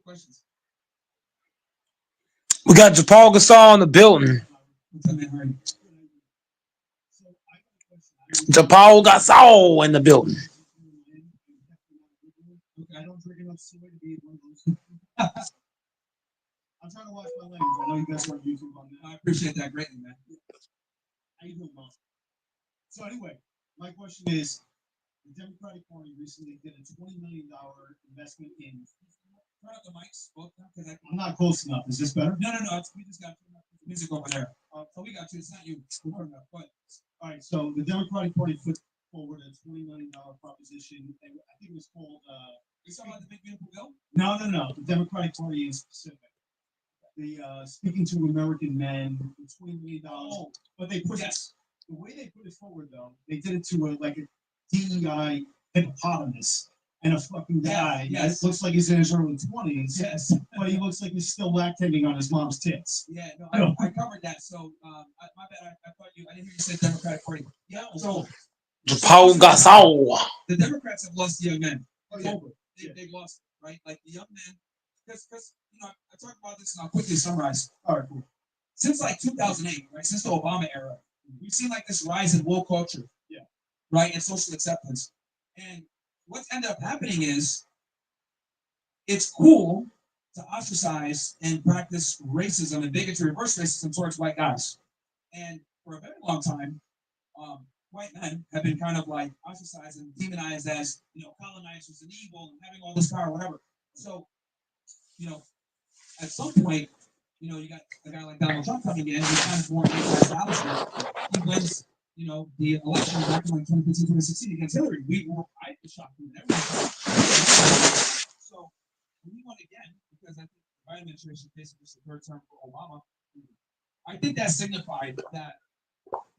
questions? We got Paul Gasol in the building. What's up, man? How are you? Paul Gasol in the building. Okay, I don't drink enough soy to be one of those. I'm trying to watch my language. I know you guys are on YouTube on that. I appreciate that greatly, man. How you doing, Bob? So anyway, my question is, the Democratic Party recently did a $20 million investment in. Turn up the mics, both because I'm not close enough. Is this better? No. We just got music over there. So we got you. It's not you. But all right. So the Democratic Party put forward a $20 million proposition, and I think it was called. You talking about the Big Beautiful Bill? No. The Democratic Party in specific. The speaking to American men, the $20 million. Oh, but they put the way they put it forward though, they did it to a DEI hippopotamus and a fucking guy that looks like he's in his early 20s. Yes, but he looks like he's still lactating on his mom's tits. Yeah, no, I covered that. So my bad. I thought I didn't hear you say Democratic Party. Yeah, so Paul Gasol. the Democrats have lost the young men. It's over. They lost, right? Like the young men, because I talked about this and I'll quickly summarize. All right, cool. Since like 2008, right? Since the Obama era, we've seen like this rise in woke culture. Yeah. Right, and social acceptance. And what's ended up happening is it's cool to ostracize and practice racism and bigotry, reverse racism towards white guys. And for a very long time, white men have been kind of like ostracized and demonized as, colonizers and evil and having all this power, whatever. So, at some point, you got a guy like Donald Trump coming in who's kind of more anti-establishment. He wins, the election back in like 2015, 2016 against Hillary. I was shocked when everyone. So we won again because I think the Biden administration basically was the third term for Obama. I think that signified that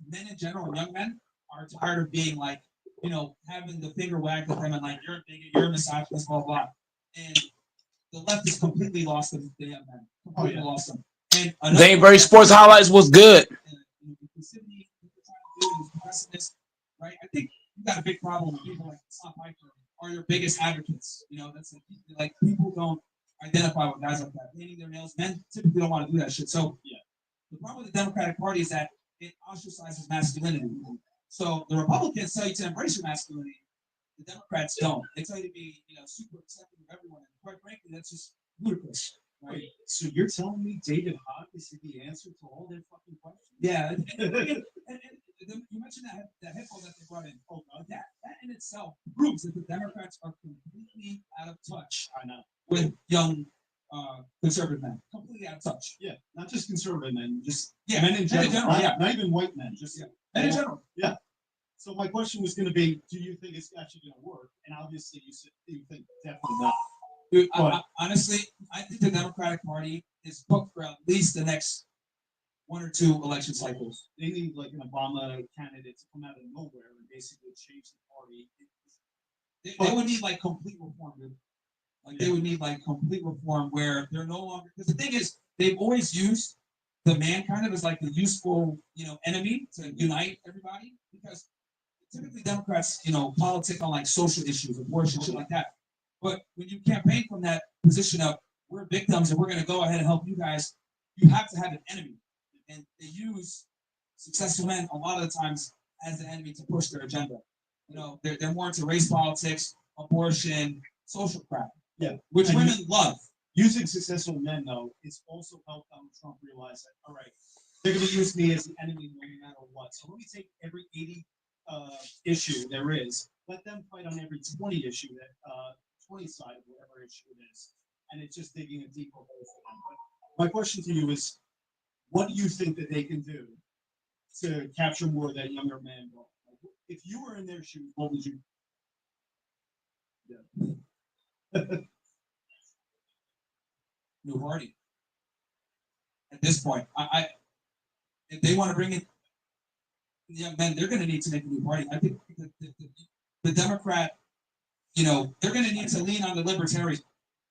men in general and young men are tired of being like, having the finger wagged at them and like, you're a bigot, you're a misogynist, blah, blah. And the left has completely lost them, the young men. Completely lost them. And Very Sports Highlights was good. Right? I think you got a big problem with people like Tom Piper are your biggest advocates. That's like people don't identify with guys like that. Painting their nails, men typically don't want to do that shit. So the problem with the Democratic Party is that it ostracizes masculinity. So the Republicans tell you to embrace your masculinity. The Democrats don't. They tell you to be, super accepting of everyone. And quite frankly, that's just ludicrous. Right? Wait, so you're telling me David Hogg is the answer to all their fucking questions? Yeah. And you mentioned that hippo that they brought in. Oh, that in itself proves that the Democrats are completely out of touch. I know. With young conservative men. Completely out of touch. Yeah. Not just conservative men, just men in general. Not even white men. Just men in general. Yeah. So my question was going to be, do you think it's actually going to work? And obviously you think definitely not. Dude, honestly, I think the Democratic Party is booked for at least the next 1 or 2 election cycles. They need like an Obama candidate to come out of nowhere and basically change the party. They would need like complete reform, dude. They would need like complete reform where they're no longer, because the thing is, they've always used the man kind of as like the useful, enemy to unite everybody, because typically Democrats, politic on like social issues, abortion, shit like that. But when you campaign from that position of we're victims and we're going to go ahead and help you guys, you have to have an enemy. And they use successful men a lot of the times as the enemy to push their agenda. They're more into race politics, abortion, social crap. Yeah, which women love. Using successful men, though, it's also helped Donald Trump realize that, all right, they're going to use me as the enemy no matter what. So let me take every 80 issue there is, let them fight on every 20 issue, that 20 side of whatever issue it is. And it's just digging a deeper hole for them. But my question to you is, what do you think that they can do to capture more of that younger man? If you were in their shoes, what would you? Yeah. New party. At this point, if they want to bring in the young men, they're going to need to make a new party. I think the Democrat, they're going to need to lean on the libertarians.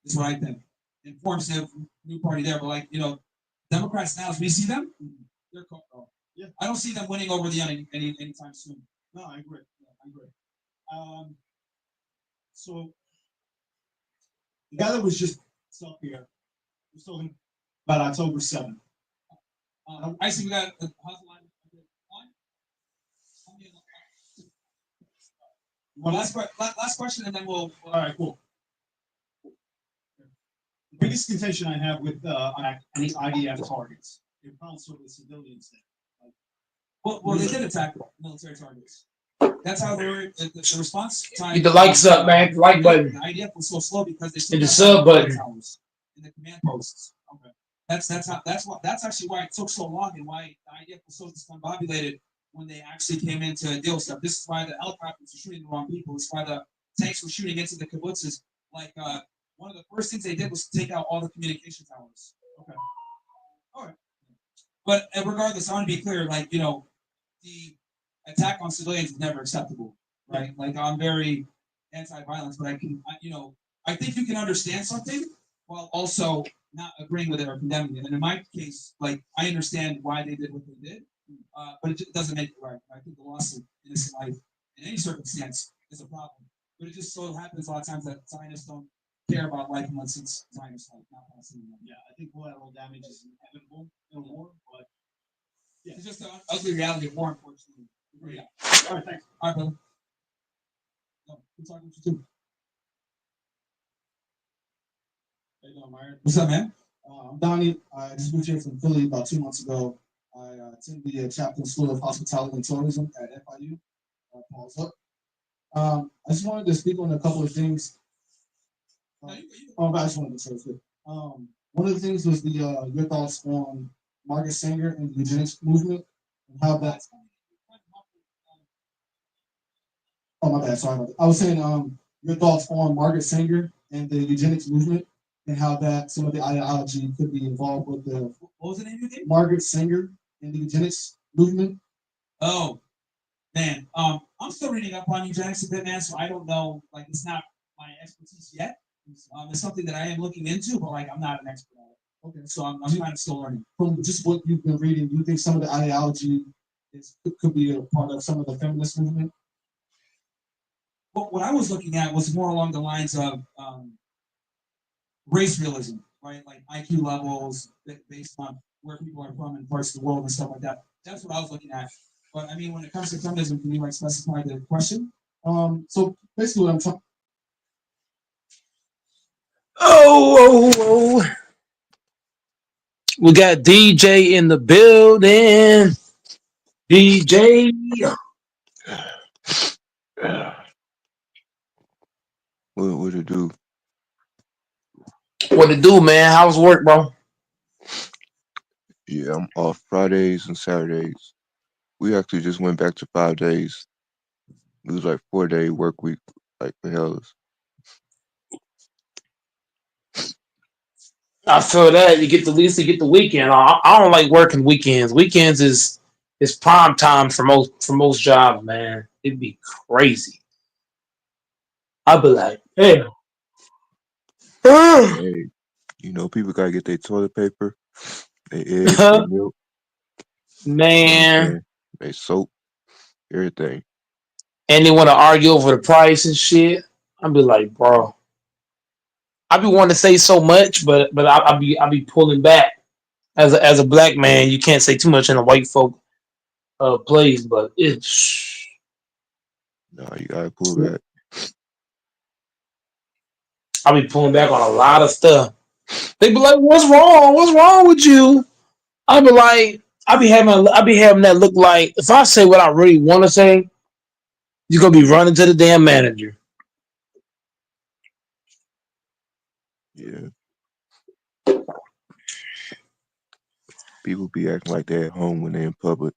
Is what I think. And form some new party there, but Democrats now, as we see them, they're cool. Yeah. I don't see them winning over the young anytime soon. No, I agree. So the guy that was just stuff here. We're still in about October 7th. I see we got how's the line? Well, last question, and then we'll. All right, cool. The biggest contention I have with any IDF targets, they found sort of the civilians there. Well, they did attack military targets. That's how they were. The response time. Get the likes up, man. The like button. The IDF was so slow because they And the had sub button. towers in the command posts. Okay. That's actually why it took so long and why the IDF was so discombobulated when they actually came in to deal with stuff. This is why the helicopters were shooting the wrong people. This is why the tanks were shooting into the kibbutzes. Like one of the first things they did was take out all the communication towers. Okay. All right. But regardless, I want to be clear. Like the attack on civilians is never acceptable, right? Like I'm very anti-violence, but I think you can understand something while also not agreeing with it or condemning it. And in my case, like I understand why they did what they did, but it just doesn't make it right. I think the loss of innocent life in any circumstance is a problem. But it just so happens a lot of times that Zionists don't care about life unless it's Zionist life, not Palestinian life. Yeah, I think collateral damage is inevitable in war, but yeah, it's just the ugly reality of war, unfortunately. yeah. All right, thanks. All right, brother. No, good talking to you too. How you doing, Myron? What's up, man? I'm Donnie. I just moved here from Philly about 2 months ago. I attend the Chapman School of Hospitality and Tourism at FIU. Paul's up. I just wanted to speak on a couple of things. I just wanted to say this. One of the things was your thoughts on Margaret Sanger and the eugenics movement and how that. Oh my bad, sorry about that. I was saying your thoughts on Margaret Sanger and the eugenics movement and how that some of the ideology could be involved with the. What was the name again? Margaret Sanger and the eugenics movement. Oh, man. I'm still reading up on eugenics a bit, man. So I don't know. Like, it's not my expertise yet. It's something that I am looking into, but like I'm not an expert at it. Okay, so I'm kind of still learning. From just what you've been reading, do you think some of the ideology could be a part of some of the feminist movement? Well, what I was looking at was more along the lines of race realism, right? Like IQ levels based on where people are from in parts of the world and stuff like that. That's what I was looking at. But I mean, when it comes to feminism, can you like specify the question? So basically, what I'm talking. Oh. We got DJ in the building. DJ. What it do? What it do, man? How's work, bro? Yeah, I'm off Fridays and Saturdays. We actually just went back to 5 days. It was like 4-day work week, like the hell. I feel that you get the least, you get the weekend. I don't like working weekends. Weekends is prime time for most jobs, man. It'd be crazy. I'd be like, hey, Hey, people gotta get their toilet paper, their eggs, their milk, man, their soap, everything. And they want to argue over the price and shit. I'd be like, bro. I be wanting to say so much, but I be pulling back. As a black man, you can't say too much in a white folk place, but it's. No, you gotta pull back. I be pulling back on a lot of stuff. They be like, "What's wrong? What's wrong with you?" I be like, I be having that look like if I say what I really want to say, you're gonna be running to the damn manager. Yeah. People be acting like they're at home when they're in public.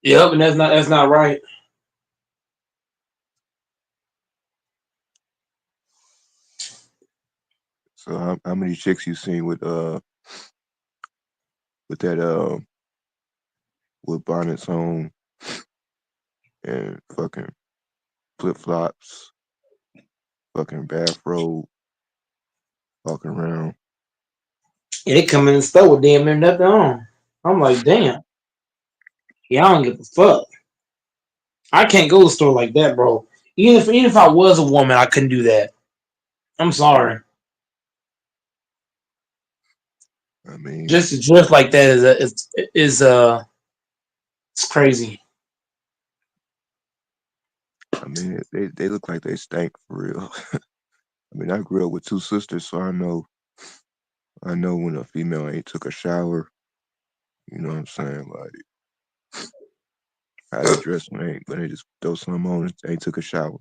Yep, and that's not right. So how many chicks you seen with that with bonnets on and fucking flip flops, fucking bathrobe, walking around? Yeah, they come in the store with damn near nothing on. I'm like, damn. Yeah, I don't give a fuck. I can't go to the store like that, bro. Even if I was a woman, I couldn't do that. I'm sorry. I mean, Just to dress like that it's crazy. they look like they stank for real. I mean, I grew up with two sisters, so I know when a female ain't took a shower. You know what I'm saying? Like how they dress when they just throw something on and ain't took a shower.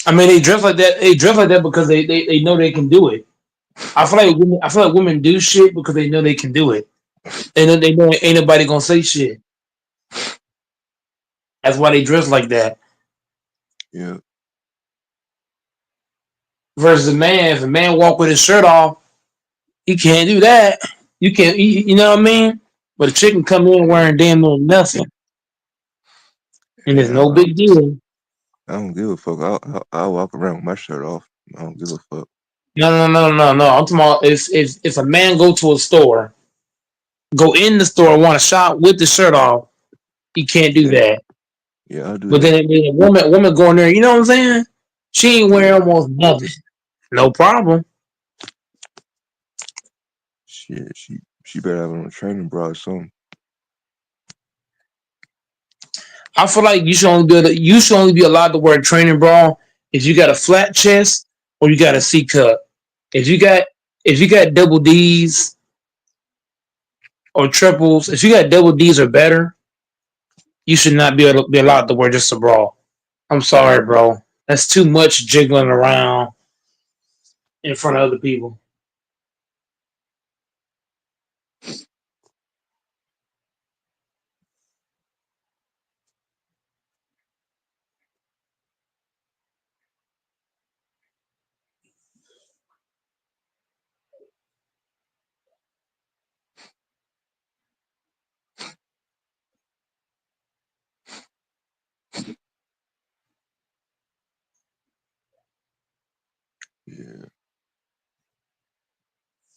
I mean, they dress like that. They dress like that because they know they can do it. I feel like women do shit because they know they can do it. They know ain't nobody gonna say shit. That's why they dress like that. Yeah, Versus a man, if a man walk with his shirt off, he can't do that. You can't, you know what I mean? But a chick can come in wearing damn near nothing, and it's yeah. no big deal. I don't give a fuck. I'll walk around with my shirt off. I don't give a fuck. No. I'm talking about if a man go to a store, go in the store, want to shop with the shirt off, he can't do Yeah, that. yeah, I'll do But that. then a woman going there, you know what I'm saying? She ain't wearing Yeah, almost nothing. No problem. shit. She better have on a training bra or something. I feel like you should only be allowed to wear a training bra if you got a flat chest or you got a C cup. If you got if you got double D's or triples, if you got double D's or better, you should not be allowed to wear just a bra. I'm sorry, bro. That's too much jiggling around in front of other people. Yeah,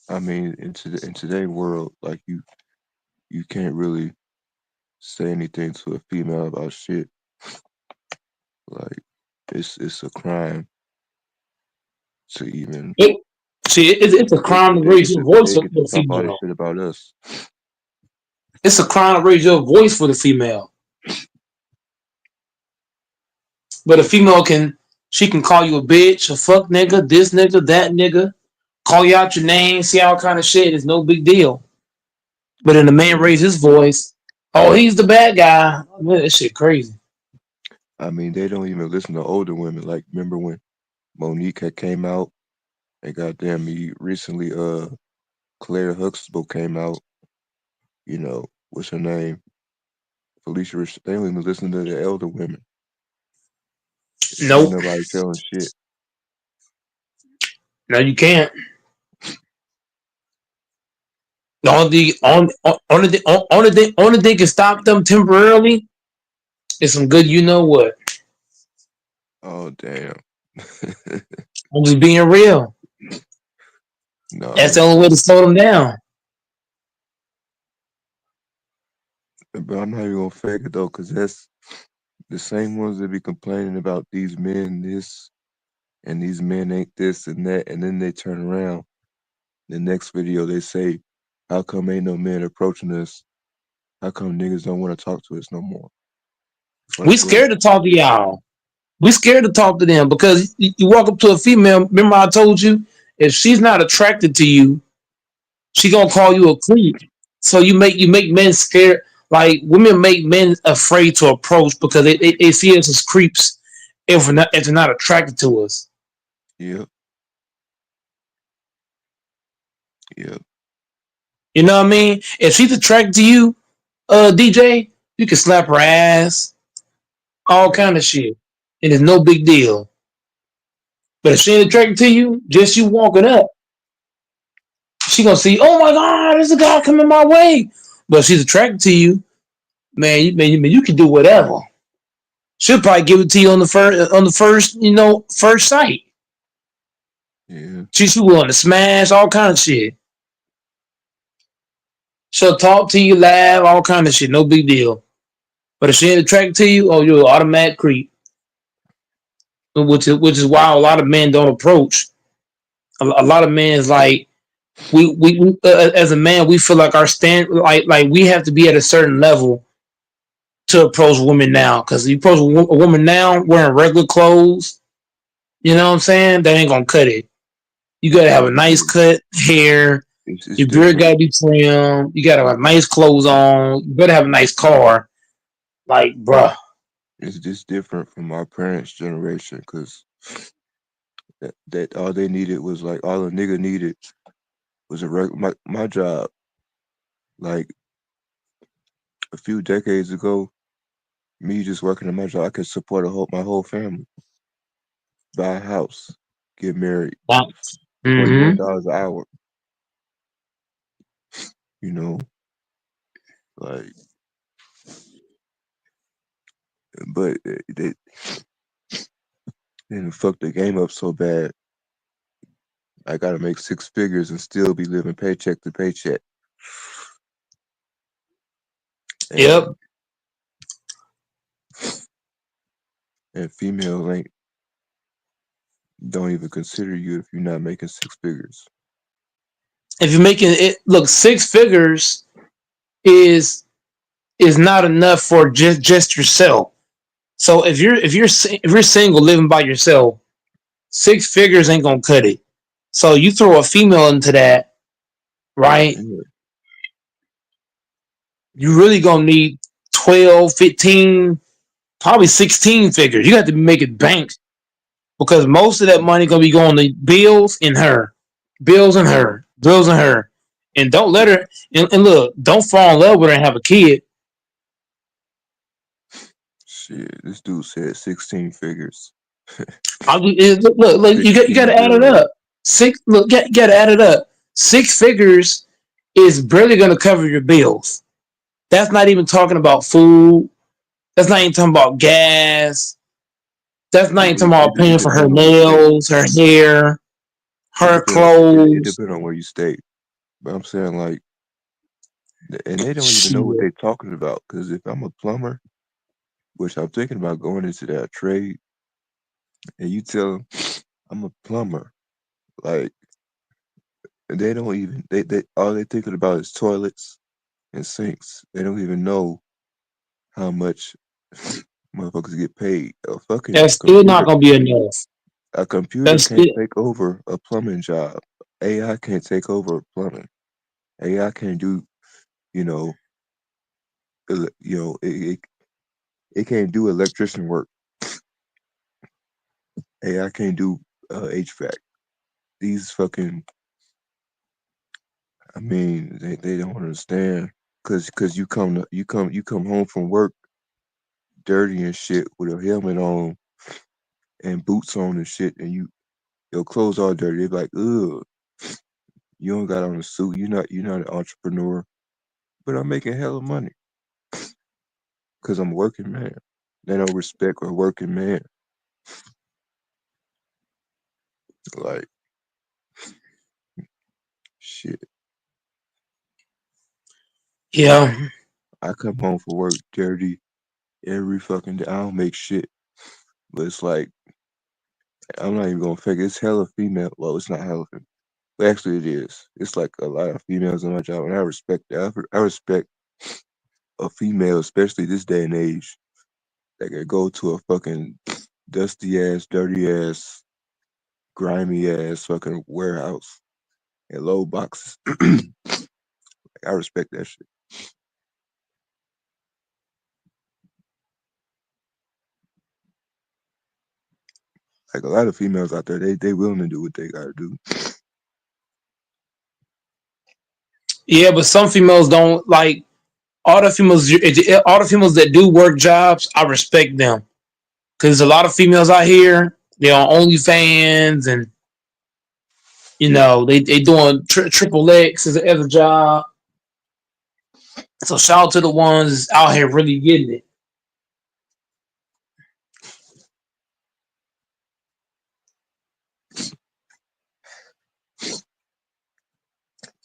I mean, in today's world, like you can't really say anything to a female about shit. Like it's a crime to even It, see, it's a crime to raise your voice they for get to the talk all this female. shit about us. It's a crime to raise your voice for the female. But a female she can call you a bitch, a fuck nigga, this nigga, that nigga, call you out your name, see all kind of shit. It's no big deal. But then the man Yeah, raise his voice. Oh, he's the bad guy. Man, that shit crazy. I mean, they don't even listen to older women. Like, remember when Monique had came out and goddamn me recently, Claire Huxtable came out. You know, what's her name? Felicia. They don't even listen to the elder women. Ain't Nope. nobody telling shit. No, you can't. The only thing can stop them temporarily is some good you know what. Oh damn. I'm just being real. No, I That's the ain't only way to saying. slow them down. But I'm not even gonna fake it though, cause that's the same ones that be complaining about these men this and these men ain't this and that, and then they turn around. The next video they say, "How come ain't no men approaching us? How come niggas don't want to talk to us no more?" It's like We what? scared to talk to y'all. We scared to talk to them because you walk up to a female. Remember, I told you if she's not attracted to you, she gonna call you a creep. So you make men scared. Like women make men afraid to approach because they see us as creeps if they're not attracted to us. Yep, yep, You know what I mean? If she's attracted to you, DJ, you can slap her ass, all yep. kind of shit, and it's no big deal. But if she ain't attracted to you, just you walking up, she gonna see, oh my god, there's a guy coming my way. But if she's attracted to you, man, you can do whatever. She'll probably give it to you on the first, first sight. Yeah, She's willing to smash all kind of shit. She'll talk to you, laugh, all kind of shit, no big deal. But if she ain't attracted to you, oh, you're an automatic creep. Which is why a lot of men don't approach. A lot of men is like we as a man we feel like our stand like we have to be at a certain level to approach women now because you approach a woman now wearing regular clothes, you know what I'm saying? That ain't gonna cut it. You gotta have a nice Yeah, cut hair. it's Your beard different. gotta be trimmed. You gotta have nice clothes on. You better have a nice car. Like, bruh. It's just different from our parents' generation because that all they needed was like all a nigga needed was my job. Like a few decades ago, me just working at my job, I could support my whole family, buy a house, get married, Mm-hmm. $41 an hour. You know, like, but they didn't fuck the game up so bad. I gotta make 6 figures and still be living paycheck to paycheck. Yep. And and females ain't don't even consider you if you're not making 6 figures. If you're making it look 6 figures is is not enough for just yourself. So if you're single living by yourself, 6 figures ain't gonna cut it. So you throw a female into that, right? Yeah, You really gonna need 12, 15, probably 16 figures. You have to be making bank because most of that money gonna be going to bills and her, bills and her, bills and her, and don't let her. And look, don't fall in love with her and have a kid. shit. This dude said 16 figures. Look, you got to add it 16 zeros. up. You got to add it up. 6 figures is barely gonna cover your bills. That's not even talking about food. That's not even talking about gas. That's not even It, talking about it paying for her depends on where you stay. nails, her hair, It her depend. It clothes. depend on where you stay. But I'm saying like, and they don't even know what Shit. they're talking about. Because if I'm a plumber, which I'm thinking about going into that trade, and you tell them I'm a plumber, like they don't even they all they thinking about is toilets and sinks. They don't even know how much motherfuckers get paid. That's still not gonna be enough. A computer That's can't still take over a plumbing job. AI can't take over plumbing. AI can't do, you know, it can't do electrician work. AI can't do HVAC. These fucking, I mean, they don't understand. Cause you come home from work dirty and shit with a helmet on and boots on and shit, and your clothes all dirty. They're like, ugh, you don't got on a suit. You're not an entrepreneur. But I'm making hella money because I'm a working man. They don't respect a working man. Like shit. yeah, I come home from work dirty every fucking day. I don't make shit. But it's like I'm not even gonna fake it. It's hella female. Well, it's not hella female. But actually it is. It's like a lot of females in my job and I respect that. I respect a female, especially this day and age, that could go to a fucking dusty ass, dirty ass, grimy ass fucking warehouse and load boxes. I respect that shit. Like a lot of females out there, they willing to do what they gotta do. yeah, but some females don't like all the females that do work jobs. I respect them because a lot of females out here they're on OnlyFans and they doing triple X as a job. So shout out to the ones out here really getting it.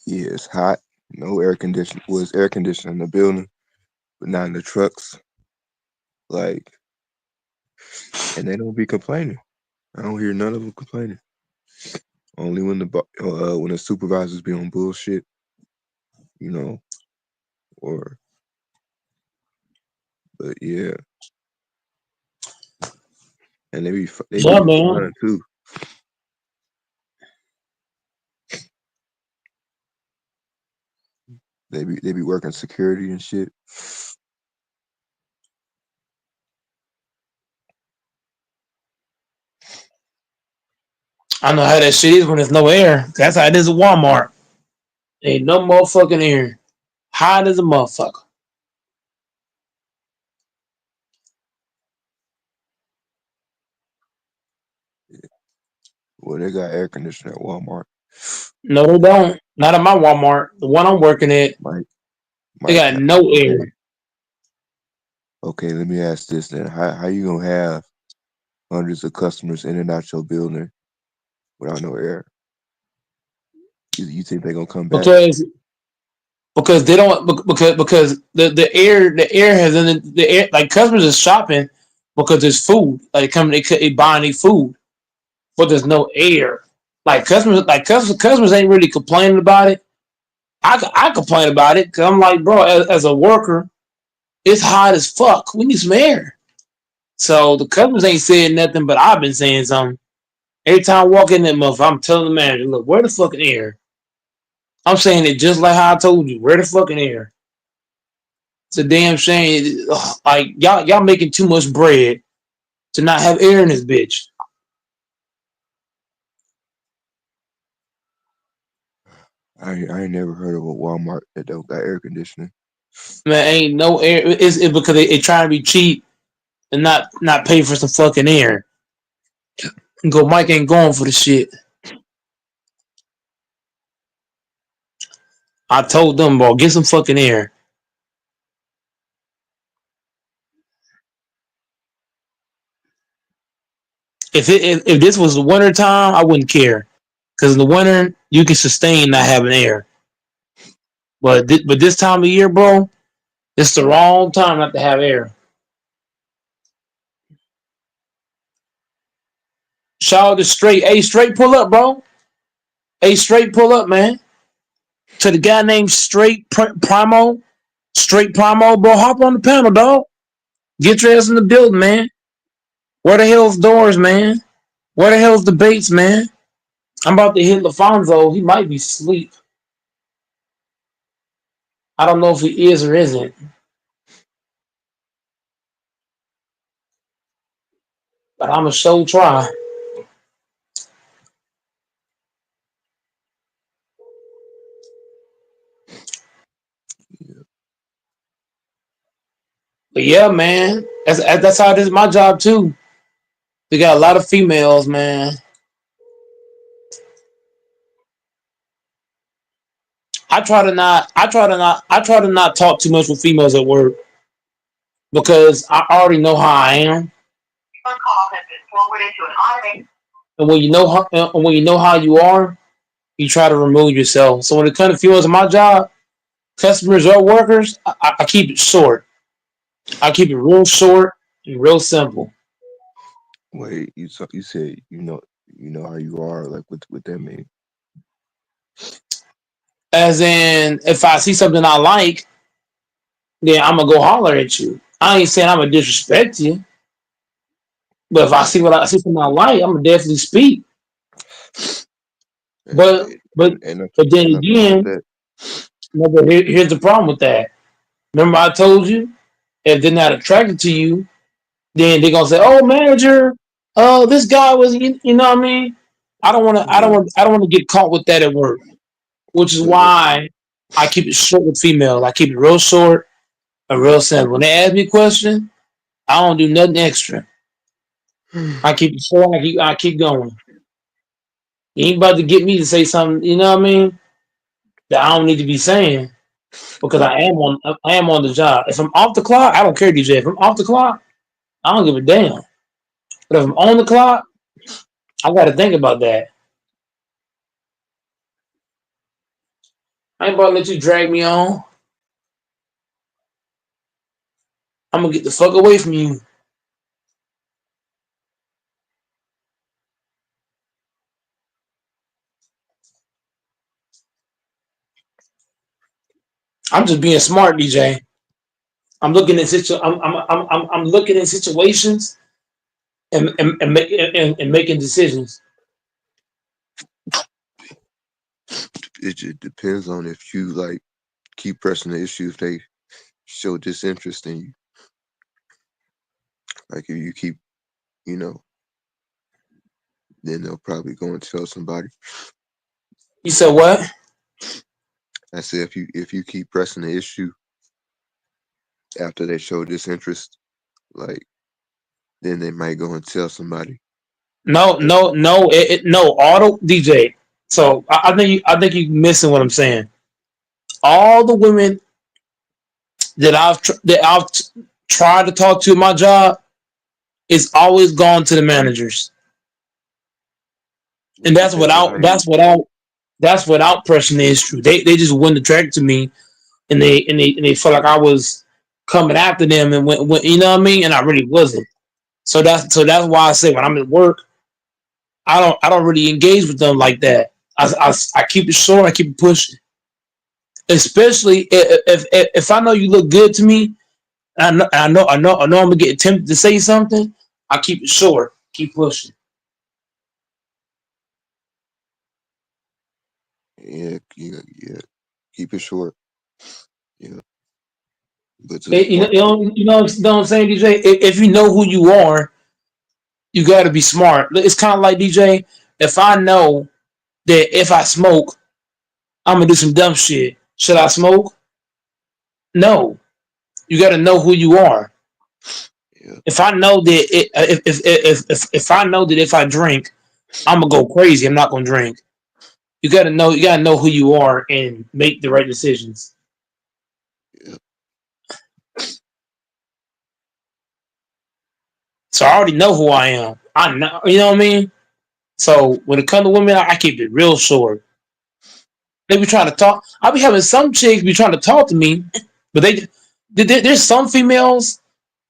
Yeah, it's hot. No air conditioning. Was air conditioning in the building, but not in the trucks. Like, and they don't be complaining. I don't hear none of them complaining. Only when the supervisors be on bullshit, you know, or but yeah, and they be Yeah, man. fun too. They be working security and shit. I know how that shit is when there's no air. That's how it is at Walmart. Ain't no motherfucking air. Hot as a motherfucker. Well, they got air conditioning at Walmart. No, they don't. Not at my Walmart. The one I'm working at, Mike, they Mike, got no okay, air. okay. Let me ask this then: How you gonna have hundreds of customers in and out your building without no air? You think they gonna come back? Because they don't because the air has in the air, like customers are shopping because there's food. Like they buying their food, but there's no air. Customers ain't really complaining about it. I complain about it because I'm like, bro, as a worker, it's hot as fuck. We need some air. So the customers ain't saying nothing, but I've been saying something. Every time I walk in that motherfucker, I'm telling the manager, look, where the fucking air? I'm saying it just like how I told you. Where the fucking air? It's a damn shame. Like y'all making too much bread to not have air in this bitch. I ain't never heard of a Walmart that don't got air conditioning. Man, ain't no air. It's because they trying to be cheap and not pay for some fucking air. And go, Mike ain't going for the shit. I told them, bro, get some fucking air. If this was the winter time, I wouldn't care. Because in the winter, you can sustain not having air. But this time of year, bro, it's the wrong time not to have air. Shout out to Straight. Hey, Straight, pull up, bro. Hey, Straight, pull up, man. To the guy named Primo. Straight Primo, bro. Hop on the panel, dog. Get your ass in the building, man. Where the hell's Doors, man? Where the hell's Debates, man? I'm about to hit LaFonso. He might be asleep. I don't know if he is or isn't, but I'm a show try. Yeah, But yeah, man, that's how it is. My job too. We got a lot of females, man. I try to not talk too much with females at work because I already know how I am. And when you know how you are, you try to remove yourself. So when it comes to females in my job, customers or workers, I keep it short. I keep it real short and real simple. wait, you said you know how you are, like what that mean? As in, if I see something I like, then I'm gonna go holler at you. I ain't saying I'm gonna disrespect you, but if I see something I like, I'm gonna definitely speak. But And, but then and nothing wrong with again, that. no, but here's the problem with that. Remember I told you, if they're not attracted to you, then they're gonna say, "Oh, manager, this guy was," you know what I mean? Yeah, I don't want to get caught with that at work, which is yeah, why I keep it short with females. I keep it real short and real simple. When they ask me a question, I don't do nothing extra. I keep it short. I keep going. You ain't about to get me to say something. You know what I mean? That I don't need to be saying because I am on the job. If I'm off the clock, I don't care, DJ. If I'm off the clock, I don't give a damn. But if I'm on the clock, I got to think about that. I ain't about to let you drag me on. I'm gonna get the fuck away from you. I'm just being smart, DJ. I'm looking at I'm looking at situations and making decisions. It just depends on if you like keep pressing the issue, if they show disinterest in you. Like if you keep, you know, then they'll probably go and tell somebody. You said what? I said if you keep pressing the issue after they show disinterest, like then they might go and tell somebody. No, But no, no, no. Auto DJ. So I think you missing what I'm saying. All the women that tried to talk to in my job is always gone to the managers, and it depends on how you. that's without pressing the issue. They just wouldn't attract to me, and they felt like I was coming after them, and when you know what I mean, and I really wasn't. So that's why I say when I'm at work, I don't really engage with them like that. I keep it short. I keep it pushing. Especially if I know you look good to me, I know I'm gonna get tempted to say something. I keep it short. Keep pushing. Yeah. Keep it short. Yeah, but to the You know, point though. you know what I'm saying, DJ. If you know who you are, you got to be smart. It's kind of like DJ. If I know that if I smoke, I'm gonna do some dumb shit. Should I smoke? No. You got to know who you are. Yeah, If I know that if I know that if I drink, I'm gonna go crazy. I'm not gonna drink. You gotta know who you are and make the right decisions. yeah. So I already know who I am. I know, you know what I mean. So when it comes to women, I keep it real short. They be trying to talk. I be having some chicks be trying to talk to me, but there's some females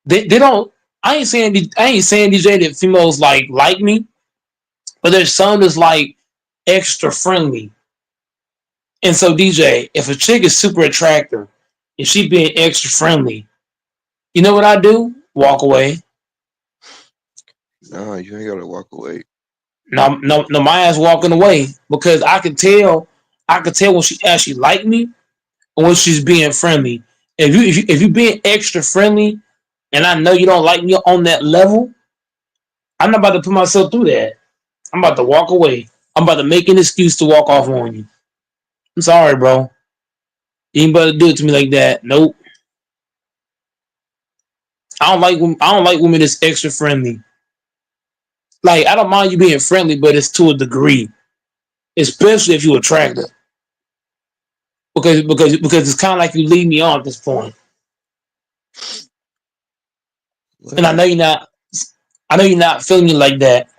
they don't. I ain't saying DJ that females like me, but there's some that's like extra friendly. And so DJ, if a chick is super attractive and she being extra friendly, you know what I do? Walk away. Nah, you ain't gotta walk away. No, no, no. My ass walking away because I can tell. I can tell when she actually like me or when she's being friendly. If you being extra friendly, and I know you don't like me on that level, I'm not about to put myself through that. I'm about to walk away. I'm about to make an excuse to walk off on you. I'm sorry, bro. You ain't about to do it to me like that. Nope. I don't like women that's extra friendly. Like I don't mind you being friendly, but it's to a degree, especially if you're attractive. Because it's kind of like you lead me on at this point, and Well, I know you're not feeling me like that.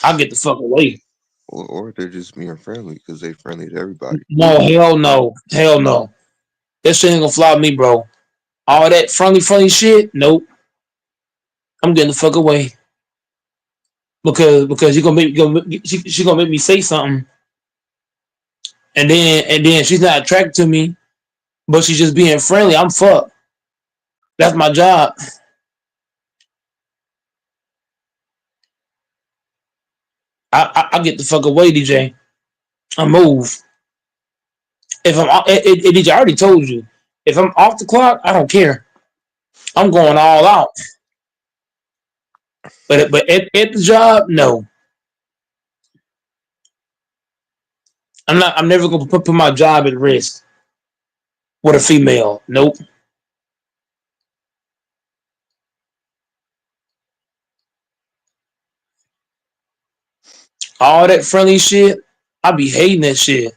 I'll get the fuck away. or they're just being friendly because they friendly to everybody. No, hell no, hell no. That shit ain't gonna fly with me, bro. All that friendly shit, nope. I'm getting the fuck away because she gonna make me say something, and then she's not attracted to me, but she's just being friendly. I'm fucked. That's my job. I get the fuck away, DJ. I move. If DJ, I already told you. If I'm off the clock, I don't care. I'm going all out. But at the job, no. I'm not. I'm never gonna put my job at risk with a female. Nope. All that friendly shit, I be hating that shit.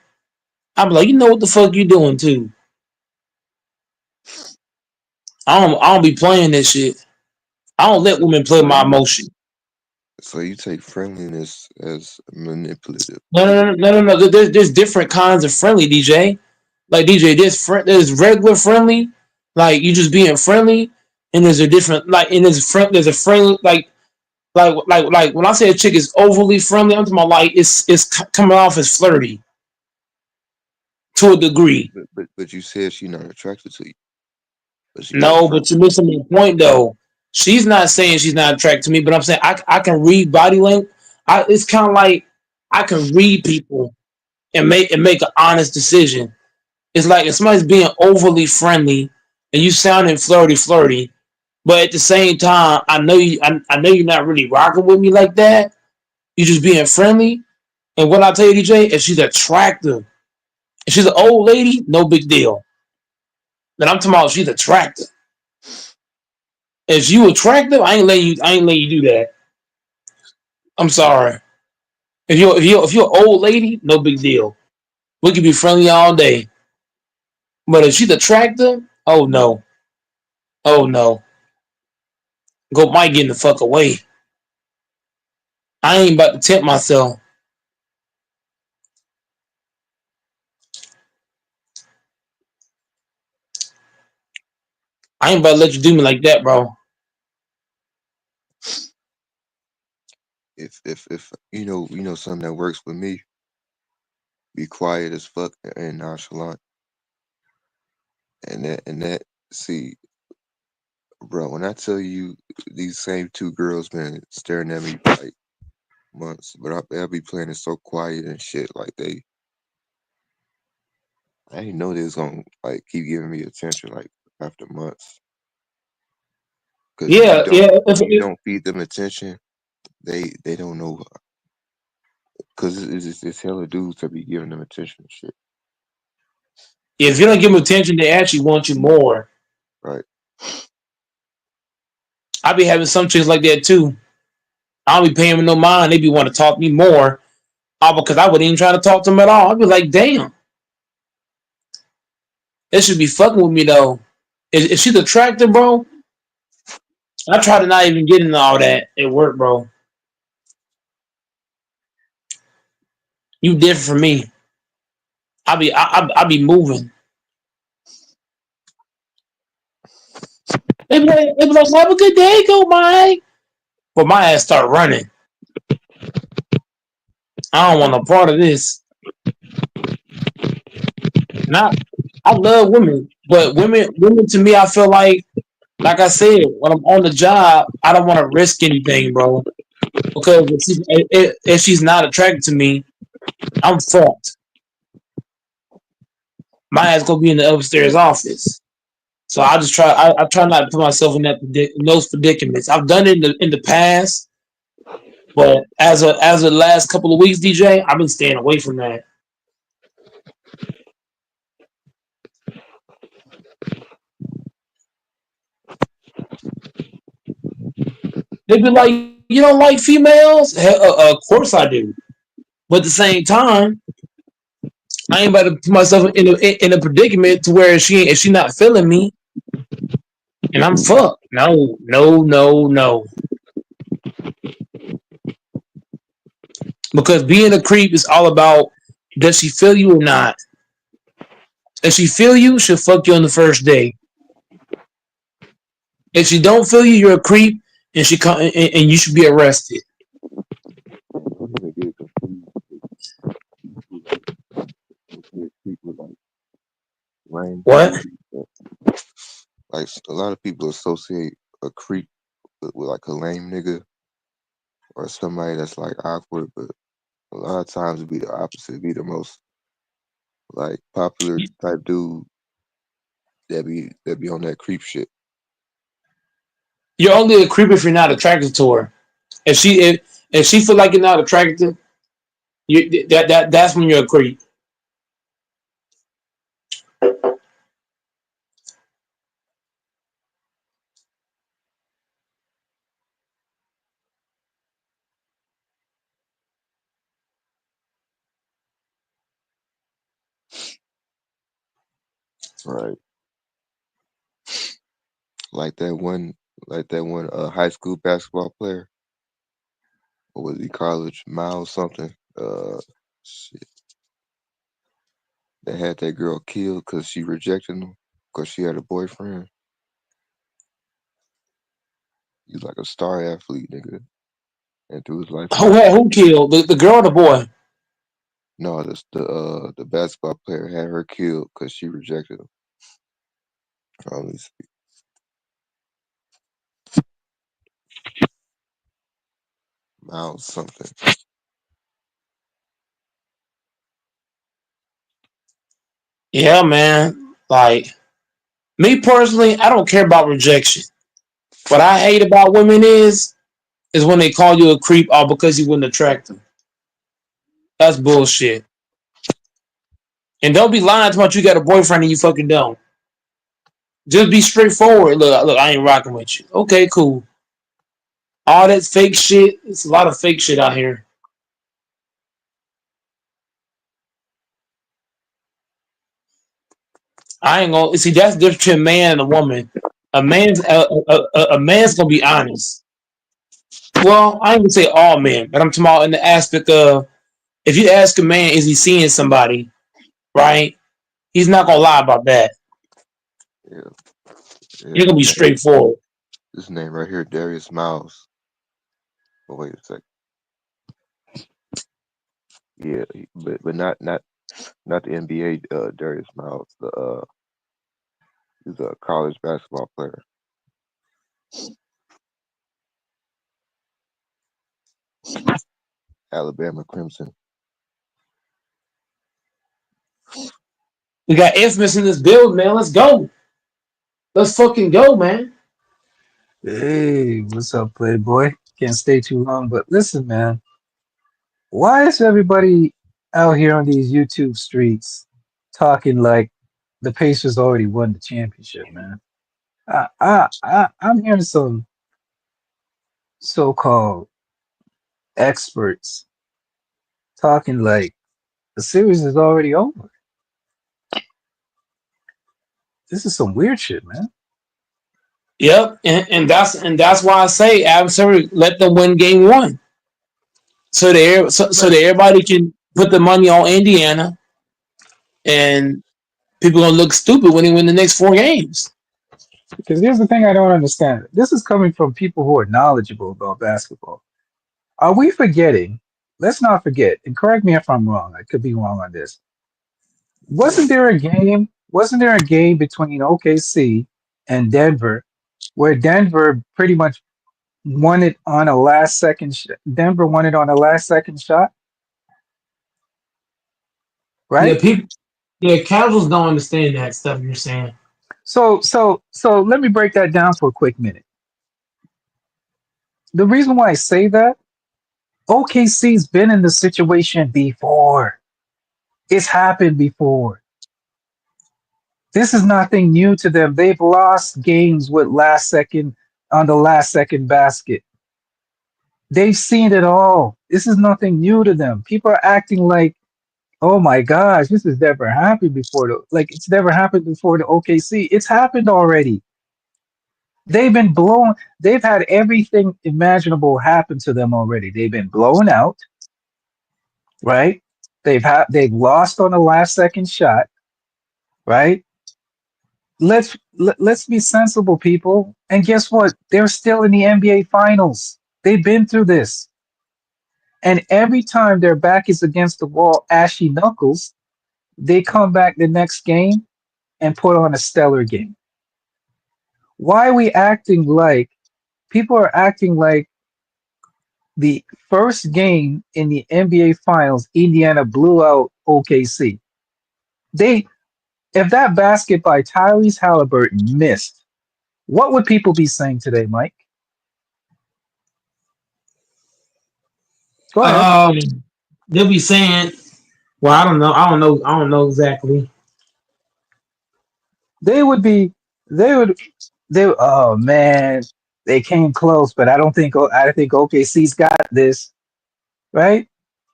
I be like, you know what the fuck you doing too? I don't be playing this shit. I don't let women play So my you emotion. so you take friendliness as manipulative. No. There's different kinds of friendly, DJ. Like DJ, there's regular friendly, like you just being friendly, and there's a different like and there's a friendly like when I say a chick is overly friendly, I'm talking about like it's coming off as flirty. to a degree. But you said she not attracted to you, but she got a No, front. but you're missing the point though. She's not saying she's not attracted to me, but I'm saying I can read body language. It's kind of like I can read people and make an honest decision. It's like if somebody's being overly friendly and you sounding flirty, but at the same time, I know you're not really rocking with me like that. You're just being friendly. And what I tell you, DJ, if she's attractive, if she's an old lady, no big deal. But I'm talking about she's attractive. If you attractive, I ain't letting you do that. I'm sorry. If you're an old lady, no big deal. We can be friendly all day. But if she's attractive, oh no. Oh no. Go Mike getting the fuck away. I ain't about to tempt myself. I ain't about to let you do me like that, bro. If you know something that works with me, be quiet as fuck and nonchalant, and that see, bro. When I tell you these same two girls been staring at me for like months, but they'll be playing it so quiet and shit. Like I didn't know they was gonna like keep giving me attention like after months. Cause if you Yeah, don't yeah. if you don't feed them attention, they don't know. Cause it's hella dudes that be giving them attention and shit. If you don't give them attention, they actually want you more. Right. I be having some chicks like that too. I don't be paying them no mind. They be want to talk to me more. Because I wouldn't even try to talk to them at all. I'd be like, damn, they should be fucking with me though. If she's attractive, bro, I try to not even get into all that at work, bro. You different from me. I be moving. They be like, have a good day, go Mike. But my ass start running. I don't want no part of this. Not. I love women, but women to me, I feel like I said, when I'm on the job, I don't want to risk anything, bro. Because if she's not attracted to me, I'm fucked. My ass gonna be in the upstairs office. So I just try. I try not to put myself in in those predicaments. I've done it in the past, but as of the last couple of weeks, DJ, I've been staying away from that. They be like, you don't like females? Hell, of course I do. But at the same time, I ain't about to put myself in a predicament to where if she not feeling me, and I'm fucked. No, no, no, no. Because being a creep is all about does she feel you or not? If she feel you, she'll fuck you on the first day. If she don't feel you, you're a creep, and and you should be arrested. I'm gonna get confused with people like lame What? people. Like a lot of people associate a creep with like a lame nigga or somebody that's like awkward, but a lot of times it'd be the opposite. It'd be the most like popular type dude that be on that creep shit. You're only a creep if you're not attracted to her. If she feel like you're not attracted, that's when you're a creep. Right. Like that one high school basketball player. What was he, college Miles something? Shit. That had that girl killed because she rejected him because she had a boyfriend. He's like a star athlete, nigga, and threw his life Who away. who killed the girl or the boy? No, the basketball player had her killed because she rejected him. Only Miles something. Yeah, man. Like me personally, I don't care about rejection. What I hate about women is when they call you a creep all because you wouldn't attract them. That's bullshit. And don't be lying about you got a boyfriend and you fucking don't. Just be straightforward. Look, I ain't rocking with you. Okay, cool. All that fake shit. It's a lot of fake shit out here. I ain't gonna see. That's different between a man and a woman. A man's gonna be honest. Well, I ain't gonna say all men, but I'm talking about in the aspect of if you ask a man, is he seeing somebody, right? He's not gonna lie about that. Yeah, He's yeah. gonna be straightforward. This name right here, Darius Miles. Oh, wait a second. Yeah, but not the NBA Darius Miles. He's a college basketball player. Alabama Crimson. We got infamous in this build, man. Let's go. Let's fucking go, man. Hey, what's up, Playboy? Can't stay too long, but listen, man. Why is everybody out here on these YouTube streets talking like the Pacers already won the championship, man? I'm hearing some so-called experts talking like the series is already over. This is some weird shit, man. Yep, and that's why I say absolutely let them win game one, so that everybody can put the money on Indiana, and people gonna look stupid when they win the next 4 games. Because here's the thing I don't understand. This is coming from people who are knowledgeable about basketball. Are we forgetting? Let's not forget, and correct me if I'm wrong. I could be wrong on this. Wasn't there a game? Wasn't there a game between OKC and Denver where Denver pretty much won it on a last second? Denver won it on a last second shot, Yeah, right? people. Yeah, casuals don't understand that stuff you're saying. So let me break that down for a quick minute. The reason why I say that OKC's been in the situation before. It's happened before. This is nothing new to them. They've lost games with last second on the last second basket. They've seen it all. This is nothing new to them. People are acting like, oh my gosh, this has never happened before. Like it's never happened before the OKC. It's happened already. They've been blown. They've had everything imaginable happen to them already. They've been blown out, right? They've lost on the last second shot, right? Let's be sensible, people. And guess what? They're still in the NBA Finals. They've been through this. And every time their back is against the wall, ashy knuckles, they come back the next game and put on a stellar game. Why are we acting like people are acting like the first game in the NBA Finals, Indiana blew out OKC? They, if that basket by Tyrese Halliburton missed, what would people be saying today, Mike? Go ahead. Um, they'll be saying, "Well, I don't know. I don't know exactly." They would be, they would, oh man, they came close, but I think OKC's got this, right?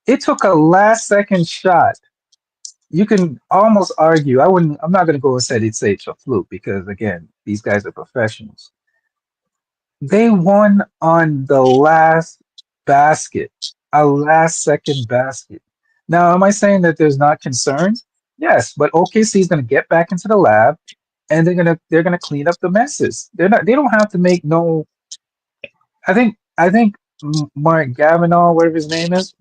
It took a last second shot. You can almost argue. I'm not going to go and say it's a fluke because again, these guys are professionals. They won on the last basket, a last second basket. Now, am I saying that there's not concerns? Yes, but OKC is going to get back into the lab and they're gonna clean up the messes. They don't have to make no. I think Mark Gavinol, whatever his name is,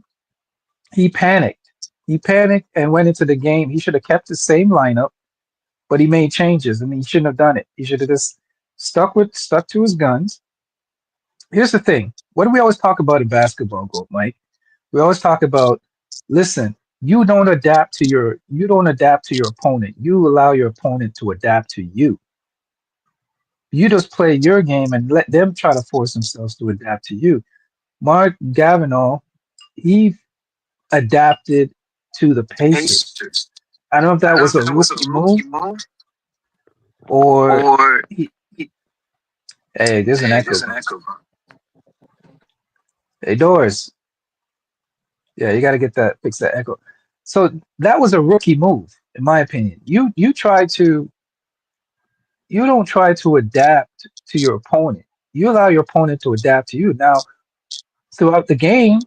he panicked. He panicked and went into the game. He should have kept the same lineup, but he made changes, and he shouldn't have done it. He should have just stuck to his guns. Here's the thing: what do we always talk about in basketball, Gold Mike? We always talk about, listen, you don't adapt to your opponent. You allow your opponent to adapt to you. You just play your game and let them try to force themselves to adapt to you. Mark Gavinol, he adapted to the Pacers. I don't know if that was a rookie move or hey, there's an echo. Hey, Doors. Yeah, you got to fix that echo. So that was a rookie move, in my opinion. You don't try to adapt to your opponent. You allow your opponent to adapt to you. Now, throughout the game,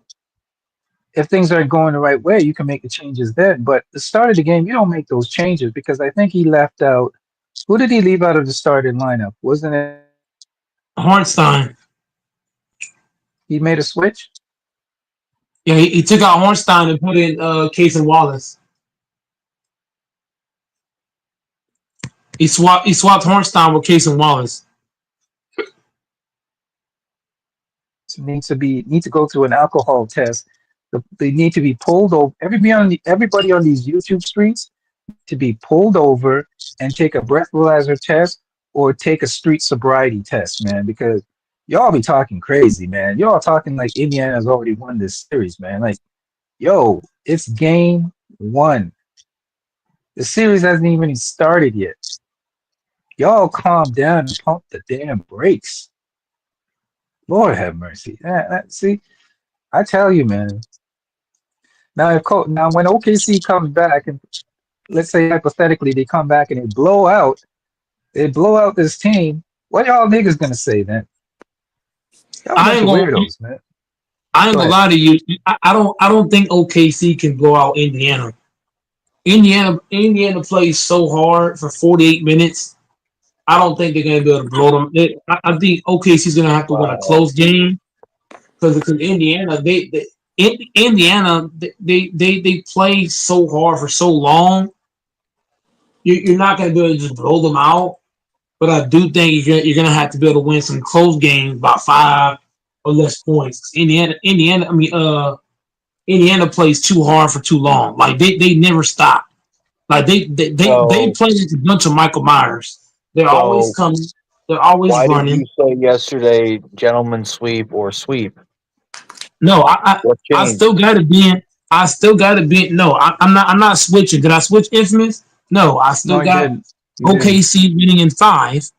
if things aren't going the right way, you can make the changes then. But the start of the game, you don't make those changes because I think he left out. Who did he leave out of the starting lineup? Wasn't it Hornstein. he made a switch? Yeah, he took out Hornstein and put in Case and Wallace. He swapped Hornstein with Case and Wallace. Need to go through an alcohol test. They need to be pulled over. Everybody on these YouTube streets to be pulled over and take a breathalyzer test or take a street sobriety test, man, because y'all be talking crazy, man. Y'all talking like Indiana's already won this series, man. Like, yo, it's game 1. The series hasn't even started yet. Y'all calm down and pump the damn brakes. Lord have mercy. See, I tell you, man. Now, when OKC comes back, and let's say hypothetically they come back and they blow out this team, what y'all niggas gonna say then? Y'all I ain't gonna weirdos, man. I ain't gonna lie to you. I don't think OKC can blow out Indiana. Indiana plays so hard for 48 minutes. I don't think they're gonna be able to blow them. I think OKC's gonna have to win a close game because Indiana they play so hard for so long. You're not gonna be able to just blow them out. But I do think you're gonna have to be able to win some close games by 5 or less points. Indiana plays too hard for too long. Like they never stop. Like they play like a bunch of Michael Myers. They're always coming. They're always why running. did you say yesterday, gentleman sweep or sweep? No, I What changed? still gotta be. No, I'm not switching. Did I switch Infamous? No, I still got OKC winning in 5.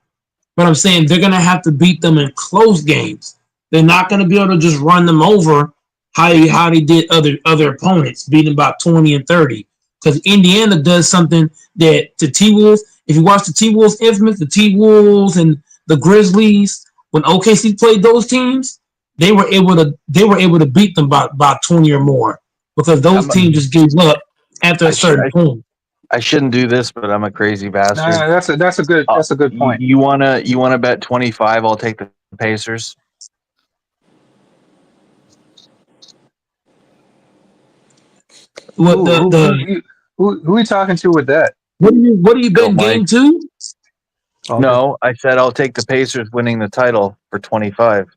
But I'm saying they're gonna have to beat them in close games. They're not gonna be able to just run them over how they did other opponents, beating about 20 and 30. Because Indiana does something that to T-Wolves, if you watch the T-Wolves Infamous, the T-Wolves and the Grizzlies, when OKC played those teams, they were able to beat them by 20 or more because those teams just gave up after a certain point. I shouldn't do this, but I'm a crazy bastard. No, that's a good point. You wanna bet 25? I'll take the Pacers. Who are you talking to with that? What are you betting game 2? Okay. No, I said I'll take the Pacers winning the title for 25.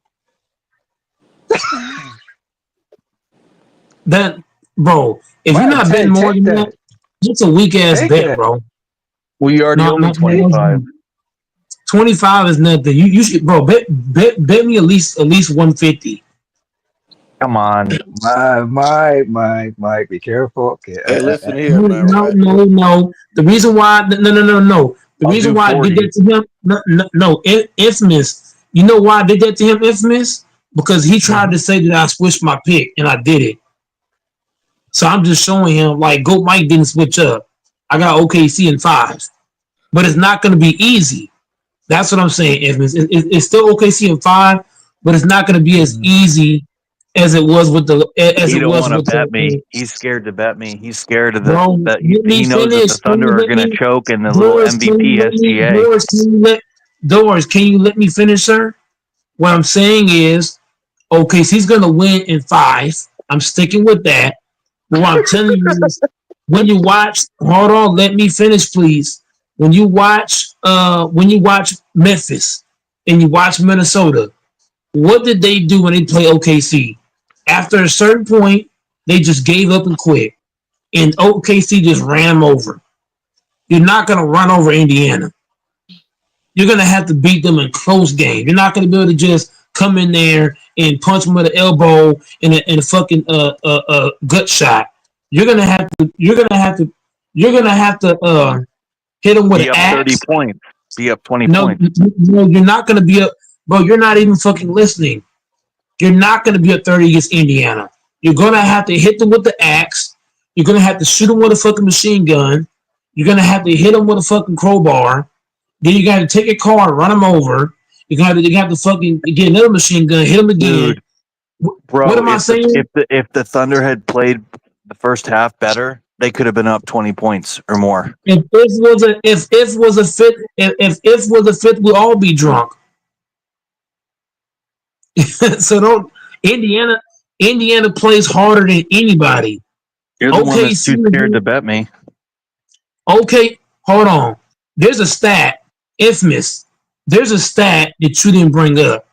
That, bro, if you're not betting more than that, it's a weak ass bet, bro. Well, you already owe me 25. 25 is nothing. You should, bro. Bet me at least 150. Come on, Mike, be careful. Okay. Hey, listen here, man. No. The reason why, no. The reason why I did that to him, no, Infamous. You know why I did that to him, Infamous? Because he tried to say that I switched my pick, and I did it. So I'm just showing him, like, Goat Mike didn't switch up. I got OKC in 5. But it's not going to be easy. That's what I'm saying, Infamous. It's still OKC in 5, but it's not going to be as easy as it was with the. He don't want to bet me. He's scared to bet me. He's scared of that. He knows that the Thunder are going to choke and the little MVP SGA. Doors, can you let me finish, sir? What I'm saying is, OKC's going to win in 5. I'm sticking with that. But what I'm telling you is, when you watch, hold on, let me finish, please. When you watch Memphis and you watch Minnesota, what did they do when they play OKC? After a certain point, they just gave up and quit, and OKC just ran them over. You're not gonna run over Indiana. You're gonna have to beat them in close game. You're not gonna be able to just come in there and punch them with an elbow and a fucking gut shot. You're gonna have to hit them with Be an up 30 axe. points. Be up 20 No, points. no, you're not gonna be up, bro. You're not even fucking listening. You're not gonna be up 30 against Indiana. You're gonna have to hit them with the axe. You're gonna have to shoot them with a fucking machine gun. You're gonna have to hit them with a fucking crowbar. Then you gotta take a car and run them over. You have to fucking get another machine gun, hit them again. Dude, bro, What am I saying? if the Thunder had played the first half better, they could have been up 20 points or more. If was a fifth, we'll all be drunk. So don't Indiana plays harder than anybody. You're the one that's too OKC scared to bet me. Okay, hold on. There's a stat, infamous. There's a stat that you didn't bring up.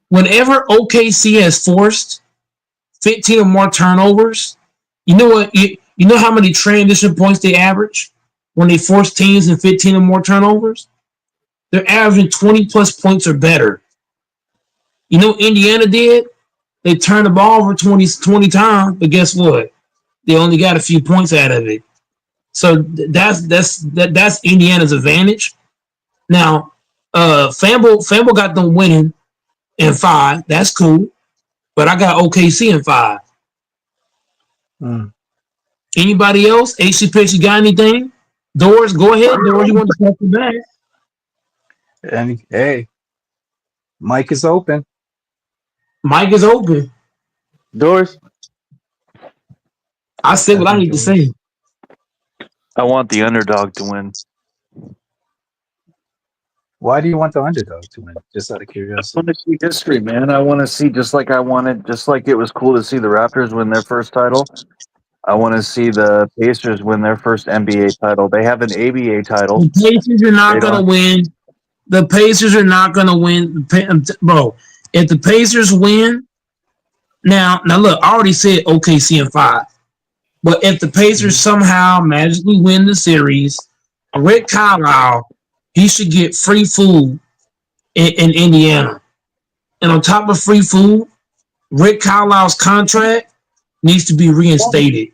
Whenever OKC has forced 15 or more turnovers, you know what? You know how many transition points they average when they force teams in 15 or more turnovers? They're averaging 20 plus points or better. You know what Indiana did? They turned the ball over 20 times, but guess what? They only got a few points out of it. So that's Indiana's advantage. Now, Famble got them winning in 5. That's cool. But I got OKC in 5. Anybody else? AC Pitch, you got anything? Doors, go ahead. Doors, you want to talk back? And hey, mic is open. Mic is open. Doors. I said what I need to say. I want the underdog to win. Why do you want the underdog to win? Just out of I curiosity. want to see history, man. I want to see just like it was cool to see the Raptors win their first title. I want to see the Pacers win their first NBA title. They have an ABA title. The Pacers are not going to win. The Pacers are not going to win. Bro, if the Pacers win, now look, I already said OKC in 5. But if the Pacers somehow magically win the series, Rick Carlisle, he should get free food in Indiana. And on top of free food, Rick Carlisle's contract needs to be reinstated.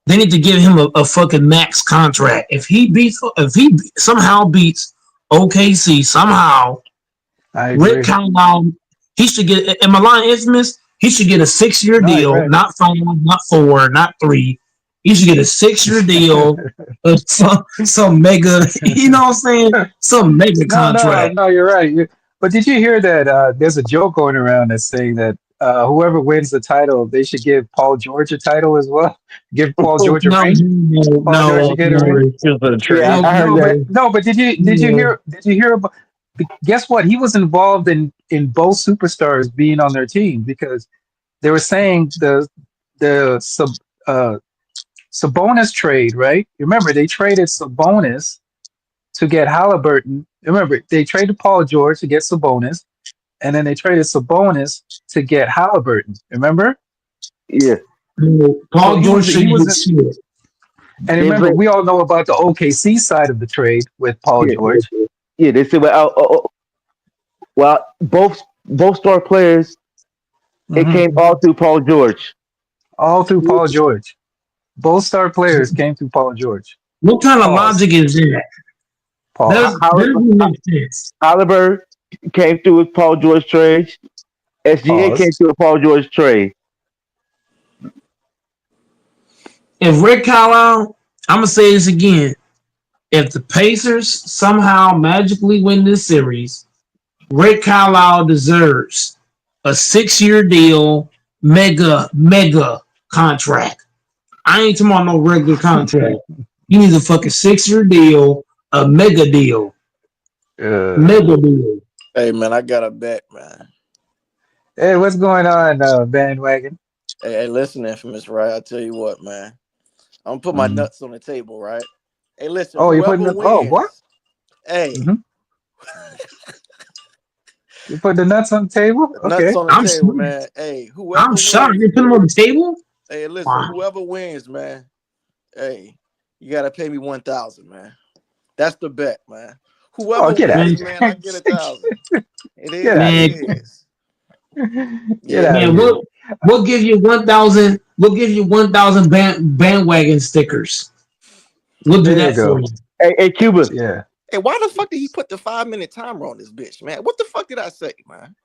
They need to give him a fucking max contract. If he somehow beats OKC somehow, Rick Carlisle, he should get. Am I lying, infamous? He should get a 6-year deal, right. not 5, not 4, not 3. He should get a 6-year deal of some mega. You know what I'm saying? Some mega contract. No, you're right. But did you hear that? There's a joke going around that's saying that whoever wins the title, they should give Paul George a title as well. Give Paul George a ring. No. But did you hear about? Guess what? He was involved in both superstars being on their team because they were saying the Sabonis trade, right? Remember, they traded Sabonis to get Halliburton. Remember, they traded Paul George to get Sabonis, and then they traded Sabonis to get Halliburton. Remember? Yeah. Paul George, he was. And remember, we all know about the OKC side of the trade with Paul George. Yeah, they said, well, both star players, it came all through Paul George. All through Paul George. Both star players came through Paul George. What kind of logic is that? Paul. Halliburton came through with Paul George trade. SGA came through with Paul George trade. If Rick Carlisle, I'm gonna say this again. If the Pacers somehow magically win this series, Rick Carlisle deserves a 6-year deal, mega contract. I ain't talking about no regular contract. He needs a fucking 6-year deal, a mega deal. Mega deal. Hey man, I got a bet, man. Hey, what's going on, bandwagon? Hey, listen, Infamous, right? I tell you what, man. I'm gonna put my nuts on the table, right? Hey, listen, Oh, you're putting whoever the what? wins, hey, Mhm. You put the nuts on the table? nuts Okay. on the I'm table, shocked. man. Hey, I'm whoever shocked. wins, You put them on the table? hey, listen, Wow. whoever wins, man. Hey, you gotta pay me 1,000, man. That's the bet, man. Oh, Whoever get out of Man, wins, here. man, I get 1,000. It Get is out what of it man, here. is. Get Yeah, out of man, here. we'll give you 1,000. We'll give you 1,000 bandwagon stickers. We'll do There you that for go. you. Hey, Cuba. Yeah. hey, why the fuck did he put the 5-minute timer on this bitch, man? What the fuck did I say, man?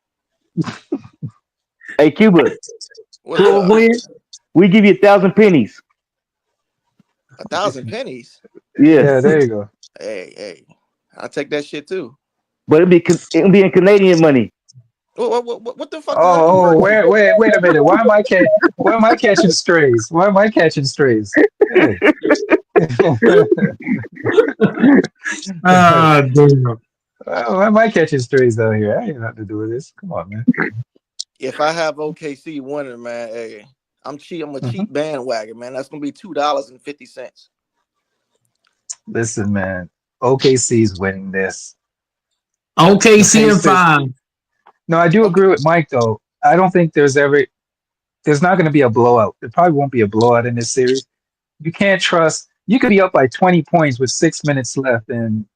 Hey, Cuba. What's Whoever up? wins, we give you 1,000 pennies. 1,000 pennies. Yeah, Yeah, there you go. Hey, I'll take that shit too. but it'll be in Canadian money. What the fuck does that Oh, convert to? wait a minute. Why am I catching strays? Why am I catching strays? Hey. Damn. Why am I catching strays out here? I ain't nothing to do with this. Come on, man. If I have OKC winning, man, hey, I'm cheap. I'm a Mhm. cheap bandwagon, man. That's gonna be $2.50. Listen, man. OKC's winning this. The OKC and Pacers. 5. No, I do Okay. agree with Mike though. I don't think there's not going to be a blowout. There probably won't be a blowout in this series. You can't trust. You could be up by 20 points with 6 minutes left, and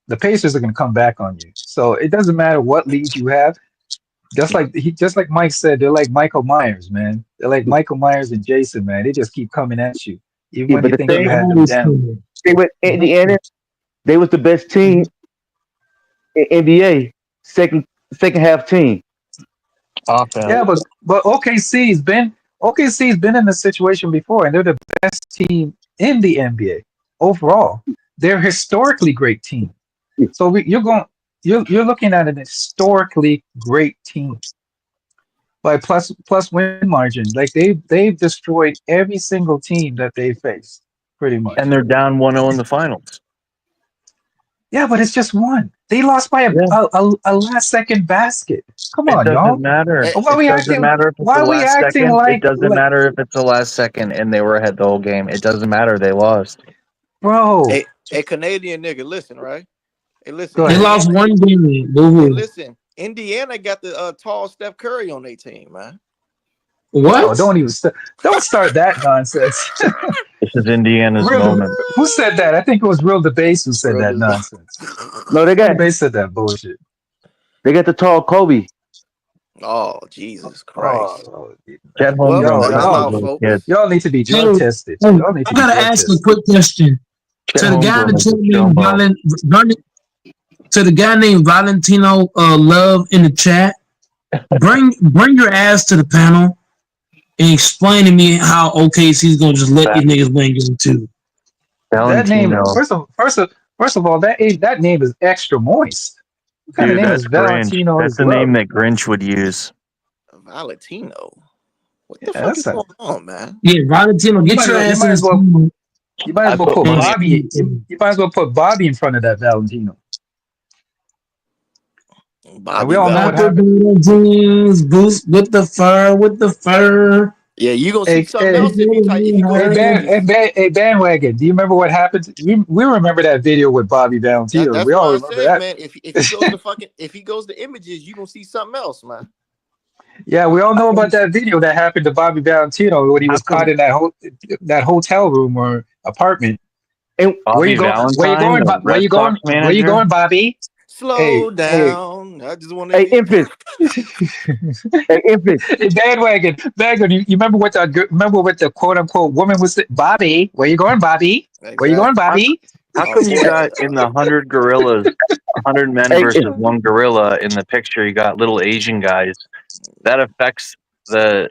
the Pacers are going to come back on you. So it doesn't matter what lead you have. Just like Mike said, they're like Michael Myers, man. They're like Michael Myers and Jason, man. They just keep coming at you, even Yeah, when but you the think They're you thing, had them always down. coming. they went Indiana. They was the best team in NBA. Second half team. Offense. Yeah, but OKC's been in this situation before, and they're the best team in the NBA overall. They're a historically great team. So you're looking at an historically great team by plus win margin. Like they've destroyed every single team that they faced, pretty And much. they're down 1-0 in the finals. Yeah, but it's just one. They lost by Yeah. a last second basket. Come It on, doesn't y'all. matter. Hey, Why are It we doesn't acting? matter if it's Why the are we last acting second. It like doesn't matter if it's the last second and they were ahead the whole game. It doesn't matter. They lost. bro? a Canadian nigga, listen, right? Hey, listen, Go They ahead. lost Indiana. one game. Hey, Boo-hoo. listen, Indiana got the tall Steph Curry on their team, man. Oh, What? don't start that nonsense. This is Indiana's Real, moment. who said that? I think it was Real Debase who said Real that deal. nonsense. No, they Real got Debase said that bullshit. the tall Kobe. Oh, Jesus Christ. Oh, Chet Well, Holmgren let beats him those out, y'all, little kids. folks. y'all need to be Hey, drug tested. hey, Y'all need I to be gotta drug ask a tested. quick question Chet to the guy Holmgren that is a named showboat. To the guy named Valentino Love in the chat. Bring your ass to the panel and explain to me how OKC is gonna just let these niggas win game 2. That name, Valentino. first of all, that name is extra moist. What kind of Dude, name that's is Grinch. Valentino That's is the Love? name that Grinch would use. Valentino. What Yeah, the fuck is going on, man? Yeah, Valentino, get your you ass in might as this well team. you might I as well put put money. You might as well put Bobby in front of that Valentino. And we Bobby all know what Apple Valentino. happened. jeans, boost with the fur. Yeah, you gonna see Hey, something hey, else if he goes to the images. bandwagon. Do you remember what happened? We remember that video with Bobby Valentino. That's We all why I remember said, that. man, if he goes to images, you gonna see something else, man. Yeah, we all know about that video that happened to Bobby Valentino when he How was caught come in that hotel room or apartment. And Where Bobby you go? Where you Valentine, going? the Where Red you Sox going? Where you manager? going, Bobby? Slow Hey, down. I just want to hey, be. infant, hey, infant. hey, bandwagon. You remember what the quote unquote woman was? Bobby, where you going, Bobby? Where you going, Exactly. How, Bobby? how Oh come you boy. got in the 100 gorillas, 100 men Hey, versus one gorilla in the picture? You got little Asian guys. That affects the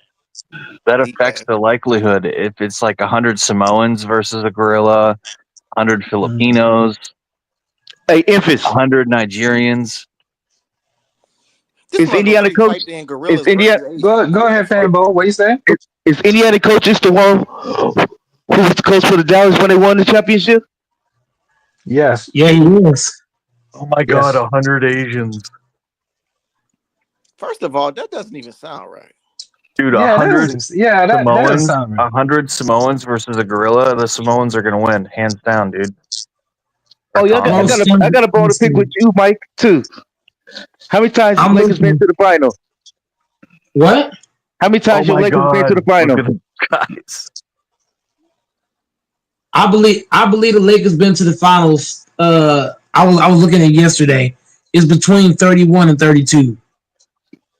Yeah. the likelihood if it's like 100 Samoans versus a gorilla, 100 Filipinos, hey, infant. 100 Nigerians. This Is motherfucker Indiana really coach? typed in Is gorillas Indiana? versus Asians. Go What the ahead, fuck? Fanbo. What you say? Is Indiana coach is the one who was the coach for the Dallas when they won the championship? Yes, Yeah, he is. Oh my God, yes. 100 Asians. First of all, that doesn't even sound right. Dude, Yeah, that 100 is. Yeah, that is Samoans, something. 100 Samoans versus a gorilla. The Samoans are gonna win, hands down, dude. Oh yeah, Bro, I got a bone to pick with you, Mike, too. How many times I'm Lakers been listening. to the final? What? How many Oh times your my Lakers been god! to the final? Look at the guys. I believe the Lakers been to the finals. I was looking at yesterday. It's between 31 and 32.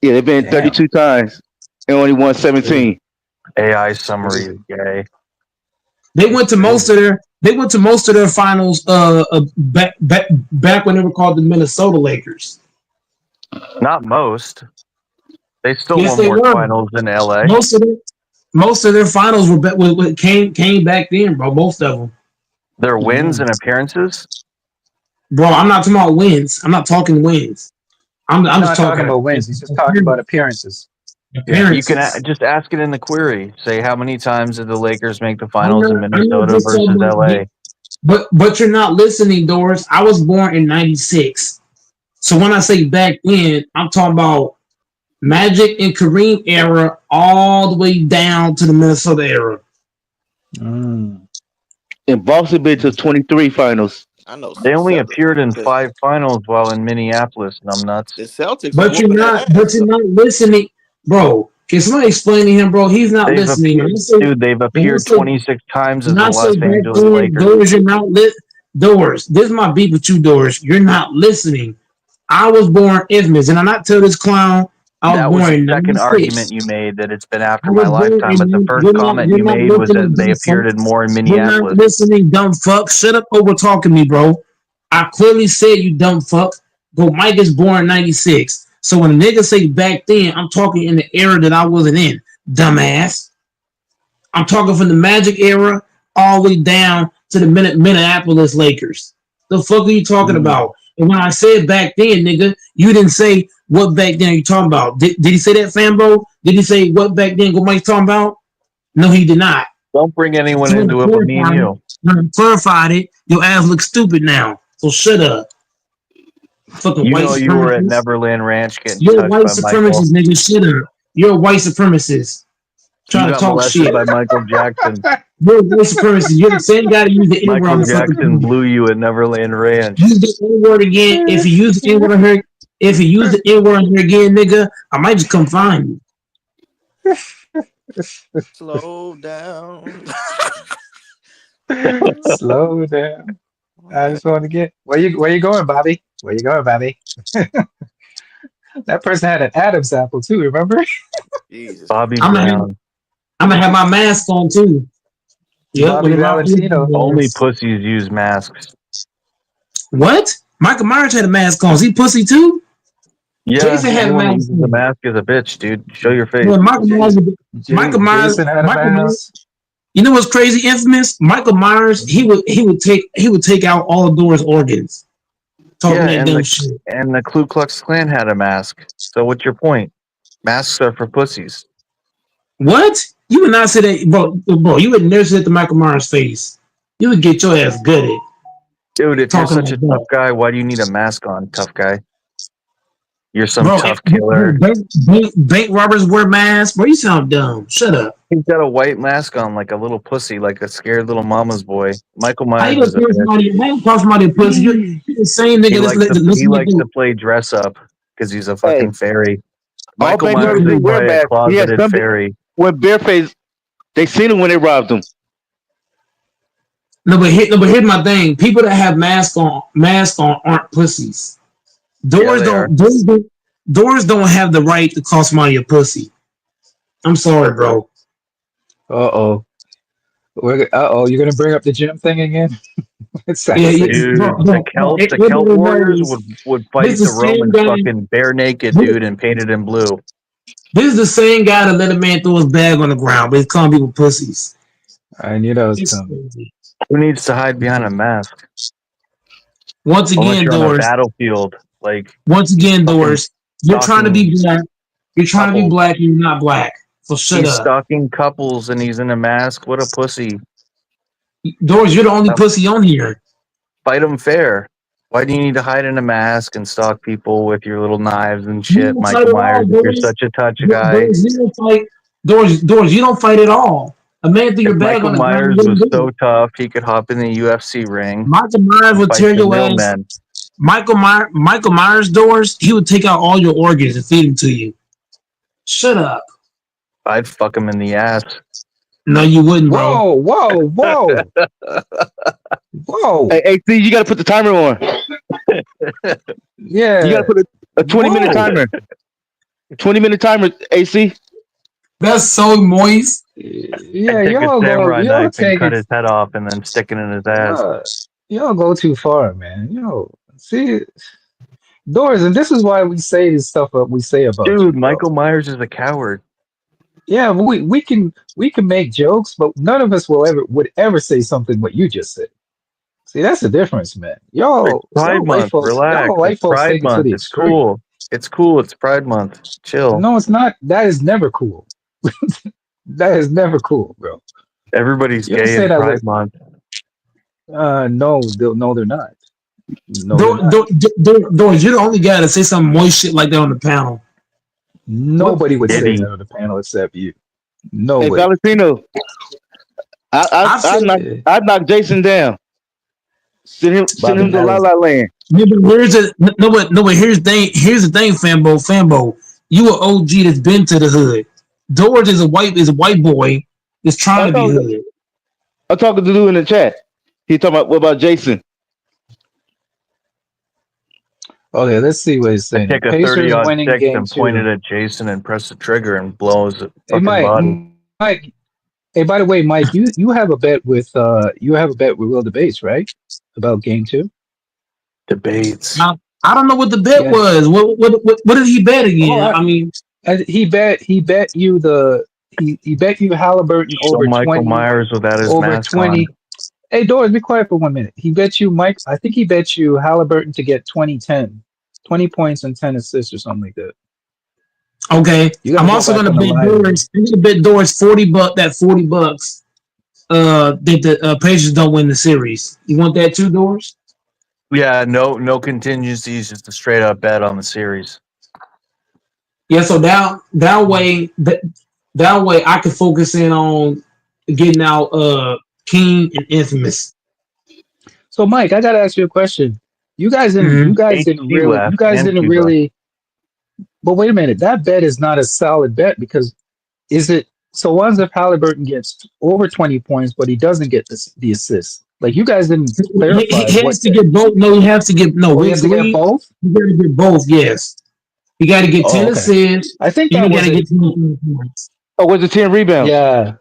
Yeah, they've been Damn. 32 times and only won 17. AI summary is gay. They went to most of their finals back when they were called the Minnesota Lakers. Not most. They still Yes, won they more were. finals than LA. Most of their finals came back then, bro. Most of them. Their wins and appearances. Bro, I'm not talking about wins. I'm not talking wins. I'm I'm just not talking about wins. He's just talking about appearances. Yeah, you can just ask it in the query. Say how many times did the Lakers make the finals in I know Minnesota just versus talking about- LA? But you're not listening, Doris. I was born in '96. So when I say back then, I'm talking about Magic and Kareem era all the way down to the Minnesota era. Mm. And Boston been to 23 finals. I know. They only Celtics- appeared in the- 5 finals while in Minneapolis. Numbnuts. The Celtics. But was you're whooping not their ass. listening, bro. Can somebody explain to him, bro? He's not They've listening. appeared, dude, they've appeared 26 times as the Not so Los back Angeles then, Lakers. Doors, you're not lit. Doors, this is my beef with you, Doors. You're not listening. I was born infamous, and I'm not tell this clown. I was That born was in the second 96. argument you made that it's been after I my was born lifetime, in- but the first you're not- comment you're you not made was listening, that they dumb appeared fuck. in more in You're Minneapolis. not listening, dumb fuck. Shut up over talking me, bro. I clearly said you dumb fuck. But Mike is born in 96. So when a nigga say back then, I'm talking in the era that I wasn't in, dumbass. I'm talking from the Magic era all the way down to the Minneapolis Lakers. The fuck are you talking about? And when I said back then, nigga, you didn't say what back then are you talking about. Did he say that, Fambo? Did he say what back then what Mike's talking about? No, he did not. Don't bring anyone into it but me and you. When I clarified it, your ass looks stupid now. So shut up. Fucking You white know you were at supremacist. Neverland Ranch getting You're a touched white by Michael. supremacist, nigga. Shut up. You're a white supremacist. You Trying to got talk molested shit. by Michael Jackson. You're a white supremacist. You're the same guy to use the N-word on Michael the fucking Jackson TV. blew you at Neverland Ranch. Use the N-word again. If you use the N-word on her, if you use the N-word on her again, nigga, I might just come find you. Slow down. Slow down. I just want to get where you going, Bobby? Where you going, Bobby? That person had an Adam's apple too. Remember? Jesus. Bobby I'm gonna Brown. I'm gonna have my mask on too. Yep, Bobby with my- Valentino. Only pussies use masks. What? Michael Myers had a mask on. Is he pussy too? Yeah, Jason had a anyone who mask uses a on. mask is a bitch, dude. Show your face. Yeah, Michael Myers. Michael Myers. Jason had a Michael Myers. mask. You know what's crazy, infamous? Michael Myers. He would take out all Doris' organs. Talking Yeah, that and dumb shit. the Ku Klux Klan had a mask. So what's your point? Masks are for pussies. What? You would not say that, bro. You would never say that to Michael Myers' face. You would get your ass gutted. Dude, if Talking you're such a like tough guy, why do you need a mask on, tough guy? You're some Bro, tough killer. Bank robbers wear masks. Bro, you sound dumb. Shut up. He's got a white mask on like a little pussy, like a scared little mama's boy. Michael How you Myers gonna is a call bitch. somebody? How you call somebody a pussy? You're the same He nigga likes to play dress up because he's a fucking fairy. All Michael bank Myers robbers, they is wear probably a masks. Yeah, closeted some fairy. with bareface, they seen him when they robbed him. No, but here's my thing. People that have masks on aren't pussies. Doors Yeah, doors don't have the right to call somebody a pussy. I'm sorry, bro. Uh-oh. You're gonna bring up the gym thing again? It's Yeah, Dude, bro, the Celt everybody Warriors knows. would fight This is the the same Romans guy- fucking bare naked, dude, and painted in blue. This is the same guy that let a man throw his bag on the ground, but he's calling people pussies. I knew that was It's coming. crazy. Who needs to hide behind a mask? Once Unless again, you're on a Doors. battlefield, like Once again, fucking Doors. You're trying to be black. You're trying to be couples. black. And you're not black. So shut he's up, stalking couples and he's in a mask. What a pussy! Doors. You're the only pussy on here. Fight him fair. Why do you need to hide in a mask and stalk people with your little knives and shit, You Michael fight Myers? around, If you're Doors. such a touch guy, Doors, Doors, you don't fight at all. A man threw If your bag Michael on the ground. Myers You wouldn't was do so it. tough, he could hop in the UFC ring Michael Myers and would fight tear the your real ass. men. Michael Myers doors, he would take out all your organs and feed them to you. Shut up. I'd fuck him in the ass. No, you wouldn't, bro. Whoa. Hey, AC, you got to put the timer on. Yeah. You got to put a 20-minute Whoa. timer. 20-minute timer, AC. That's so moist. Yeah, I'd take a y'all samurai knife and take cut it. his head off and then stick it in his ass. Y'all go too far, man. See, Doors, and this is why we say this stuff up. We say about you, Dude, bro. Michael Myers is a coward. Yeah, we can make jokes, but none of us would ever say something what you just said. See, that's the difference, man. It's Pride Month. Relax. It's Pride take it to Month. the It's extreme. cool. It's cool. It's Pride Month. Chill. No, it's not. That is never cool. That is never cool, bro. Everybody's You don't gay say in that Pride with- Month. No, they're not. No, they're not. Doors, you're the only guy to say some moist shit like that on the panel. Nobody would say Diddy. that on the panel except you. Hey, Nobody. Valentino. I'd knock Jason down. Send him to La La Land. But here's the thing, Fambo. You an OG that's been to the hood. Doors is a white boy that's trying to be hood. I'm talking to dude in the chat. He talking about what about Jason? Okay, let's see what he's saying. Take a Pacers 30 on winning 6 game and 2. point it at Jason and press the trigger and blow his Hey, fucking body. Mike. Hey, by the way, Mike, you have a bet with Will Debates, right? About game 2. Debates. I don't know what the bet Yeah. was. What did he bet again? Oh, I mean, He bet you he bet you Halliburton Show over Michael 20 Myers without his over mask 20. on. Hey, Doris, be quiet for 1 minute. He bet you I think he bet you Halliburton to get 20 points and 10 assists or something like that. okay. You gotta I'm go also back gonna on the bet live. Doris. I'm gonna bet Doris $40. That $40. That the Pacers don't win the series. You want that too, Doris? Yeah, no contingencies, just a straight up bet on the series. Yeah. So that way I can focus in on getting out King and Infamous. So, Mike, I gotta ask you a question. You guys didn't HG really. But wait a minute, that bet is not a solid bet because is it? So, one's if Halliburton gets over 20 points, but he doesn't get the assist. Like you guys didn't clarify. He has to get both. No, he has to get no. He has to get both. You got to get both. Yes, you got to get 10 okay. assists. I think You that got was to it. get 10 points. Oh, was it 10 rebounds? Yeah.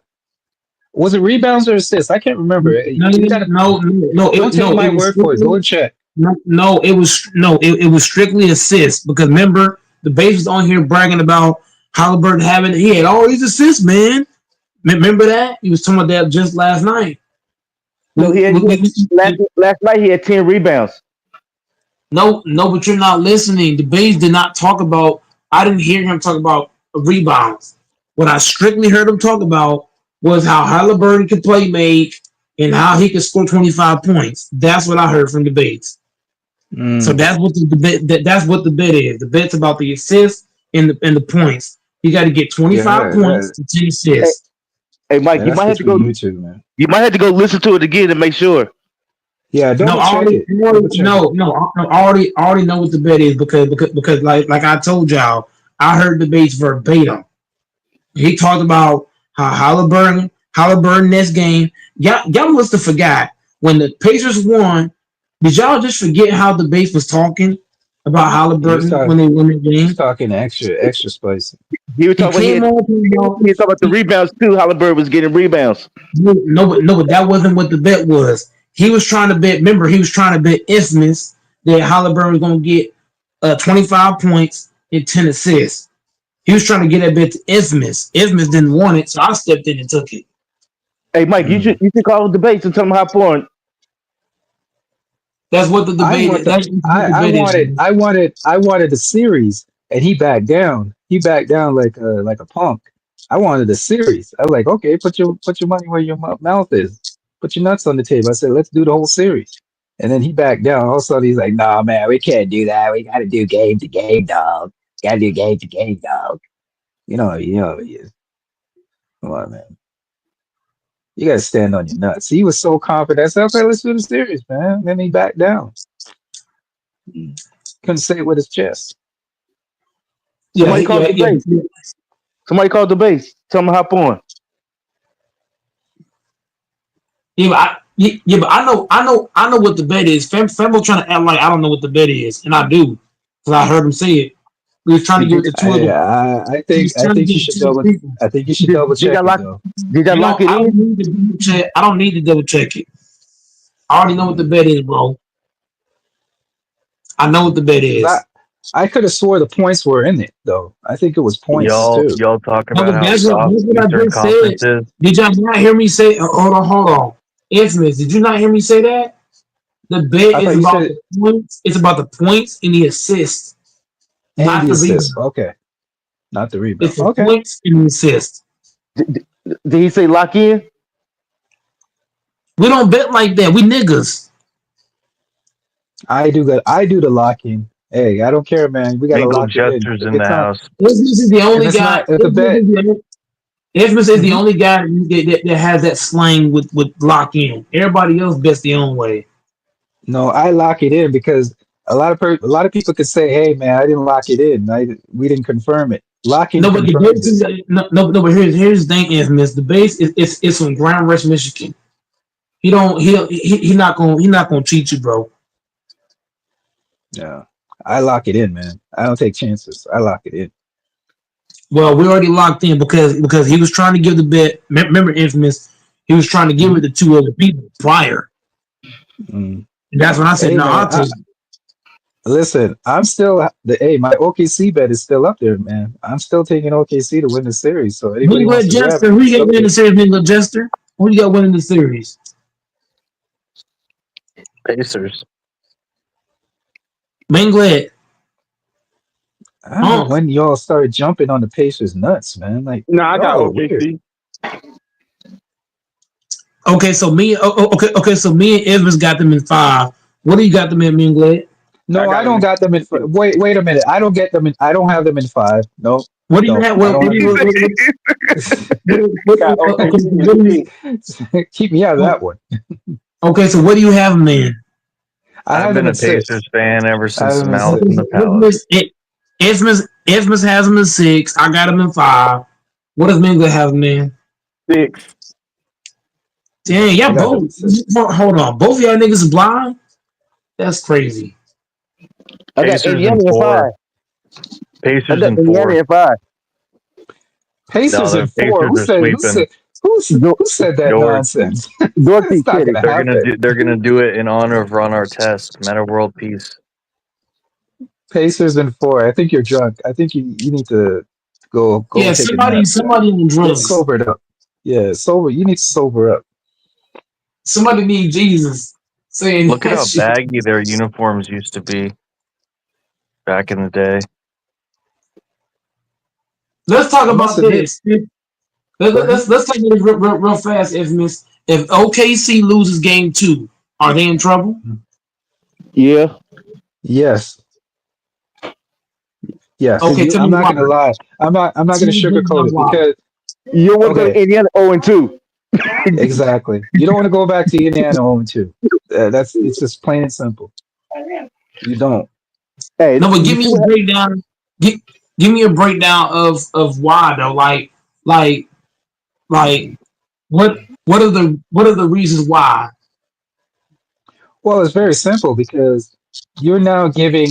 Was it rebounds or assists? I can't remember. No. Don't take my word for it. Go and check. It was strictly assists because remember the base was on here bragging about Halliburton he had all these assists, man. Remember that? He was talking about that just last night. No, last night he had 10 rebounds. No, but you're not listening. The base did not talk about. I didn't hear him talk about rebounds. What I strictly heard him talk about was how Halliburton could play make and how he could score 25 points. That's what I heard from the Bates. So that's what that's what the bet is. The bet's about the assists and the points. You got to get 25 points and 10 assists. Hey, Mike, you might have to go. YouTube, man. You might have to go listen to it again to make sure. Yeah, don't I already know what the bet is because like I told y'all, I heard the Bates verbatim. He talked about how Halliburton this game. Y'all must have forgot when the Pacers won. Did y'all just forget how the base was talking about Halliburton when they won the game? He's talking extra spicy. He was talking about the rebounds too. Halliburton was getting rebounds. No, but that wasn't what the bet was. He was trying to bet. Remember, he was trying to bet Infamous that Halliburton was going to get 25 points and 10 assists. He was trying to get that bet to Infamous. Infamous didn't want it, so I stepped in and took it. Hey, Mike, you should call the debates and tell them how important. That's what the debate. I wanted the series, and he backed down. He backed down like a punk. I wanted the series. I was like, okay, put your money where your mouth is. Put your nuts on the table. I said, let's do the whole series. And then he backed down. All of a sudden, he's like, nah, man, we can't do that. We got to do game to game, dog. Got to do game to game, dog. You know he is. Come on, man. You gotta stand on your nuts. He was so confident. I said, okay, let's do the series, man. Then he backed down. Couldn't say it with his chest. Yeah, Somebody called the base. Somebody called the base. Tell them to hop on. But I know what the bet is. Fembo trying to act like I don't know what the bet is, and I do, because I heard him say it. He was trying to give it to two of them. I think you should double. I think you should double check it though. Did y'all lock it in? I don't need to double check it. I already know what the bet is, bro. I know what the bet is. I could have swore the points were in it though. I think it was points too. Y'all talk No, about but how that's soft what I Eastern just Conference said. is. Did y'all not hear me say? Hold on. Infamous, did you not hear me say that? The bet I thought is you about said- the points. It's about the points and the assists, not And the the rebound. assist. Okay. Not the rebound. It's the Okay. points and the assists. Did he say lock in? We don't bet like that. We niggas. I do the locking. Hey, I don't care, man. We gotta Mingle lock it in. Jesters If in the it's not- house. Infamous is the only it's guy. not- if the bet- Infamous is the only guy that has that slang with lock in. Everybody else bets their own way. No, I lock it in because a lot of people could say, "Hey, man, I didn't lock it in. We didn't confirm it." Locking No, but the confirms base it. is but here's the thing, Infamous. The base is from Grand Rush, Michigan. He not gonna cheat you, bro. Yeah, I lock it in, man. I don't take chances. I lock it in. Well, we already locked in because he was trying to give the bet. Remember, Infamous, he was trying to give it to two other people prior. Mm. And that's when I said, Hey, "No, man, I'll take." Listen, I'm still my OKC bet is still up there, man. I'm still taking OKC to win the series. So anybody Mingle wants to grab Jester, it, who you it's got up winning there. the series? Mingle Jester, who you got winning the series? Pacers. Mingle. I don't know when y'all started jumping on the Pacers nuts, man. Like, No, I got y'all are weird. OKC. Okay, so so me and Evans got them in 5. What do you got them in, Mingle? No, I don't got them in. Wait a minute. I don't get them in. I don't have them in 5. No. What do you No, have? I don't Keep me out of that one. Okay, so what do you have them in? I I've have been them a in 6. Pacers fan ever I since have them in Malice 6. in the Palace. Infamous has them in 6. I got them in 5. What does Mingle have them in? 6. Dang, I y'all got them in both. 6. Hold on, both of y'all niggas is blind. That's crazy. I got Pacers Indiana in in 4. 5. I Pacers got in Indiana 4. in 5. Pacers No, in the 4. Who Pacers are said? Who sweeping. said? Who said that George. nonsense? Dorothy It's not kidding. gonna happen. They're gonna do it in honor of Ron Artest. Meta World Peace. Pacers in 4. I think you're drunk. I think you need to go Yeah, take a nap. somebody on Get drugs. sobered up. Yeah, sober. You need to sober up. Somebody need Jesus saying Look at that how shit. baggy their uniforms used to be back in the day. Let's talk I about must admit- this. Let's talk about this real fast, Infamous. If OKC loses game 2, are they in trouble? Yeah. Yes. Yes. Okay, tell I'm me not why. gonna lie. I'm not gonna sugarcoat it why. because You want to go Okay. to Indiana 0-2. exactly. You don't want to go back to Indiana 0-2. It's just plain and simple. You don't. Hey, No, but give you me see a what- breakdown. Give me a breakdown of why though. Like what are the reasons why? Well, it's very simple because you're now giving.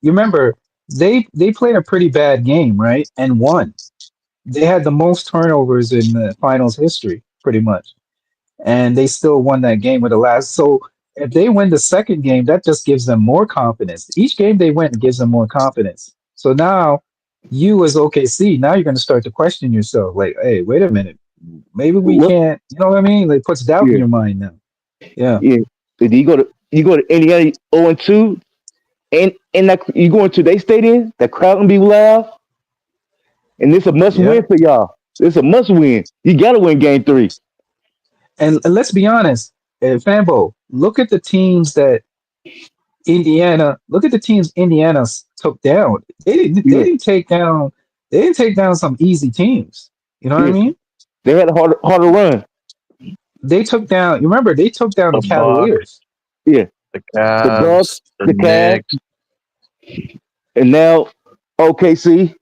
You remember they played a pretty bad game, right? And won. They had the most turnovers in the finals history, pretty much, and they still won that game with the last. So if they win the second game, that just gives them more confidence. Each game they win gives them more confidence. So now you as OKC, now you're going to start to question yourself, like, hey, wait a minute, maybe we What? can't. You know what I mean? Like puts doubt in Yeah. your mind now. Yeah. Yeah. You go to Indiana 0-2, and that you going to their stadium, the crowd gonna be loud, and this a must Yeah. win for y'all. It's a must win. You gotta win game 3. And let's be honest, Fambo, look at the teams that Indiana took down. They didn't take down some easy teams. You know what I Yeah. mean? They had a harder run. They took down. You remember they took down the The Bucks, Cavaliers. Yeah, the the Bucks, Cavs, the the Cavs, Knicks, and now OKC.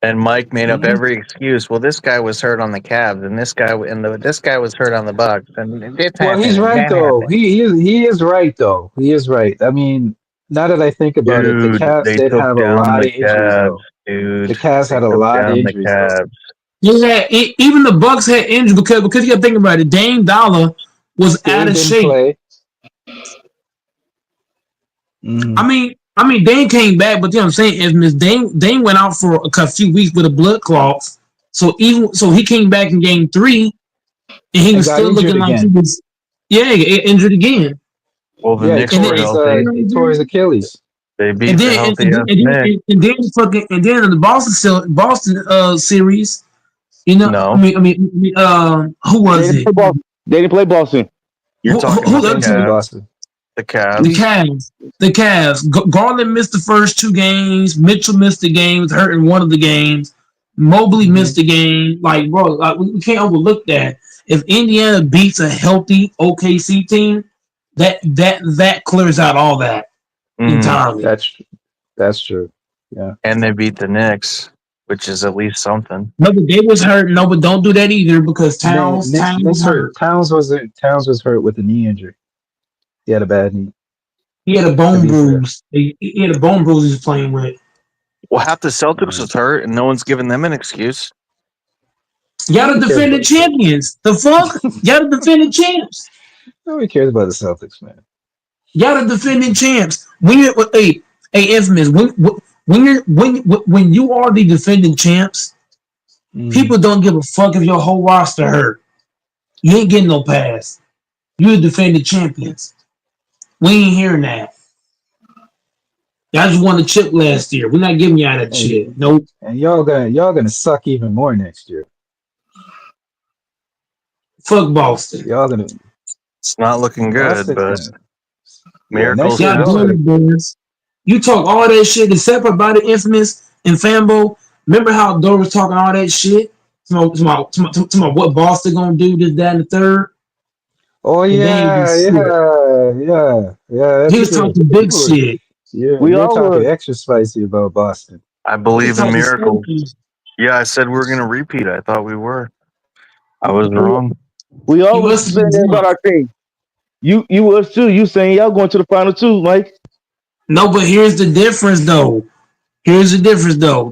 and Mike made up Mhm. every excuse. Well, this guy was hurt on the Cavs, and this guy was hurt on the Bucks, and this Well, happened, he's and right that though. happened. He is right though. He is right. I mean, now that I think about it, the Dude, Cavs they did took have a down lot the of injuries Cavs, though. The dude. Cavs They had a took lot of down the injuries though. Cavs. Yeah, even the Bucks had injury because you got to think about it. Dame Dollar was out Dame of didn't shape. play. Mhm. I mean, Dame came back, but you know what I'm saying is Miss Dame went out for a few weeks with a blood clot. So he came back in game 3, and he And was got still injured looking like he again. was injured again. Well, the Yeah, Knicks were healthy. he tore his Achilles. They And beat the then healthy ass Knicks. and then in the Boston series, you know, No, who They was didn't it? play Boston. They didn't play Boston. you're talking Who about the the other Didn't play team? Cavs. Boston. The The Cavs. Cavs. The Cavs. Garland missed the first 2 games. Mitchell missed the games, hurt in one of the games. Mobley Mhm. missed the game. Like, bro, we can't overlook that. If Indiana beats a healthy OKC team, that clears out all that Mhm. entirely. That's true. Yeah. And they beat the Knicks, which is at least something. No, but they was hurt. No, but don't do that either because Towns Knicks was hurt. hurt. Towns was hurt with a knee injury. He had a bad knee. He had a To bone be fair. bruise. He had a bone bruise he was playing with. Well, half the Celtics was hurt, and no one's giving them an excuse. Y'all the Who cares defending about the champions. The fuck? Y'all the defending champs. Nobody cares about the Celtics, man. Y'all the defending champs. When you hey infamous when you are the defending champs, Mm. people don't give a fuck if your whole roster hurt. You ain't getting no pass. You're the defending champions. We ain't hearing that. Y'all just won the chip last year. We're not giving y'all that Hey, shit. Nope. and y'all gonna suck even more next year. Fuck Boston. Y'all gonna It's not looking good, Boston. but Yeah, miracles next year Y'all y'all happen. doing it, boys. You talk all that shit except about the infamous and Fambo. Remember how Dor was talking all that shit? To what Boston gonna do this, that, and the third? Oh And they ain't do yeah, shit. yeah. He was talking big People, shit. We you're all talking were. extra spicy about Boston. I He was believe in talking miracles. smoky. Yeah, I said we were going to repeat. I thought we were. I was wrong. We He all was must have been saying that about drunk. our team. You was too. You saying y'all going to the final too, Mike? No, but here's the difference, though.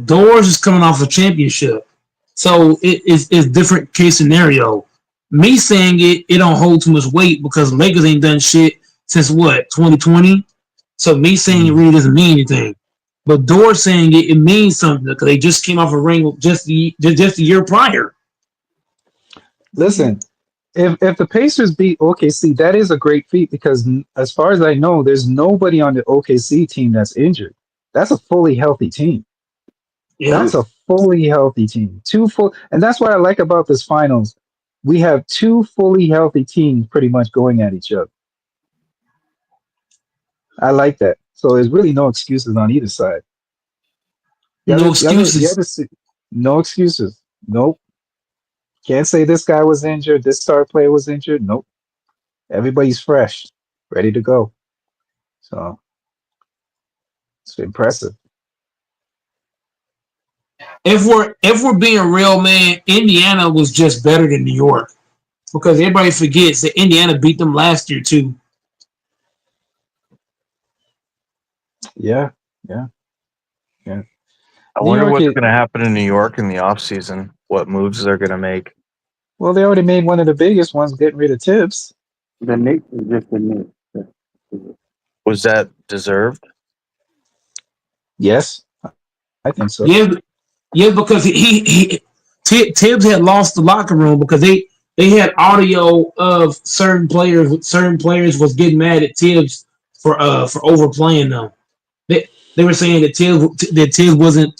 Doors is coming off a championship, so it's different case scenario. Me saying it don't hold too much weight because Lakers ain't done shit since what 2020. So me saying it really doesn't mean anything. But Doors saying it means something because they just came off a ring just the year prior. Listen, if the Pacers beat OKC, that is a great feat because as far as I know, there's nobody on the OKC team that's injured. That's a fully healthy team. Yeah, That's a fully healthy team. And that's what I like about this finals. We have 2 fully healthy teams pretty much going at each other. I like that. So there's really no excuses on either side. no excuses. No excuses. Nope. Can't say this guy was injured, this star player was injured. Nope. Everybody's fresh, ready to go. So it's impressive. If we're being real, man, Indiana was just better than New York because everybody forgets that Indiana beat them last year too. Yeah. I New wonder York what's is, going to happen in New York in the offseason. What moves they're going to make. well, they already made one of the biggest ones, getting rid of Tibbs. The Knicks is just the Knicks. Was that deserved? Yes, I think so. Yeah, because Tibbs had lost the locker room because they had audio of certain players. Certain players was getting mad at Tibbs for overplaying them. They were saying that Tibbs wasn't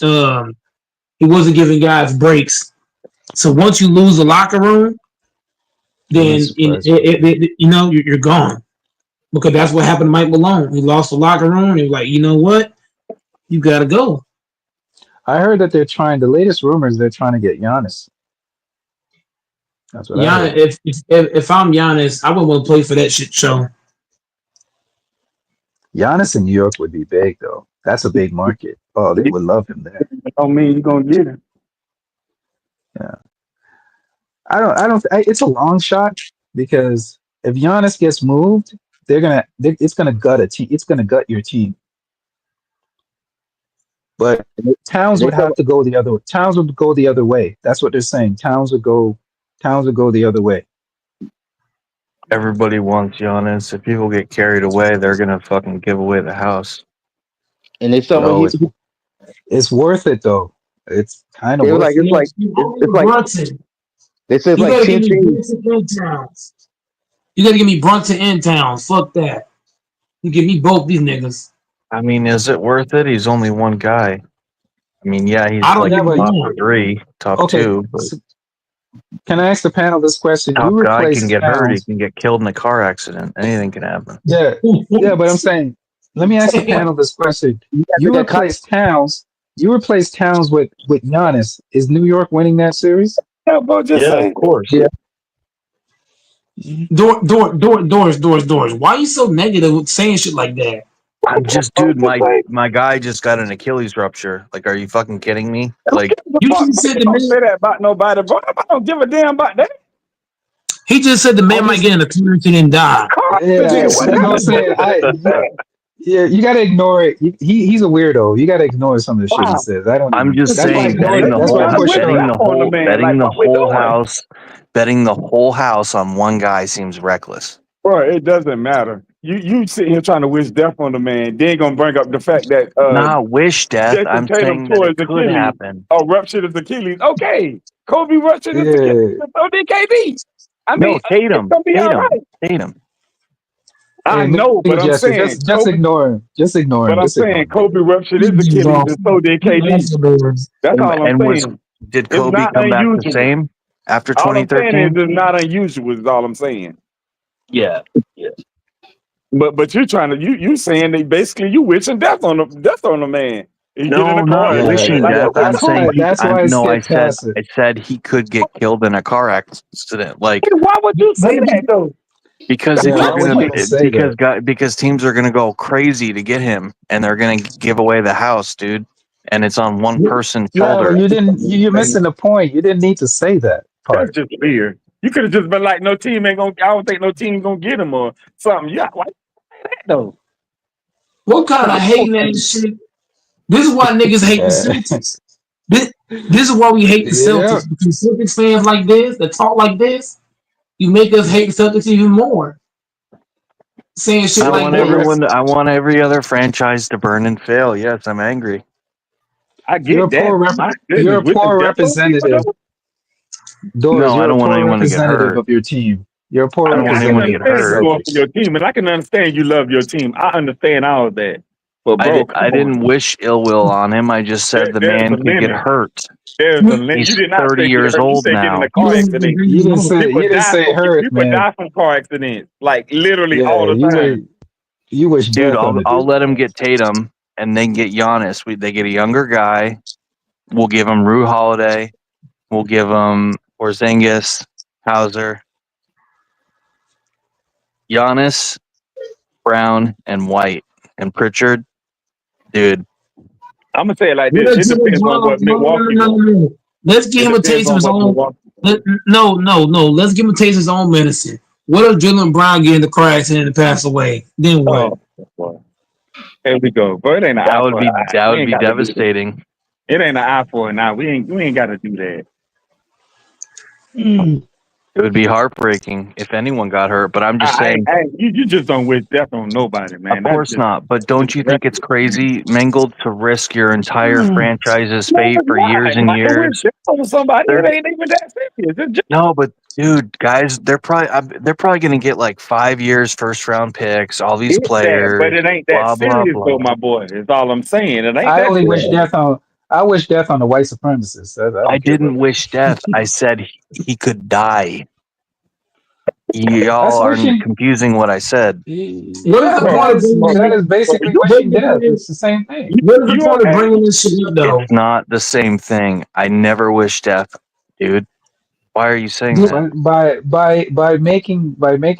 he wasn't giving guys breaks. So once you lose the locker room, then you're gone because that's what happened to Mike Malone. He lost the locker room and he was like, you know what, you gotta go. I heard that the latest rumors they're trying to get Giannis. That's what I heard. If I'm Giannis, I wouldn't want to play for that shit show. Giannis in New York would be big though. That's a big market. Oh, they would love him there. Don't mean you're gonna get him. Yeah. It's a long shot because if Giannis gets moved, it's gonna gut a team. It's gonna gut your team. But Towns would have to go the other way. Towns would go the other way. That's what they're saying. Towns would go the other way. Everybody wants Giannis. If people get carried away, they're gonna fucking give away the house. And they saw Bro, when he, it's worth it though. It's kind of it was worth like it. it's like Brunson. they said You like gotta 10 give me teams. Brunson and Towns. You gotta give me Brunson and Towns. Fuck that. You give me both these niggas. I mean, is it worth it? He's only one guy. I mean, yeah, he's I don't like give a top damn. 3, top Okay, 2. But so can I ask the panel this question? top You guy replace can get hurt. He Towns. can get killed in a car accident. Anything can happen. Yeah, but I'm saying, let me ask the panel this question. You that replace Towns. You replace Towns with Giannis. Is New York winning that series? Yeah, bro, just say. Of course. Yeah. Doors. Why are you so negative with saying shit like that? I'm just, dude. My guy just got an Achilles rupture. Like, are you fucking kidding me? Like, You just said the Don't man. say that about nobody, bro. I don't give a damn about that. He just said the man might get in a accident and die. Yeah, you know what I'm saying? You gotta ignore it. He's a weirdo. You gotta ignore some of the shit he says. I don't. I'm just that's why I saying, ignore betting it. the That's whole, why I push it betting on. the whole, man. betting Like, the what we whole doing? house, betting the whole house on one guy seems reckless. Bro, it doesn't matter. You sit here trying to wish death on the man. Then gonna bring up the fact that Not wish death. Jason I'm Tatum saying that tore it his could Achilles. happen. Ruptured his Achilles. Okay, Kobe ruptured his Yeah. Achilles. So did KD. I mean, No, Tatum. it's gonna be all right. Tatum. I Hey, know, but I'm Jesse, saying, just Kobe, ignore him. Just ignore him. but I'm Just ignore saying him. Kobe ruptured his Achilles, and so did KD. That's all I'm saying. Did It's Kobe not come back the unusual. same after All I'm saying is 2013? it's not unusual. Is all I'm saying. Yeah. But you're trying to you saying that basically you wishing death on the man. He get in No, a not car. wishing Like, death. I'm That's saying why. That's why I I skipped past it. said he could get killed in a car accident. Like, why would you say that though? because Yeah, if why you're would gonna you even say that? because teams are gonna go crazy to get him, and they're gonna give away the house, dude. And it's on one person's Yeah, shoulder. but you're missing the point. You didn't need to say that That's part. just weird. You could have just been like, no team ain't gonna. I don't think no team gonna get him or something. Yeah, why you say that though? What kind of hating ass shit? This is why niggas hate the Celtics. This is why we hate the Celtics. Because Celtics fans like this, that talk like this, you make us hate the Celtics even more. Saying shit I like want this. I want every other franchise to burn and fail. Yes, I'm angry. I You're a get poor that. My goodness, you're a with the poor death on people, representative. though, Doors, No, I you're a don't want poor anyone to get representative hurt. of your team. You're a poor I don't want anyone to representative get of the hurt. going for Celtics. your team, and I can understand you love your team. I understand all of that. But bro, I didn't wish ill will on him. I just said the There's man a could get limit. hurt. There's a limit. He's You did not 30 say get years hurt. You old said get in now. a car accident. You didn't say hurt, People man. die from car accidents, like literally Yeah, all the time. you wish Dude, death on the I'll dude. let him get Tatum and then get Giannis. They get a younger guy. We'll give him Rue Holiday. We'll give him Porzingis, Hauser, Giannis, Brown, and White. And Pritchard, dude. I'm gonna say it like this. It depends on what Milwaukee wants. Let's give him a taste of his own. No. Let's give him a taste of his own medicine. What if Jalen Brown get in the car accident and pass away? Then what? Oh, here we go, bro. It ain't an That eye would for be an eye. We ain't gotta do that. devastating. It ain't an eye for an eye. We ain't got to do that. It would be heartbreaking if anyone got hurt. But I'm just saying. You just don't wish death on nobody, man. Of course not. But don't you think it's crazy, Mangled, to risk your entire franchise's fate for years and years? Somebody, it ain't even that serious. No, but dude, guys, they're probably going to get like 5 years first round picks. All these players, but it ain't that blah, blah, serious, blah. though, my boy. Is all I'm saying. It ain't I that only serious. wish death on. I wish death on the white supremacists. I didn't wish death. I said he could die. Y'all are confusing what I said. What is the point of bringing that is basically wishing death. It's the same thing. What is the point of bringing this shit up, though? It's not the same thing. I never wish death, dude. Why are you saying that? By making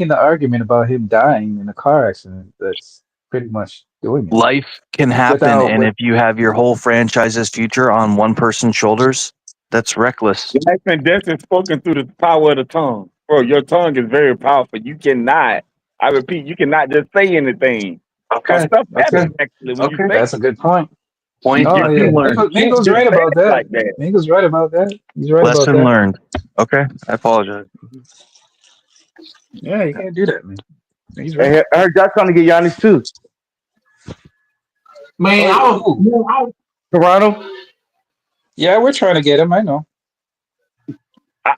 the argument about him dying in a car accident, that's pretty much doing it. Life can happen, and if you have your whole franchise's future on one person's shoulders, that's reckless. Life and death is spoken through the power of the tongue. Bro, your tongue is very powerful. You cannot, I repeat, you cannot just say anything. Because Okay, stuff okay, happens actually when you okay. say that's a good point. Point Oh yeah, learned. Mingo's right about that. like that. Mingo's right about that. He's right about Lesson that. learned. Okay, I apologize. Yeah, you can't do that, man. He's right. Hey, I heard y'all trying to get Giannis too. Man, I was Toronto. Yeah, we're trying to get him. I know.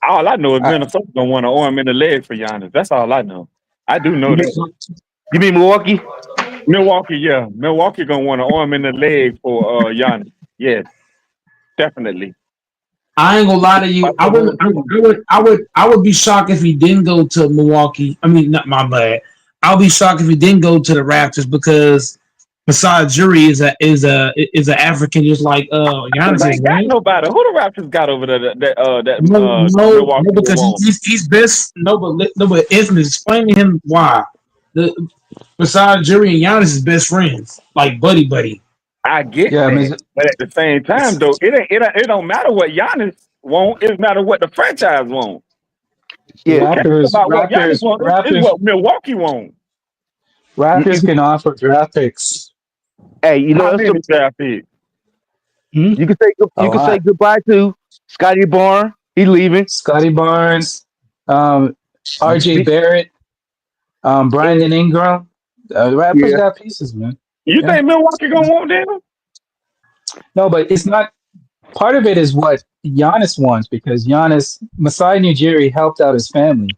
All I know is I- Minnesota don't want to arm in the leg for Giannis. That's all I know. I do know that. You mean Milwaukee? Milwaukee, yeah. Milwaukee gonna want to arm in the leg for Giannis. Yes, definitely. I ain't gonna lie to you. I would be shocked if he didn't go to Milwaukee. I mean, not my bad. I'll be shocked if he didn't go to the Raptors because besides Jury is a African just like Giannis They is, ain't got right? nobody. Who the Raptors got over there? That No, Milwaukee because won't. he's best. No, but Ismail, explain to him why. Besides Jury and Giannis is best friends, like buddy. I get Yeah, I that, mean, but at the same time, though, it don't matter what Giannis want. It matter what the franchise want. Yeah. It's about what Giannis want. It's what Milwaukee want. Raptors can offer draft picks. Hey, you know How that's many draft picks? you can say goodbye to Scotty Barnes. He leaving. Scotty Barnes, RJ Barrett, Brandon Ingram. The Raptors got pieces, man. You think Milwaukee gonna want them? No, but it's not. Part of it is what Giannis wants because Masai Ujiri helped out his family.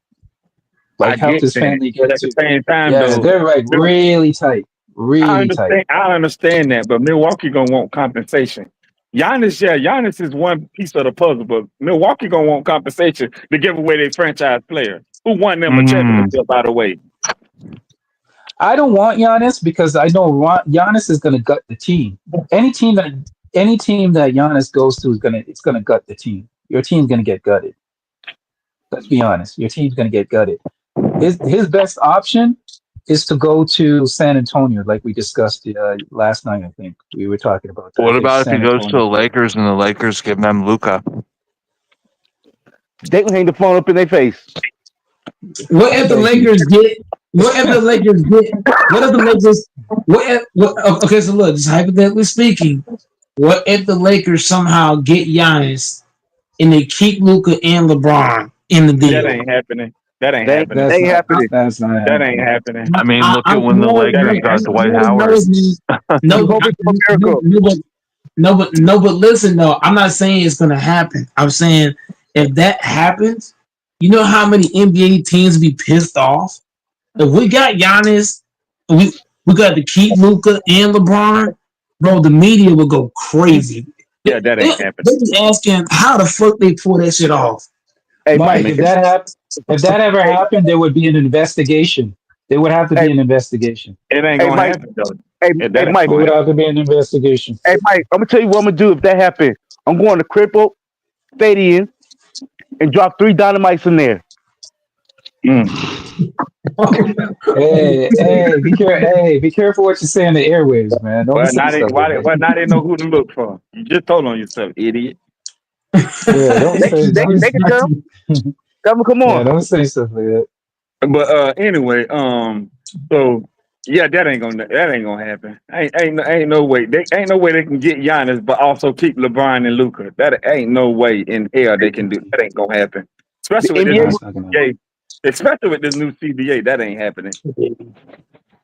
Like helped his family get at to. the same time, Yeah, though. they're like really tight, really tight. I understand that, but Milwaukee gonna want compensation. Giannis is one piece of the puzzle, but Milwaukee gonna want compensation to give away their franchise player who won them a championship, by the way. I don't want Giannis because I know Giannis is going to gut the team. Any team that Giannis goes to is gonna gut the team. Your team's going to get gutted. Let's be honest. Your team's going to get gutted. His best option is to go to San Antonio, like we discussed last night. I think we were talking about that. What about if he goes to the Lakers and the Lakers give them Luka? They gonna hang the phone up in their face. What if the Lakers get? Okay, so look, just hypothetically speaking, what if the Lakers somehow get Giannis and they keep Luka and LeBron in the deal? That ain't happening. That ain't happening. That's Ain't not happening. That's not That happening. ain't happening. I mean, look at when the Lakers got Dwight Howard. But listen though, I'm not saying it's gonna happen. I'm saying if that happens, you know how many NBA teams be pissed off? If we got Giannis, we got to keep Luka and LeBron, bro. The media will go crazy. Yeah, that ain't happening. They be asking how the fuck they pull that shit off. Hey, Mike, Mike, if that ever happened, there would be an investigation. There would have to be an investigation. It ain't Hey, gonna Mike. happen though. hey, that hey ain't Mike, There would have to be an investigation. hey, Mike, I'm gonna tell you what I'm gonna do if that happens. I'm going to Cripple Stadium and drop 3 dynamites in there. Be careful what you say in the airwaves, man. Don't Well, say now they, stuff like that. now they know who to look for. You just told on yourself, idiot. Yeah, don't say. They can tell. Come Yeah, on. don't say stuff like that. But anyway, so yeah, that ain't gonna happen. Ain't no way. Ain't no way they can get Giannis, but also keep LeBron and Luka. That ain't no way in hell they can do. That ain't gonna happen. Especially with NBA this That's not gonna happen. CBA. Especially with this new CBA, that ain't happening.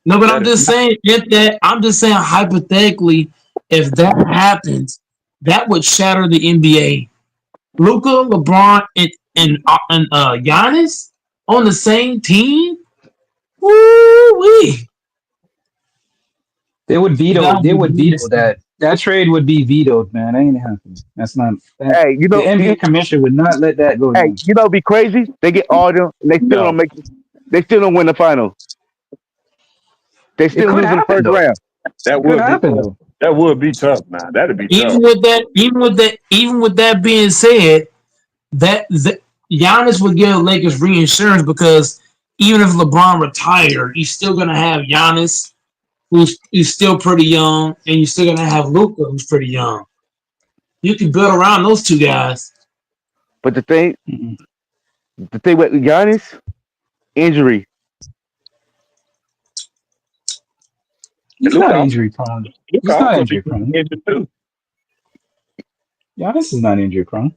No, but I'm just saying hypothetically, if that happens, that would shatter the NBA. Luka, LeBron, and Giannis on the same team. Woo-wee. They would veto that. That trade would be vetoed, man. That ain't happening. That's not. Hey, you know, the NBA commission would not let that go. hey, down. you know, it'd be crazy. They get all them. And they still don't make. They still don't win the finals. They still lose in the first round. That Could would happen be though. that would be tough, man. That'd be tough. Even with that being said, Giannis would give Lakers reinsurance because even if LeBron retired, you're still gonna have Giannis, who's still pretty young, and you're still gonna have Luka, who's pretty young. You can build around those two guys. But the thing with Giannis, injury. He's Luka- not injury prone. Luka He's not also injury be prone. injured too. Giannis is not injury prone.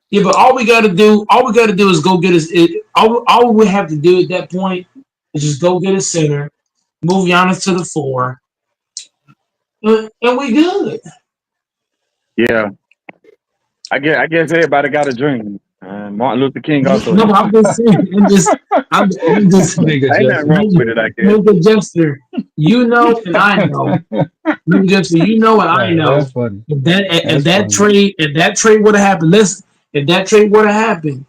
Yeah, but all we gotta do is go get us. All we have to do at that point is just go get a center, move Giannis to the 4, and we good. Yeah. I guess everybody got a dream. Martin Luther King also. No, I'm just saying. I'm just Nigga, Ain't nothing wrong with it, I guess. Nigga Jester, you know and I know. Nigga Jester, you know and I know. That's funny. If That's that funny. trade would have happened, if that trade would have happened,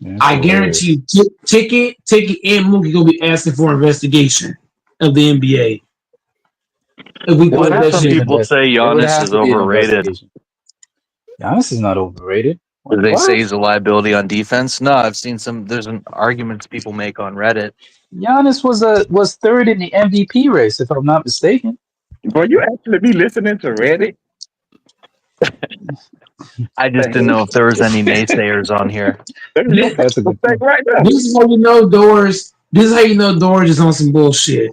That's I hilarious. guarantee you, Ticket, and Mookie gonna be asking for investigation of the NBA. If we Well, put that some shit. people say It would Giannis have is to be an overrated. investigation. Giannis is not overrated. Do they What? say he's a liability on defense? No, I've seen some. There's an arguments people make on Reddit. Giannis was third in the MVP race, if I'm not mistaken. Boy, you actually be listening to Reddit? I just didn't know if there was any naysayers on here. That's a good Thing point. right now. This is how you know Doors. This is how you know Doors is on some bullshit.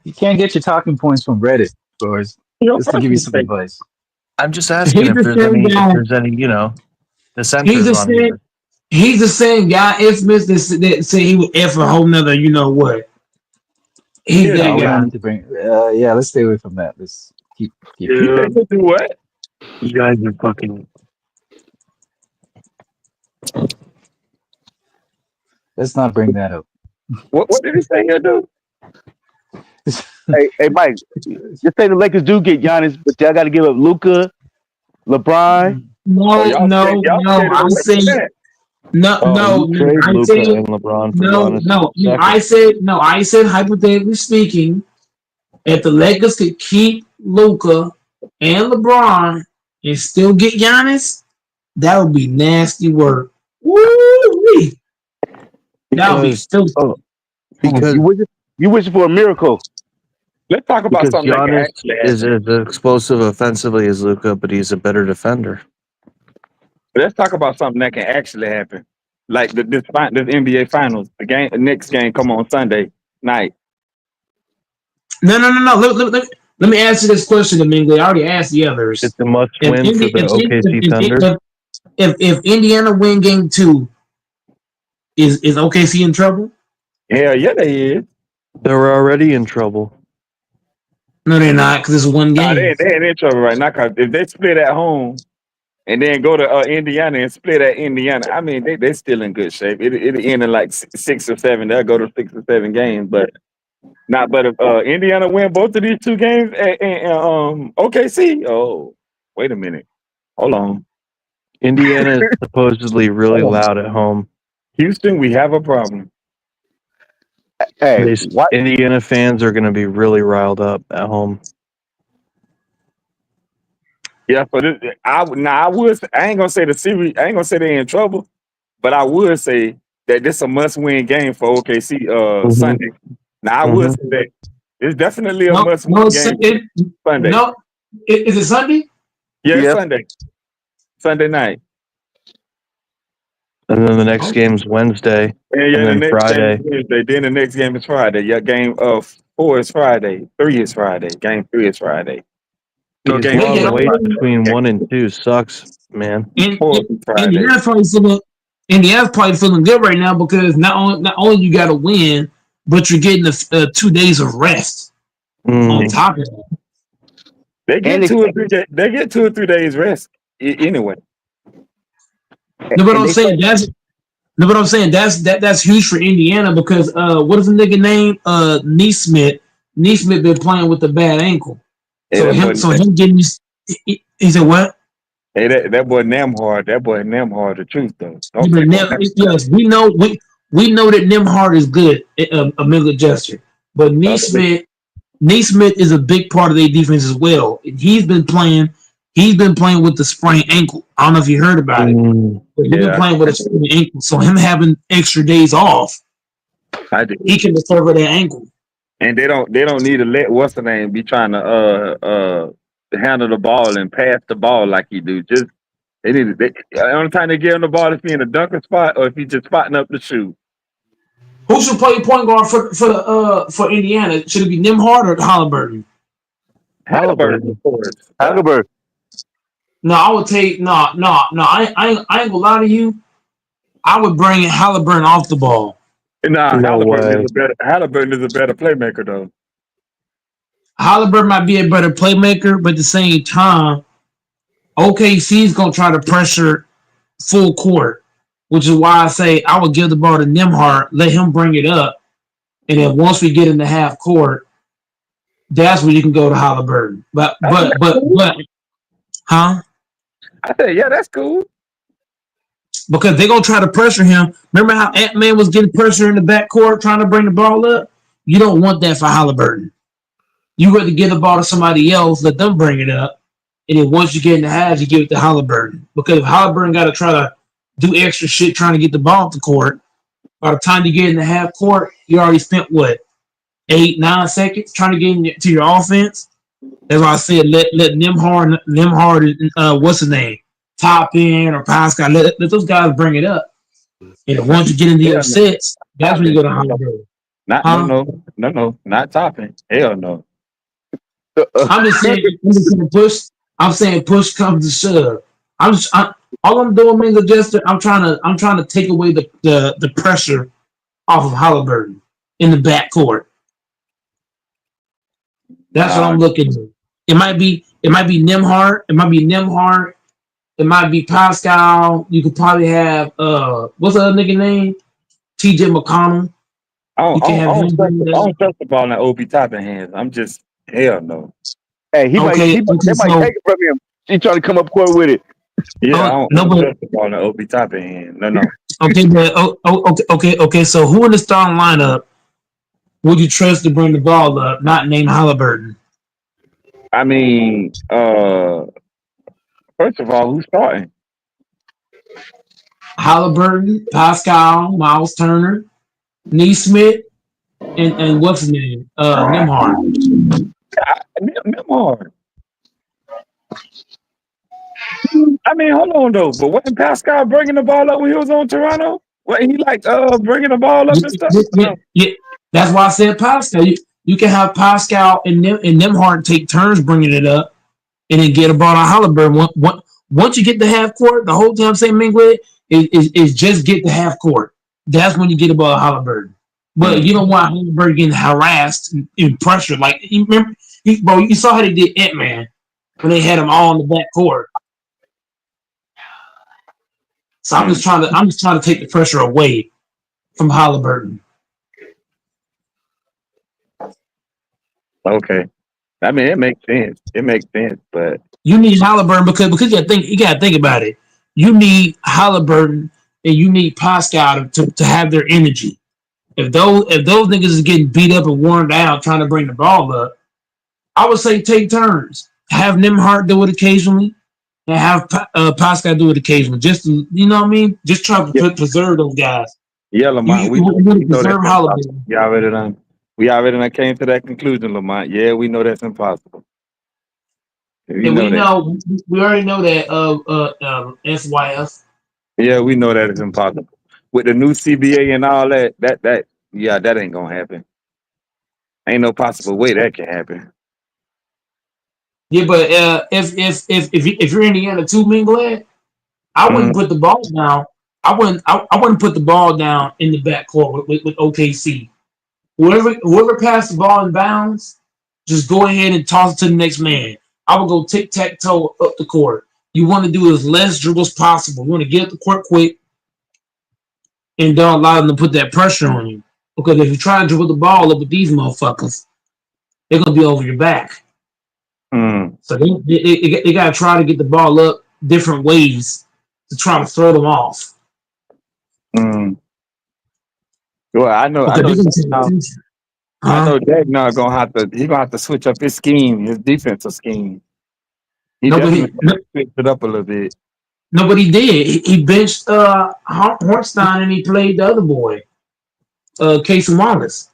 You can't get your talking points from Reddit, boys. Your Just to give you some personal advice. I'm just asking He's if the there's same any, guy. dissenters He's the on here. same. He's the same guy. F. Smith that said he would F a whole nother. You know what? He's Yeah, that We guy. don't need to bring. Yeah, let's stay away from that. Let's keep. You think you do what? You guys are fucking. Let's not bring that up. What did he say he'll do? Hey, Mike, just say the Lakers do get Giannis, but y'all got to give up Luka, LeBron. No, y'all no, scared- y'all no. scared of I the say Lakers? no, no. you trade I Luka said and LeBron for no, Giannis. no. Second. I said hypothetically speaking, if the Lakers could keep Luka and LeBron and still get Giannis, that would be nasty work. Woo-wee. That would be Because- filthy. Because You wishing for a miracle. Let's talk about because something that can Giannis actually is happen. as explosive offensively as Luka, but he's a better defender. Let's talk about something that can actually happen. Like this NBA Finals. The next game come on Sunday night. No. Let me answer this question, Domingo. I already asked the others. It's a must If win for Indi- the if- OKC if- Thunder. if Indiana win game 2, is OKC in trouble? Hell yeah, they is. They were already in trouble. No, they're not, because it's one Nah, game. they ain't in trouble right now. Cause if they split at home and then go to Indiana and split at Indiana, I mean they still in good shape. It'll end in like 6 or 7. They'll go to 6 or 7 games, but not. But if Indiana win both of these 2 games and OKC, oh wait a minute, hold on, Indiana is supposedly really loud at home. Houston, we have a problem. Hey, what? Indiana fans are going to be really riled up at home. Yeah, but I ain't gonna say the series. I ain't gonna say they're in trouble, but I would say that this a must-win game for OKC Sunday. Now I would say that it's definitely a must-win game Sunday. No, is it Sunday? Yeah, Yeah. Sunday. Sunday night. And then the next game's Wednesday. And yeah, And the then next Friday. game is Wednesday. Then the next game is Friday. Yeah, game 4 is Friday. 3 is Friday. Game 3 is Friday. So These game long yeah, wait yeah. between 1 and 2 sucks, man. And 4 is Friday. Indiana's probably feeling good right now because not only you got to win, but you're getting 2 days of rest on top of that. They get And 2 or 3 days. They get 2 or 3 days rest anyway. No, but I'm saying that's huge for Indiana because what is the nigga name? Neesmith. Neesmith been playing with a bad ankle. Hey, Him getting he said what? Hey, that boy Nemhard. That boy Nemhard. The truth though. Yes, we know that Nemhard is good, a middle gesture, but Neesmith is a big part of their defense as well. He's been playing He's been playing with the sprained ankle. I don't know if you heard about it, but he's been Yeah, playing with a sprained ankle. So him having extra days off, I did. he can recover that ankle. And they don't need to let what's the name be trying to handle the ball and pass the ball like he do. Just they need to. The only time they give him the ball is in a dunker spot or if he's just spotting up the shoe. Who should play point guard for Indiana? Should it be Nimhard or Halliburton? Halliburton, of course. Hagelberg. No, I would take no. I ain't gonna lie to you. I would bring Halliburton off the ball. Nah, No Halliburton way. is a better playmaker though. Halliburton might be a better playmaker, but at the same time, OKC is gonna try to pressure full court, which is why I say I would give the ball to Nimhart, let him bring it up, and then once we get into half court, that's when you can go to Halliburton. But, huh? I said, yeah, that's cool. Because they're gonna try to pressure him. Remember how Ant-Man was getting pressure in the backcourt trying to bring the ball up? You don't want that for Halliburton. You rather give the ball to somebody else, let them bring it up, and then once you get in the halves, you give it to Halliburton. Because if Halliburton got to try to do extra shit trying to get the ball off the court, by the time you get in the half court, you already spent what 8-9 seconds trying to get into your offense. That's why I said let Nimhard, what's his name, Toppin or Pascal, let those guys bring it up. And once you get into your sets, that's when you go to Halliburton. Not Toppin. Hell no. I'm just saying push. I'm saying push comes to shove. All I'm doing, man, adjuster. I'm trying to take away the pressure off of Halliburton in the backcourt. That's what I'm looking at. It might be Nimhart. It might be Nimhart. It might be Pascal. You could probably have what's the other nigga name? TJ McConnell. I don't trust the ball in Obi Toppin hands. I'm just hell no. Hey, they might take it from him. He trying to come up court with it. Yeah, I don't trust the ball in Obi Toppin hands. No. Okay, but okay. So who in the starting lineup would you trust to bring the ball up? Not named Halliburton. I mean, first of all, who's starting? Halliburton, Pascal, Miles Turner, Neesmith, and what's his name? Nimhard. Nimhard. I mean, hold on though. But wasn't Pascal bringing the ball up when he was on Toronto? Wasn't he like bringing the ball up and stuff? Yeah. That's why I said Pascal. You can have Pascal and Nimhard take turns bringing it up, and then get a ball to Halliburton. Once you get the half court, the whole time I'm saying Mingway is just get the half court. That's when you get a ball to Halliburton. But you don't want Halliburton getting harassed and pressured. Like you saw how they did Ant-Man when they had him all in the back court. So I'm just trying to take the pressure away from Halliburton. Okay. I mean, it makes sense. But you need Halliburton because you gotta think about it. You need Halliburton and you need Pascal to have their energy. If those niggas is getting beat up and worn down trying to bring the ball up, I would say take turns. Have Nimhart do it occasionally, and have Pascal do it occasionally. Just to, you know what I mean? Just try to preserve those guys. Yeah, Lamont, we preserve Halliburton. We already came to that conclusion, Lamont. Yeah, we know that's impossible. We already know that SYF. Yeah, we know that it's impossible. With the new CBA and all that ain't gonna happen. Ain't no possible way that can happen. Yeah, but if you're Indiana too, Minglet, I wouldn't put the ball down. I wouldn't put the ball down in the backcourt with OKC. Whoever passed the ball in bounds, just go ahead and toss it to the next man. I would go tic-tac-toe up the court. You want to do as less dribbles possible. You want to get up the court quick and don't allow them to put that pressure on you. Because if you try to dribble the ball up with these motherfuckers, they're going to be over your back. So they got to try to get the ball up different ways to try to throw them off. Well, I know Jack not gonna have to. He's gonna have to switch up his scheme, his defensive scheme. He Nobody, definitely picked it up a little bit. nobody did. He benched Hornstein and he played the other boy, Casey Wallace.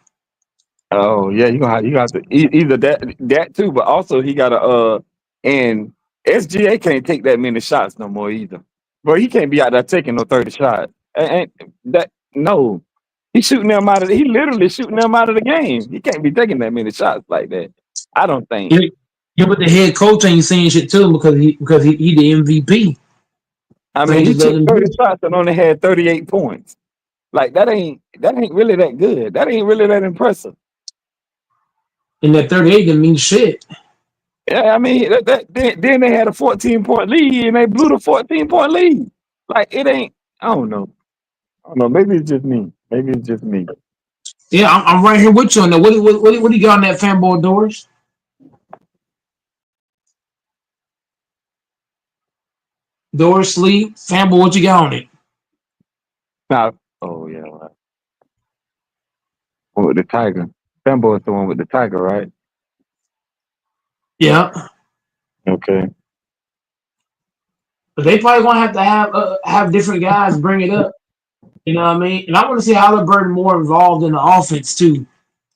Oh yeah, you got to either that too, but also he got to and SGA can't take that many shots no more either. Bro, he can't be out there taking no 30 shots. And that no, he literally shooting them out of the game. He can't be taking that many shots like that. I don't think. Yeah, but the head coach ain't saying shit to him because he the MVP. I So mean, he just let took him 30 do it. shots and only had 38 points. Like that ain't really that good. That ain't really that impressive. And that 38 didn't mean shit. Yeah, I mean then they had a 14-point lead and they blew the 14-point lead. Like it ain't. I don't know. Maybe it's just me. Yeah, I'm right here with you on that. What do you got on that fanboy Doors? Doors sleep fanboy. What you got on it? Nah. Oh yeah. Right. With the tiger. Fembo is the one with the tiger, right? Yeah, Okay. but they probably gonna have to have different guys bring it up. You know what I mean? And I want to see Halliburton more involved in the offense too.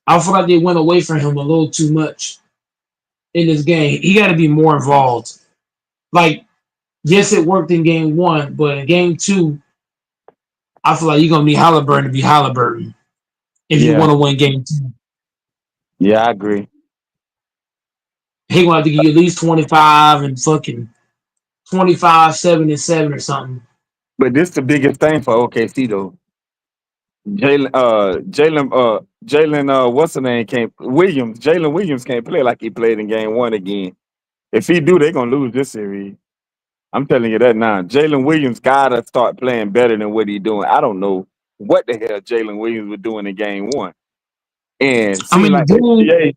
I feel like they went away from him a little too much in this game. He got to be more involved. Like, yes, it worked in game one, but in game two, I feel like you're gonna need Halliburton to be Halliburton if you Yeah. want to win game two. Yeah, I agree. He gonna have to give you at least 25 and fucking 25, 7 and 7 or something. But this the biggest thing for OKC though. Jalen, what's the name? Jalen Williams can't play like he played in game one again. If he do, they're gonna lose this series. I'm telling you that now. Jalen Williams gotta start playing better than what he's doing. I don't know what the hell Jalen Williams was doing in game one. And I seemed mean, like dude, SGA,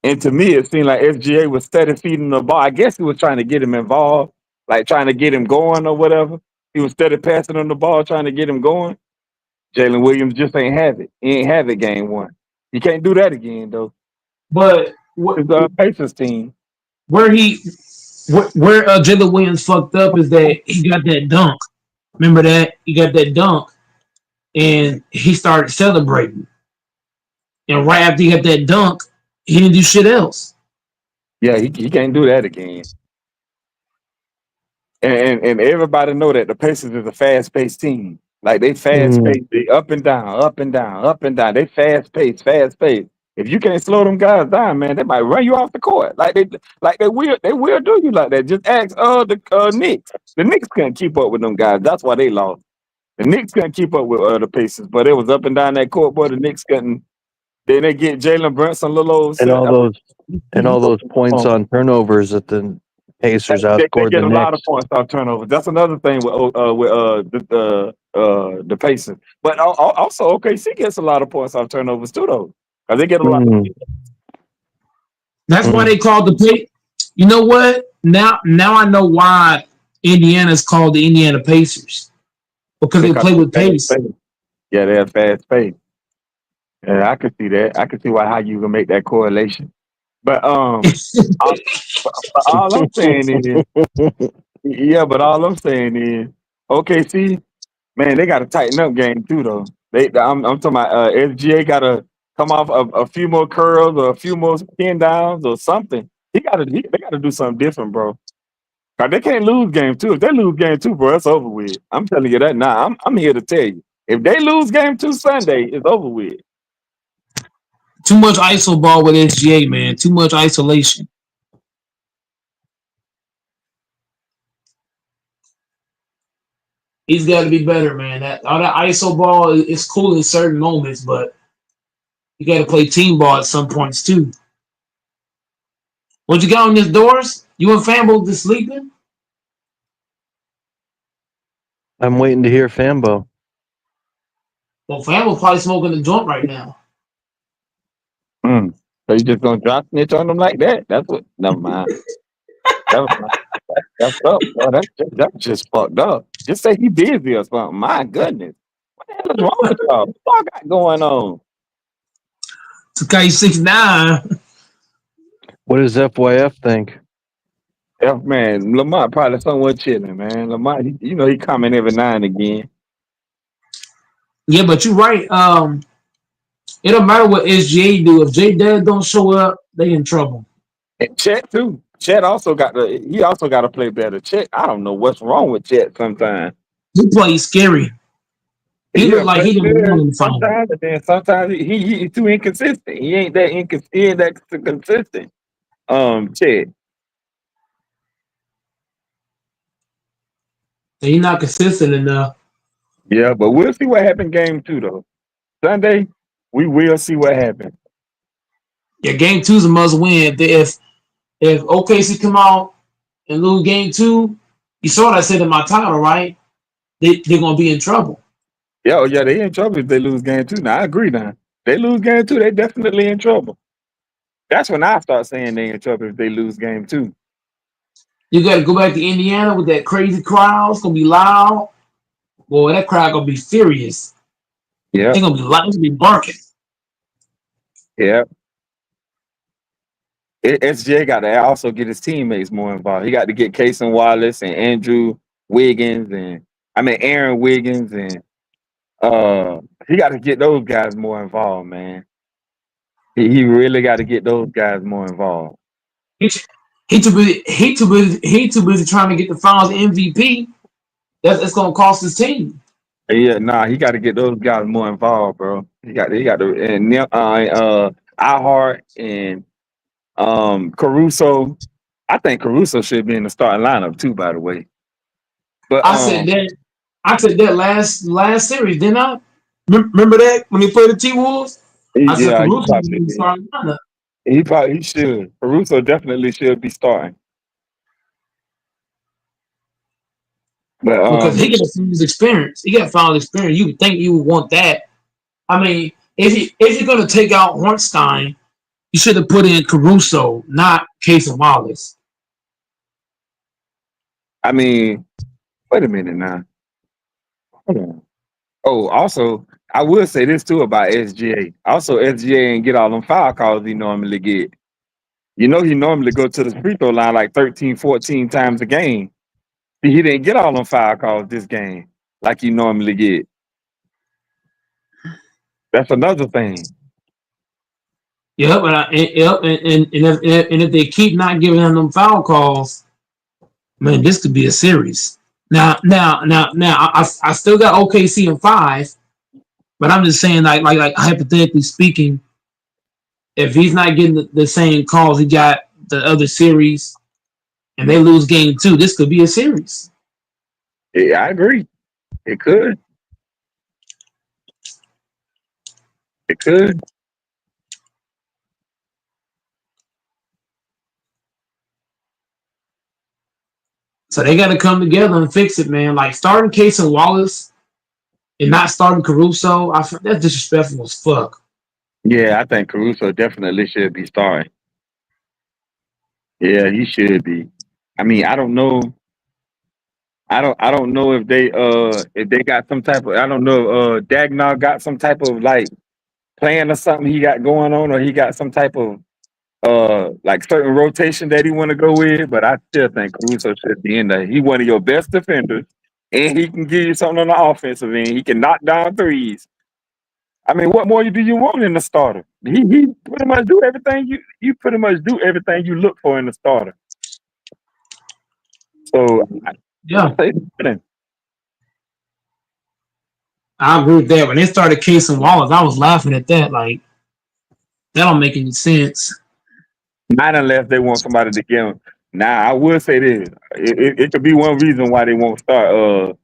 and to me, it seemed like SGA was steady feeding the ball. I guess he was trying to get him involved, like trying to get him going or whatever. He was steady passing him the ball, trying to get him going. Jalen Williams just ain't have it. He ain't have it game one. You can't do that again, though. but It's the Pacers team. where Jalen Williams fucked up is that he got that dunk. Remember that he got that dunk, and he started celebrating. And right after he got that dunk, he didn't do shit else. Yeah, he can't do that again. And everybody know that the Pacers is a fast paced team. Like they fast paced, they up and down, up and down, up and down. They fast paced, fast paced. If you can't slow them guys down, man, they might run you off the court. Like they will do you like that. Just ask the Knicks. The Knicks couldn't keep up with them guys. That's why they lost. The Knicks couldn't keep up with the Pacers, but it was up and down that court. Boy, the Knicks couldn't. Then they get Jalen Brunson, little old And all those points on turnovers that the Pacers they outscored get the a lot of Knicks. points off turnovers. That's another thing with the Pacers. But also OKC gets a lot of points off turnovers too, though, because they get a lot. That's why they called the play. You know what? Now I know why Indiana's called the Indiana Pacers, because they play with pace. Yeah, they have fast pace. Yeah, I could see that. I could see how you can make that correlation. But all I'm saying is, all I'm saying is, OKC, man, they got to tighten up game too, though. I'm talking about SGA got to come off a few more curls or a few more pin downs or something. They got to do something different, bro. Cause they can't lose game two. If they lose game two, bro, it's over with. I'm telling you that now. I'm here to tell you. If they lose game two Sunday, it's over with. Too much ISO ball with SGA, man. Too much isolation. He's got to be better, man. All that ISO ball is cool in certain moments, but you got to play team ball at some points too. What you got on this Doors? You and Fambo just sleeping? I'm waiting to hear Fambo. Well, Fambo's probably smoking the joint right now. So you just gonna drop snitch on them like that? That's what. Never mind. That's up. Bro. That's just fucked up. Just say he busy or something. My goodness, what the hell is wrong with y'all? What y'all got going on? Tekashi 6ix9ine. What does FYF think? Man, Lamont probably somewhat chilling, man. Lamont, he comment every now and again. Yeah, but you're right. It don't matter what SGA do. If J Dad don't show up, they in trouble. And Chet too. Chet also got to play better. Chet, I don't know what's wrong with Chet sometimes. He plays scary. He look like he didn't belong in the final. Sometimes, and then sometimes he's too inconsistent. He ain't that consistent. Chet. He's not consistent enough. Yeah, but we'll see what happened game 2 though. Sunday, we will see what happened. Yeah, game 2's a must win. If OKC come out and lose game 2, you saw what I said in my title, right? They're gonna be in trouble. Yeah, they in trouble if they lose game 2. Now I agree now. They lose game 2, they definitely in trouble. That's when I start saying they in trouble if they lose game 2. You gotta go back to Indiana with that crazy crowd. It's gonna be loud. Boy, that crowd gonna be furious. Yeah. They're gonna be loud, it's gonna be barking. Yeah. SJ got to also get his teammates more involved. He got to get Cason Wallace and Aaron Wiggins, and he got to get those guys more involved, man. He really got to get those guys more involved. He too busy trying to get the Finals MVP. That's gonna cost his team. Yeah, he got to get those guys more involved, bro. He got to, and iHeart and Caruso. I think Caruso should be in the starting lineup too, by the way. But I said that last series, didn't I? Remember that when he played the T-Wolves? I said Caruso should be in the starting lineup. He should. Caruso definitely should be starting. But because he got finals experience. He got finals experience. You would think you would want that. I mean, if you're gonna take out Hornstein, you should have put in Caruso, not Cason Wallace. I mean, wait a minute now. Hold on. Oh, also, I will say this too about SGA. Also, SGA ain't get all them foul calls he normally get. He normally go to the free throw line like 13, 14 times a game. He didn't get all them foul calls this game like he normally get. That's another thing. Yep, and if they keep not giving him them foul calls, man, this could be a series. Now, I still got OKC in 5, but I'm just saying, like hypothetically speaking, if he's not getting the same calls he got the other series, and they lose game 2, this could be a series. Yeah, I agree. It could. It could. So they got to come together and fix it, man. Like starting Cason Wallace and not starting Caruso, that's disrespectful as fuck. Yeah, I think Caruso definitely should be starting. Yeah, he should be. I mean, I don't know. I don't know if they got some type of, I don't know, Dagnall got some type of like plan or something he got going on, or he got some type of like certain rotation that he want to go with, but I still think Caruso should be in there. He one of your best defenders, and he can give you something on the offensive end. He can knock down threes. I mean, what more do you want in the starter? He pretty much do everything you pretty much do everything you look for in the starter. So yeah, I agree with that. When they started Cason Wallace, I was laughing at that. Like that don't make any sense. Not unless they want somebody to get him. Now, I will say this: it could be one reason why they won't start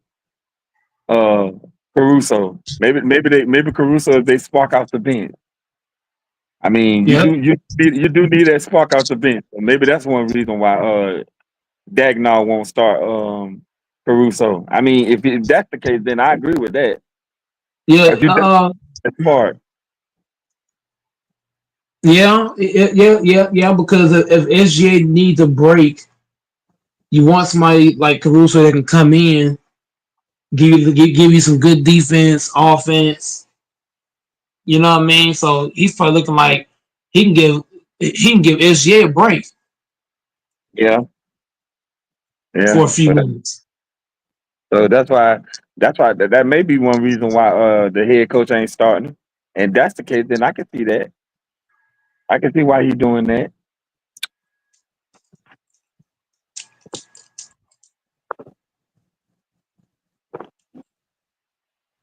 Caruso. Maybe Caruso if they spark out the bench. I mean, you do need that spark out the bench. So maybe that's one reason why Dagnall won't start Caruso. I mean, if that's the case, then I agree with that. Yeah, that's smart. Yeah, because if SGA needs a break, you want somebody like Caruso that can come in, give you some good defense, offense. You know what I mean? So he's probably looking like he can give SGA a break. Yeah. Yeah, for a few but minutes. so that may be one reason why the head coach ain't starting. And that's the case, then I can see that. I can see why he's doing that.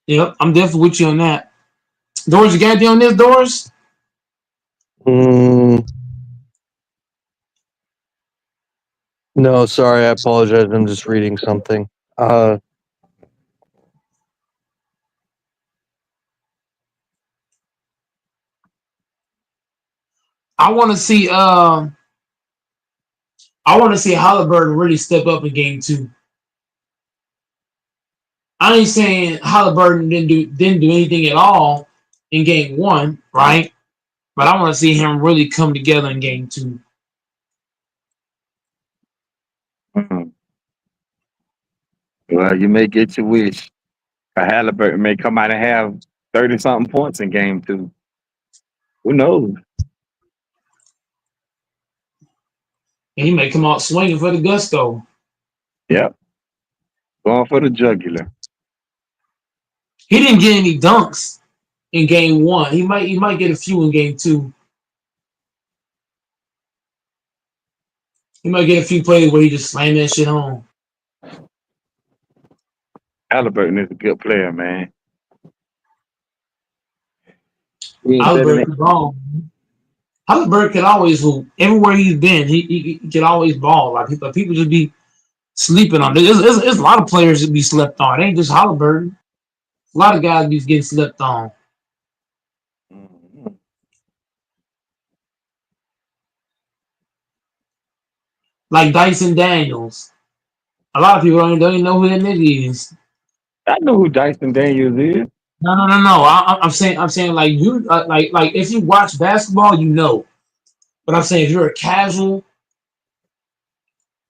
Yep, I'm definitely with you on that. Doris, you got anything on this, Doris? Mm, no, sorry, I apologize. I'm just reading something. I want to see. I want to see Halliburton really step up in game 2. I ain't saying Halliburton didn't do anything at all in game 1, right? But I want to see him really come together in game 2. Mhm. Well, you may get your wish. Halliburton may come out and have 30 something points in game 2. Who knows? And he may come out swinging for the gusto. Yep. Going for the jugular. He didn't get any dunks in game 1. He might get a few in game 2. He might get a few plays where he just slam that shit home. Halliburton is a good player, man. He ain't better Halliburton than could ball. Halliburton could always hoop. Everywhere he's been, he could always ball. Like people just be sleeping on it. There's a lot of players that be slept on. It ain't just Halliburton. A lot of guys be getting slept on. Mhm. Like Dyson Daniels. A lot of people don't even know who that nigga is. I know who Dyson Daniels is. No. I'm saying like you like if you watch basketball, you know. But I'm saying if you're a casual,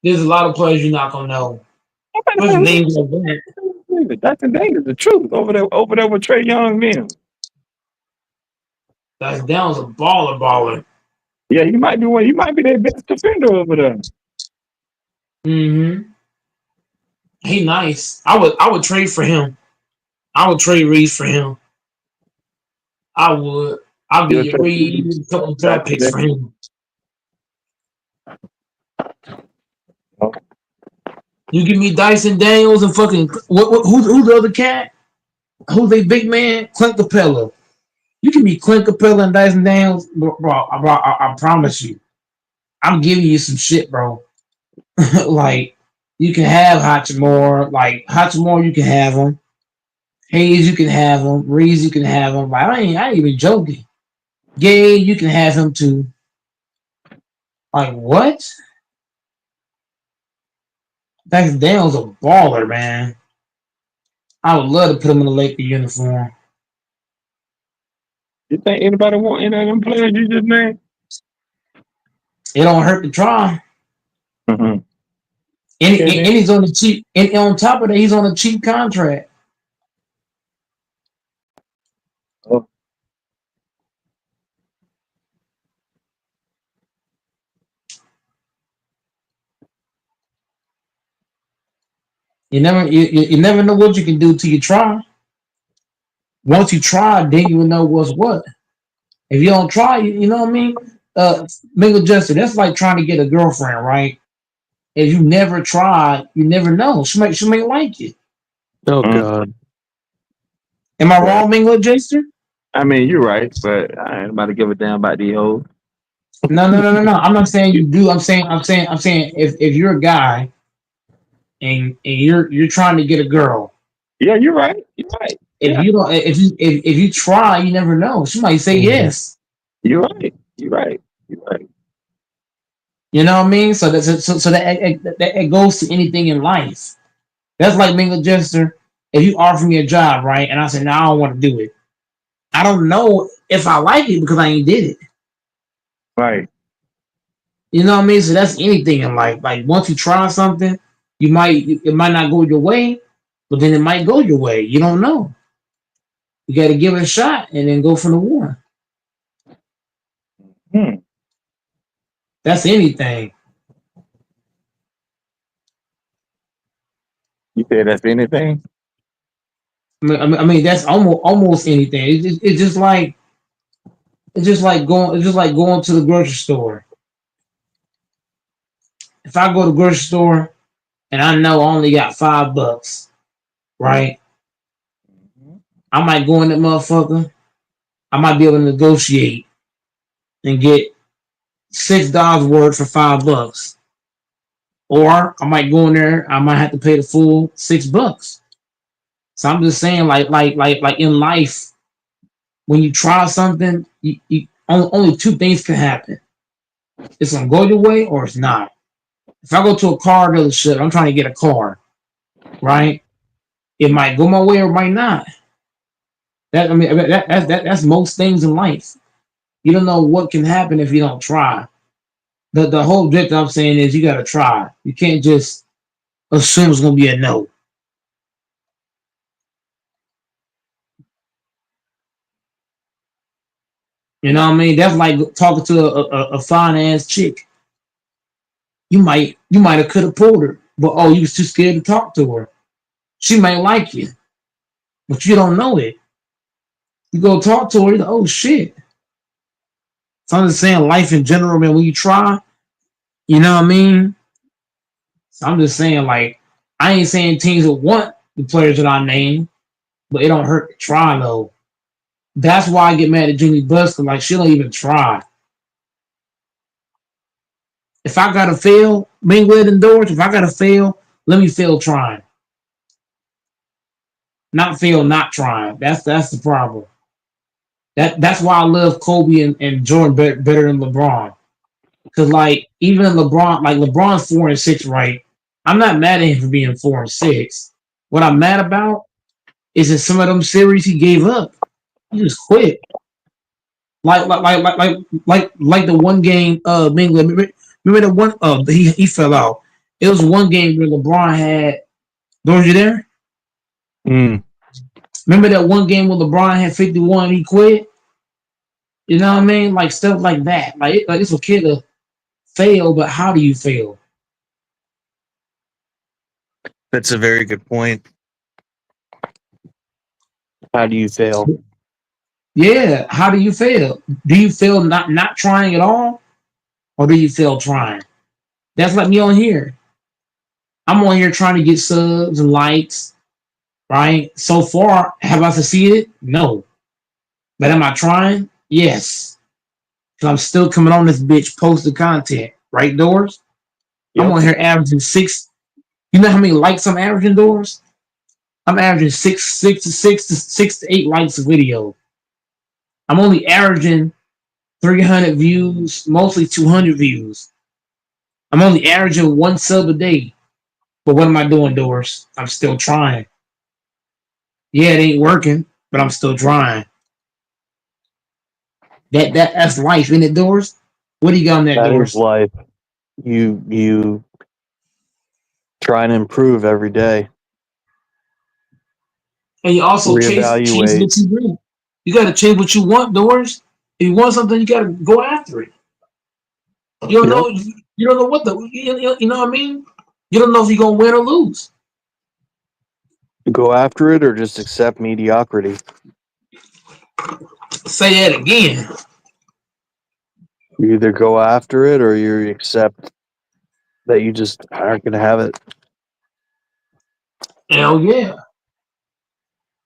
there's a lot of players you're not gonna know. Especially names like that. Dyson Daniels, the truth over there with Trey Young, man. Dyson Daniels a baller. Yeah, he might be one. He might be their best defender over there. Mm-hmm. He nice. I would trade for him. I would trade Reeves for him. I would. I'll give You'll you trade Reeves, a couple of draft Dyson picks for Daniels. him. You give me Dyson Daniels and fucking who's the other cat? Who's the big man? Clint Capella. You give me Clint Capella and Dyson Daniels, bro. I promise you, I'm giving you some shit, bro. Like you can have Hachimura. Like Hachimura, you can have him. Hayes, you can have him. Reeves, you can have him. Like I ain't even joking. Gay, you can have him too. Like what? Dyson Daniels a baller, man. I would love to put him in a Laker uniform. You think anybody want any of them players you just named? It don't hurt to try. Mm-hmm. And, Okay, and then. he's on the cheap. And on top of that, he's on a cheap contract. Oh, You never know what you can do till you try. Once you try, then you will know what's what. If you don't try, you know what I mean? Mingle Justin, that's like trying to get a girlfriend, right? If you never try, you never know. She may like you. oh mm. God. Am I Well, wrong, Mingle Justin? I mean, you're right, but I ain't about to give a damn about these hoes. No. I'm not saying you do. I'm saying if you're a guy and you're trying to get a girl, Yeah, you're right. You're right. if Yeah, you don't if you try, you never know. She might say Mhm. yes. you're right. You're right. You're right. You know what I mean? So that it goes to anything in life. That's like Mingle Jester. If you offer me a job, right, and I say, no, I don't want to do it. I don't know if I like it because I ain't did it. Right. You know what I mean? So that's anything in life. Like once you try something, it might not go your way, but then it might go your way. You don't know. You got to give it a shot and then go for the war. Hmm. That's anything. You said that's anything. I mean that's almost anything. It's just like going to the grocery store. If I go to the grocery store and I know I only got $5, right? I might go in that motherfucker. I might be able to negotiate and get $6 worth for $5. Or I might go in there, I might have to pay the full $6. So I'm just saying, like in life, when you try something, only two things can happen. It's gonna go your way or it's not. If I go to a car dealership, I'm trying to get a car, right? It might go my way or it might not. That's most things in life. You don't know what can happen if you don't try. The whole objective I'm saying is you gotta try. You can't just assume it's gonna be a no. You know what I mean? That's like talking to a fine ass chick. You might have could have pulled her, but oh, you was too scared to talk to her. She might like you, but you don't know it. You go talk to her, you're like, oh shit. So I'm just saying life in general, man, when you try, you know what I mean? So I'm just saying, like, I ain't saying teams will want the players that I name, but it don't hurt to try though. That's why I get mad at Jeannie Buss, like she don't even try. If I gotta fail, Mayweather indoors, if I gotta fail, let me fail trying. Not fail not trying. That's the problem. That's why I love Kobe and Jordan better than LeBron. Cause like even LeBron, like LeBron's 4-6, right? I'm not mad at him for being 4-6. What I'm mad about is that some of them series he gave up. He just quit. Like the one game remember the one he fell out. It was one game where LeBron had Doris, you there? Mm. Remember that one game where LeBron had 51, he quit? You know what I mean? Like stuff like that. Like it's okay to fail, but how do you fail? That's a very good point. How do you fail? Yeah, how do you fail? Do you fail not trying at all? Or do you fail trying? That's like me on here. I'm on here trying to get subs and likes, right? So far, have I succeeded? No. But am I trying? Yes. Because I'm still coming on this bitch posting content, right, Doors? Yep. I'm on here averaging 6. You know how many likes I'm averaging, Doors? I'm averaging 6 to 8 likes a video. I'm only averaging 300 views, mostly 200 views. I'm only averaging 1 sub a day. But what am I doing, Doors? I'm still trying. Yeah, it ain't working, but I'm still trying. That's life, isn't it, Doors? What do you got on that, That is Doors? life. You try and improve every day. And you also chase Reevaluate. what you want. You got to chase what you want, Doors. If you want something, you got to go after it. You don't Yep. know. You don't know what you know what I mean. You don't know if you're gonna win or lose. Go after it or just accept mediocrity. Say that again. You either go after it or you accept that you just aren't going to have it. Hell yeah.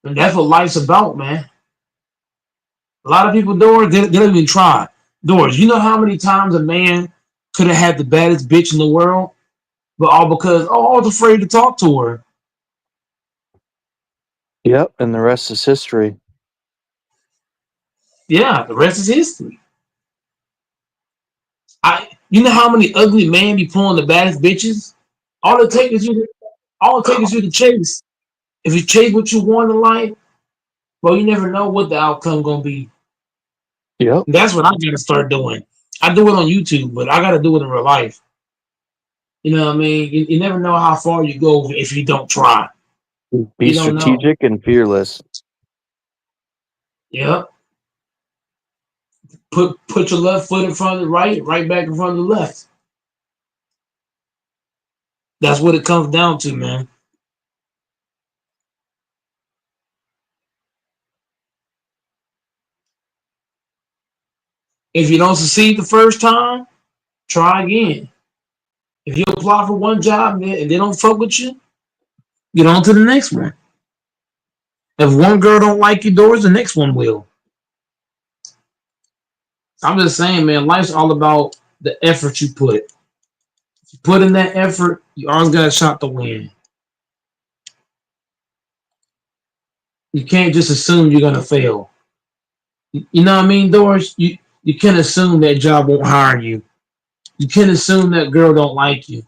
And that's what life's about, man. A lot of people, Doors, they don't even try. Doors, you know how many times a man could have had the baddest bitch in the world, but all because I was afraid to talk to her. Yep, and the rest is history. Yeah, the rest is history. You know how many ugly men be pulling the baddest bitches? All it takes is you to chase. If you chase what you want in life, well, you never know what the outcome gonna be. Yep. That's what I'm gonna start doing. I do it on YouTube, but I gotta do it in real life. You know what I mean? You never know how far you go if you don't try. Be You don't know. strategic and fearless. Yep. Put your left foot in front of the right back in front of the left. That's what it comes down to, man. If you don't succeed the first time, try again. If you apply for one job and they don't fuck with you, get on to the next one. If one girl don't like your doors, the next one will. I'm just saying, man, life's all about the effort you put. If you put in that effort, you always got a shot to win. You can't just assume you're gonna fail. You know what I mean, Doris? You can't assume that job won't hire you. You can't assume that girl don't like you.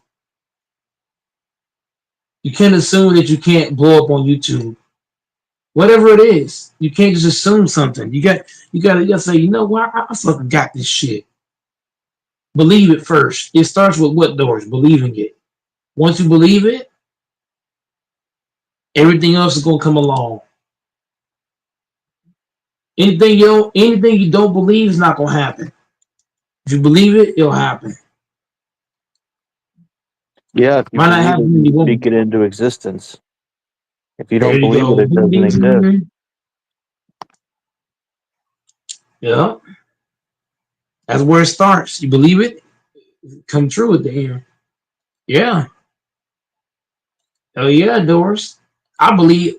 You can't assume that you can't blow up on YouTube. Whatever it is, you can't just assume something. You gotta say, you know what? I fucking got this shit. Believe it first. It starts with what, Doris? Believing it. Once you believe it, everything else is gonna come along. Anything you don't believe is not gonna happen. If you believe it, it'll happen. Yeah, if you Might not believe it, happen, you you won't. speak it into existence. If you There don't you believe it, go. it Ding, doesn't ding, ding, exist. ding. Yeah, that's where it starts. You believe it, come true at the end. Yeah. Oh yeah, Doris. I believe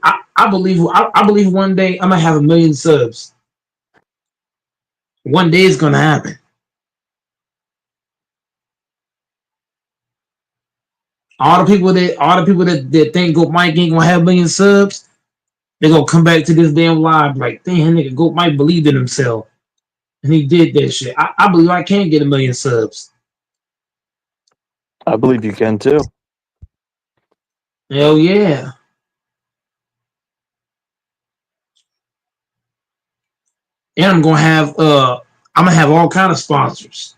one day I'm gonna have 1 million subs. One day it's gonna happen. All the people that think Goat Mike ain't gonna have 1 million subs, they're gonna come back to this damn live like, damn, nigga, Goat Mike believed in himself. And he did that shit. I believe I can get 1 million subs. I believe you can too. Hell yeah. And I'm gonna have all kind of sponsors.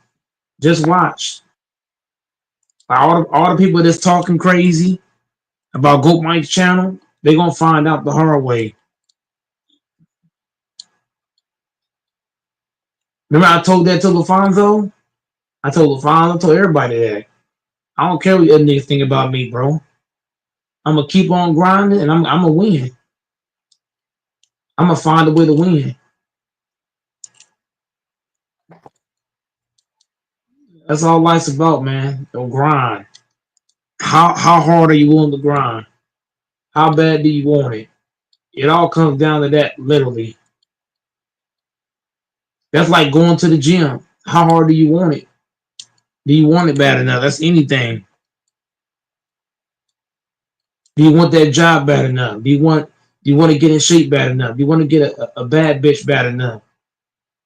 Just watch. All the people that's talking crazy about Goat Mike's channel, they're gonna find out the hard way. Remember I told that to LaFonso? I told everybody that. I don't care what other niggas think about me, bro. I'm gonna keep on grinding and I'm gonna win. I'm gonna find a way to win. That's all life's about, man. The grind. How hard are you willing to grind? How bad do you want it? It all comes down to that, literally. That's like going to the gym. How hard do you want it? Do you want it bad enough? That's anything. Do you want that job bad enough? Do you want to get in shape bad enough? Do you want to get a bad bitch bad enough?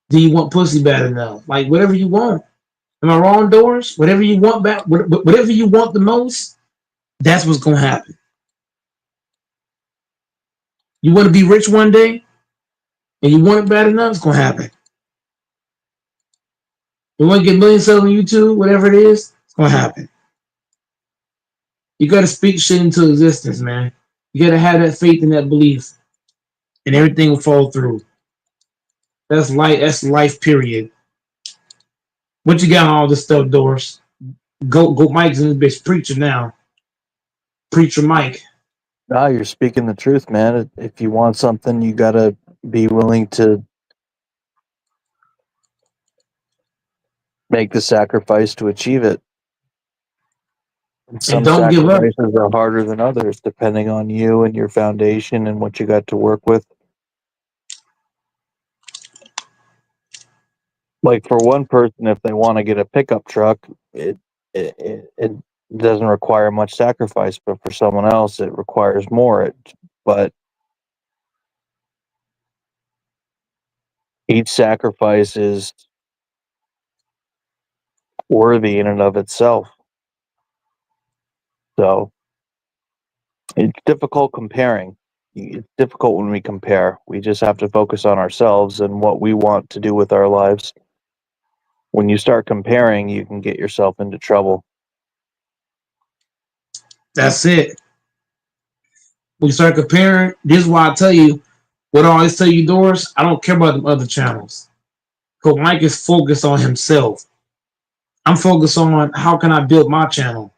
Do you want pussy bad enough? Like whatever you want. Am I wrong, Doris? Whatever you want back, whatever you want the most, that's what's gonna happen. You want to be rich one day, and you want it bad enough, it's gonna happen. You want to get million subs on YouTube, whatever it is, it's gonna happen. You gotta speak shit into existence, man. You gotta have that faith and that belief, and everything will fall through. That's life. That's life. Period. What you got on all this stuff, Doris? Go Mike's in this bitch preacher now. Preacher Mike. No, you're speaking the truth, man. If you want something, you gotta be willing to make the sacrifice to achieve it. And And some don't give up. sacrifices are harder than others, depending on you and your foundation and what you got to work with. Like for one person, if they want to get a pickup truck, it doesn't require much sacrifice, but for someone else, it requires more. But each sacrifice is worthy in and of itself. So it's difficult comparing. It's difficult when we compare. We just have to focus on ourselves and what we want to do with our lives. When you start comparing, you can get yourself into trouble. That's it. When you start comparing, this is why I tell you what I always tell you, Doris. I don't care about the other channels. Because Mike is focused on himself. I'm focused on how can I build my channel?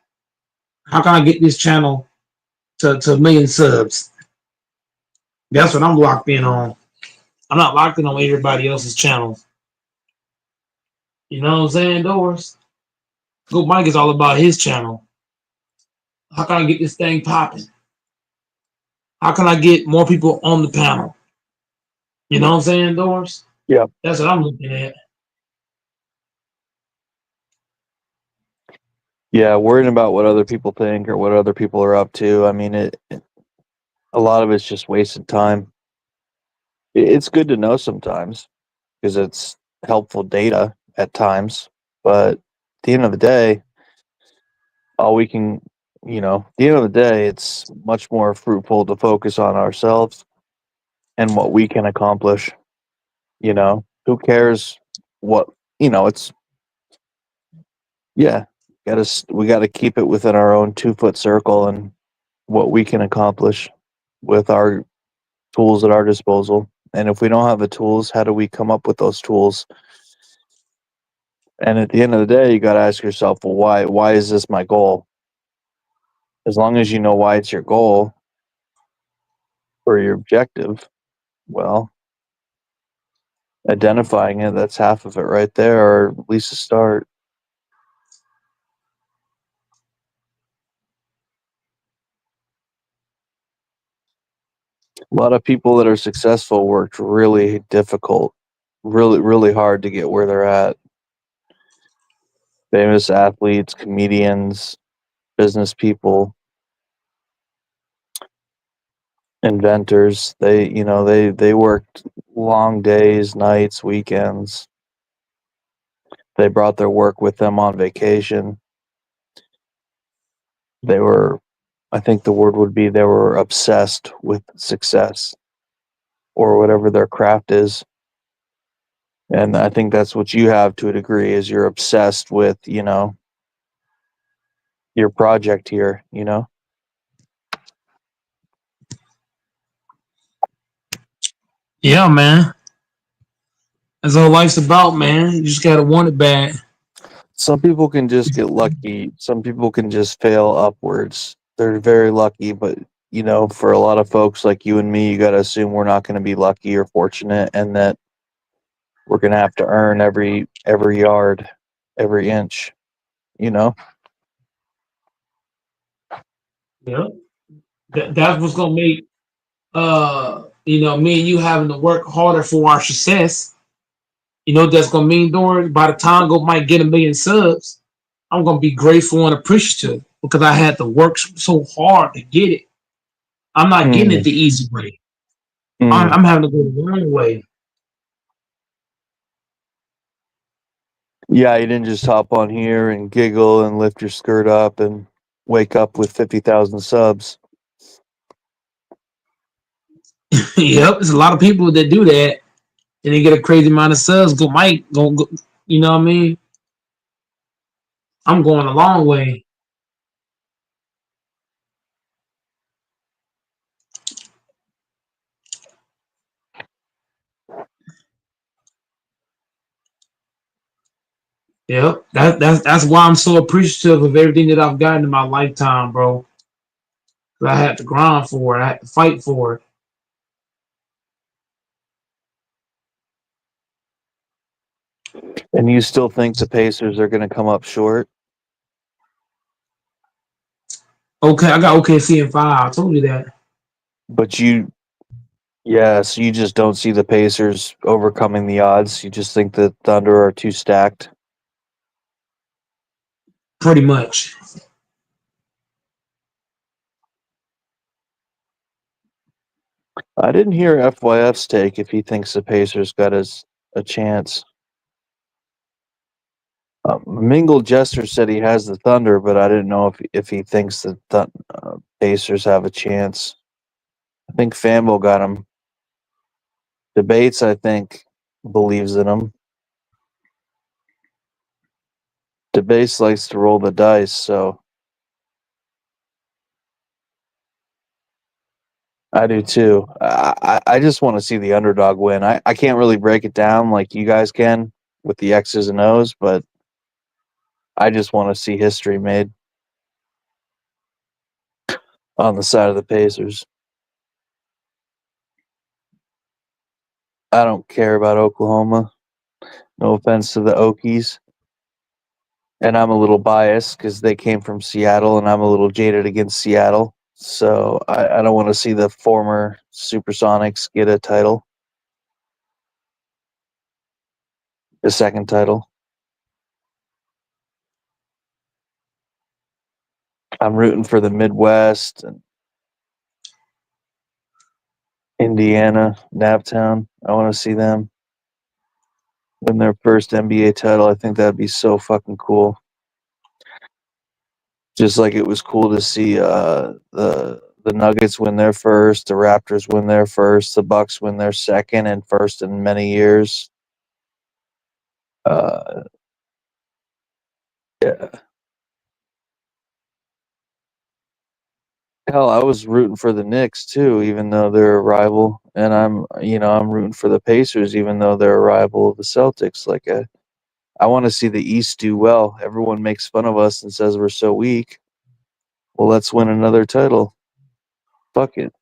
How can I get this channel to 1 million subs? That's what I'm locked in on. I'm not locked in on everybody else's channel. You know what I'm saying, Doris? Go Mike is all about his channel. How can I get this thing popping? How can I get more people on the panel? You know what I'm saying, Doris? Yeah. That's what I'm looking at. Yeah, worrying about what other people think or what other people are up to. I mean, a lot of it's just wasted time. It's good to know sometimes because it's helpful data at times, but at the end of the day, all we can, at the end of the day, it's much more fruitful to focus on ourselves and what we can accomplish. Who cares what, it's, yeah, we got to keep it within our own 2-foot circle and what we can accomplish with our tools at our disposal. And if we don't have the tools, how do we come up with those tools? And at the end of the day, you got to ask yourself, well, why is this my goal? As long as you know why it's your goal or your objective, well, identifying it, that's half of it right there, or at least a start. A lot of people that are successful worked really difficult, really, really hard to get where they're at. Famous athletes, comedians, business people, inventors, they worked long days, nights, weekends. They brought their work with them on vacation. They were, I think the word would be, they were obsessed with success or whatever their craft is. And I think that's what you have to a degree, is you're obsessed with, your project here. Yeah, man. That's all life's about, man. You just gotta want it bad. Some people can just get lucky. Some people can just fail upwards. They're very lucky, but for a lot of folks like you and me, you got to assume we're not going to be lucky or fortunate, and that we're going to have to earn every yard, every inch. You know. Yeah. That's what's gonna make me and you having to work harder for our success. You know what that's gonna mean, Dory? By the time Go might get 1 million subs, I'm gonna be grateful and appreciative because I had to work so hard to get it. I'm not getting it Mm, the easy way. I'm, mm. I'm having to go the long way. Yeah, you didn't just hop on here and giggle and lift your skirt up and wake up with 50,000 subs. Yep, there's a lot of people that do that and they get a crazy amount of subs. Go, you know what I mean? I'm going a long way. Yep, that's why I'm so appreciative of everything that I've gotten in my lifetime, bro. I had to grind for it. I had to fight for it. And you still think the Pacers are going to come up short? Okay, I got OKC in 5. I told you that. But so you just don't see the Pacers overcoming the odds. You just think the Thunder are too stacked. Pretty much. I didn't hear FYF's take if he thinks the Pacers got a chance. Mingle Jester said he has the Thunder, but I didn't know if he thinks the Pacers have a chance. I think Fambo got him. Debates, I think, believes in him. Debates likes to roll the dice, so I do too. I just want to see the underdog win. I can't really break it down like you guys can with the X's and O's, but I just want to see history made on the side of the Pacers. I don't care about Oklahoma. No offense to the Okies. And I'm a little biased because they came from Seattle, and I'm a little jaded against Seattle. So I don't want to see the former Supersonics get a title, the second title. I'm rooting for the Midwest and Indiana, Naptown. I want to see them win their first NBA title. I think that'd be so fucking cool. Just like it was cool to see the Nuggets win their first, the Raptors win their first, the Bucks win their second and first in many years. Yeah. Hell, I was rooting for the Knicks too, even though they're a rival, and I'm rooting for the Pacers, even though they're a rival of the Celtics. Like, I want to see the East do well. Everyone makes fun of us and says we're so weak. Well, let's win another title. Fuck it.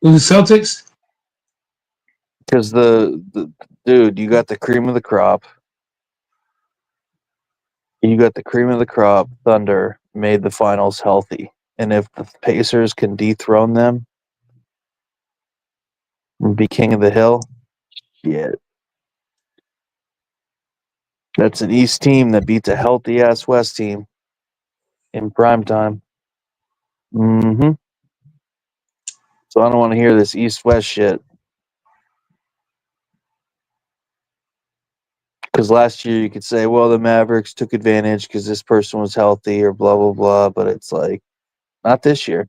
With the Celtics? Because the dude, you got the cream of the crop. You got the cream of the crop. Thunder made the finals healthy, and if the Pacers can dethrone them and be king of the hill, shit. That's an East team that beats a healthy ass West team in prime time. Mm-hmm. So I don't want to hear this East-West shit. Because last year you could say, well, the Mavericks took advantage because this person was healthy or blah, blah, blah. But it's like, not this year.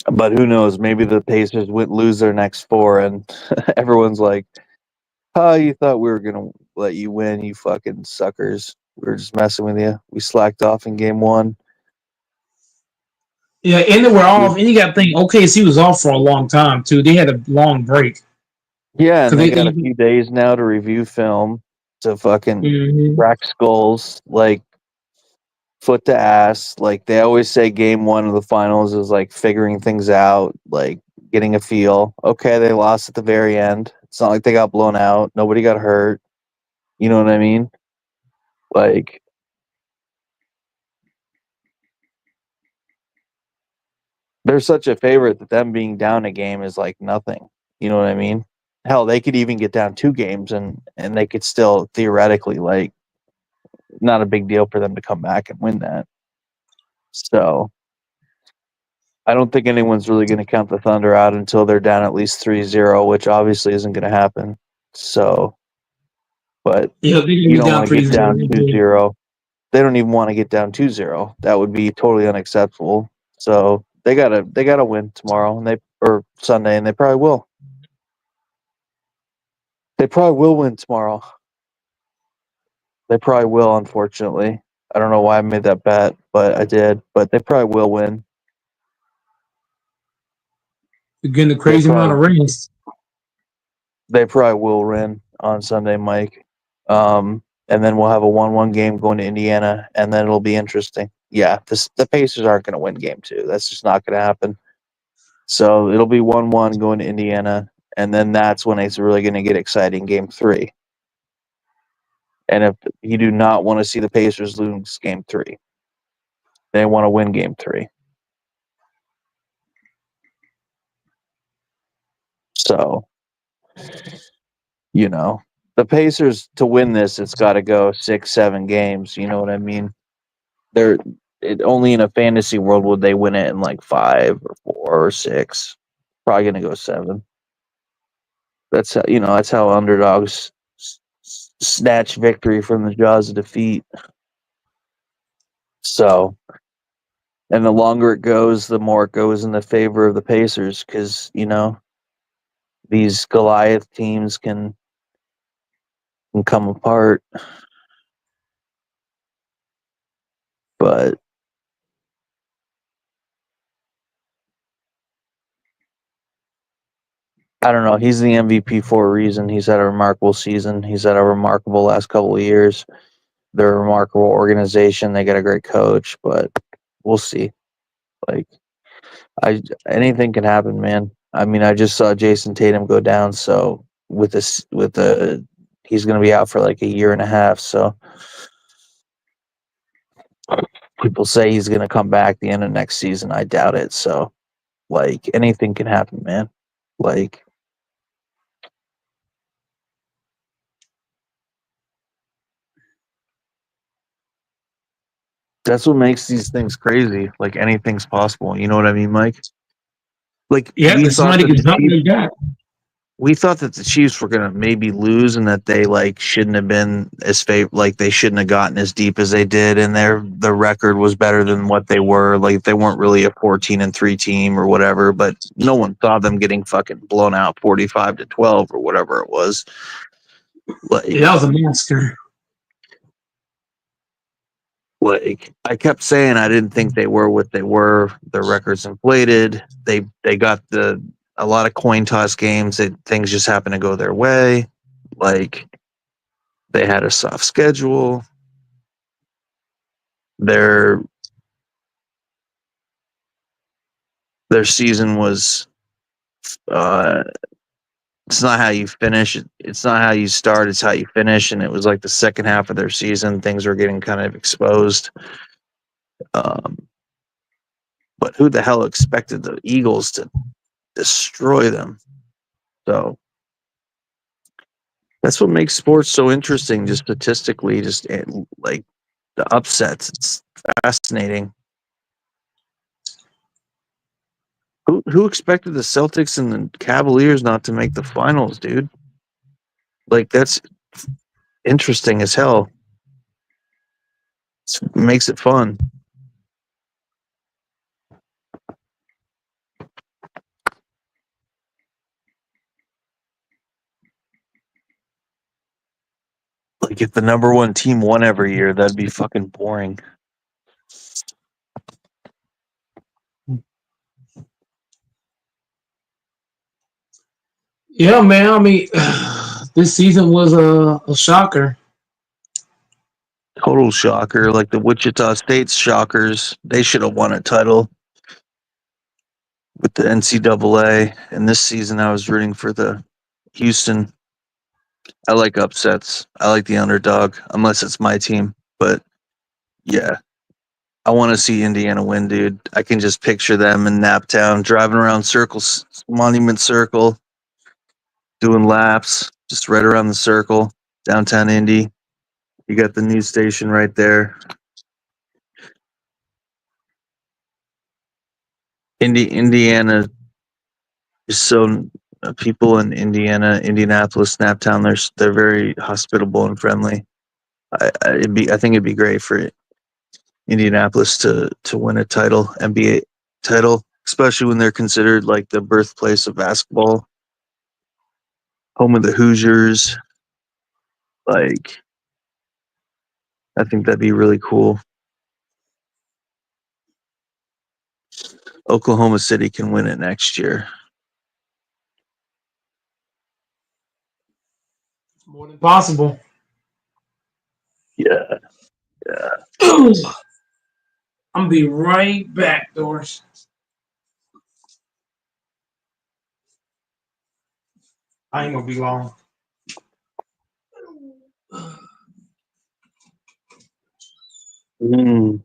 But who knows? Maybe the Pacers would lose their next four and everyone's like, oh, you thought we were going to let you win, you fucking suckers. We were just messing with you. We slacked off in game one. Yeah, and they were off. And you got to think, OKC was off for a long time, too. They had a long break. Yeah, and they got a few days now to review film, to fucking crack skulls, like foot to ass. Like they always say game one of the finals is like figuring things out, like getting a feel. Okay, they lost at the very end. It's not like they got blown out. Nobody got hurt. You know what I mean? Like, they're such a favorite that them being down a game is like nothing. You know what I mean? Hell, they could even get down 2 games and they could still theoretically, like, not a big deal for them to come back and win that. So I don't think anyone's really going to count the Thunder out until they're down at least 3-0, which obviously isn't going to happen. So, but yeah, you don't want to get down 2-0. They don't even want to get down 2-0. That would be totally unacceptable. So they gotta win tomorrow or Sunday, and they probably will. They probably will win tomorrow. They probably will, unfortunately. I don't know why I made that bet, but I did. But they probably will win. You're getting a crazy amount of rings. They probably will win on Sunday, Mike. And then we'll have a 1-1 game going to Indiana, and then it'll be interesting. Yeah, the Pacers aren't going to win game 2. That's just not going to happen. So it'll be 1-1 going to Indiana, and then that's when it's really going to get exciting, game 3. And if you do not want to see the Pacers lose game 3, they want to win game 3. So, the Pacers, to win this, it's got to go 6-7 games. You know what I mean? Only in a fantasy world would they win it in like 5 or 4 or 6. Probably going to go 7. That's how underdogs snatch victory from the jaws of defeat. So, and the longer it goes, the more it goes in the favor of the Pacers, because these Goliath teams can come apart. But I don't know. He's the MVP for a reason. He's had a remarkable season. He's had a remarkable last couple of years. They're a remarkable organization. They got a great coach, but we'll see. Like, Anything can happen, man. I mean, I just saw Jason Tatum go down, so he's gonna be out for like a year and a half. So people say he's gonna come back the end of next season. I doubt it. So like anything can happen, man. Like that's what makes these things crazy. Like anything's possible. You know what I mean, Mike? Like Yeah, because somebody could jump like that. we thought that the Chiefs were gonna maybe lose and that they like shouldn't have been like they shouldn't have gotten as deep as they did, and their record was better than what they were. Like they weren't really a 14-3 team or whatever, but no one saw them getting fucking blown out 45-12 or whatever it was. Like, Yeah, that was a massacre. like I kept saying I didn't think they were what they were. Their records inflated. They got a lot of coin toss games that things just happened to go their way. Like they had a soft schedule. Their season was it's not how you finish. It's not how you start. It's how you finish. And it was like the second half of their season, things were getting kind of exposed. But who the hell expected the Eagles to destroy them? So that's what makes sports so interesting, just statistically, just like the upsets. It's fascinating. Who expected the Celtics and the Cavaliers not to make the finals, dude? Like that's interesting as hell. It makes it fun. Like if the number one team won every year, that'd be fucking boring. Yeah, man. I mean, this season was a shocker. Total shocker. Like the Wichita State's Shockers, they should have won a title with the NCAA. And this season, I was rooting for the Houston. I like upsets. I like the underdog, unless it's my team. But yeah, I want to see Indiana win, dude. I can just picture them in Naptown driving around circles, Monument Circle, doing laps, just right around the circle, downtown Indy. You got the news station right there. Indiana is so people in Indiana, Indianapolis, Snaptown. They're very hospitable and friendly. I think it'd be great for Indianapolis to win a title, NBA title, especially when they're considered like the birthplace of basketball, home of the Hoosiers. Like, I think that'd be really cool. Oklahoma City can win it next year. More than possible. Yeah. I'm gonna be right back, Doris. I ain't gonna be long. Mm.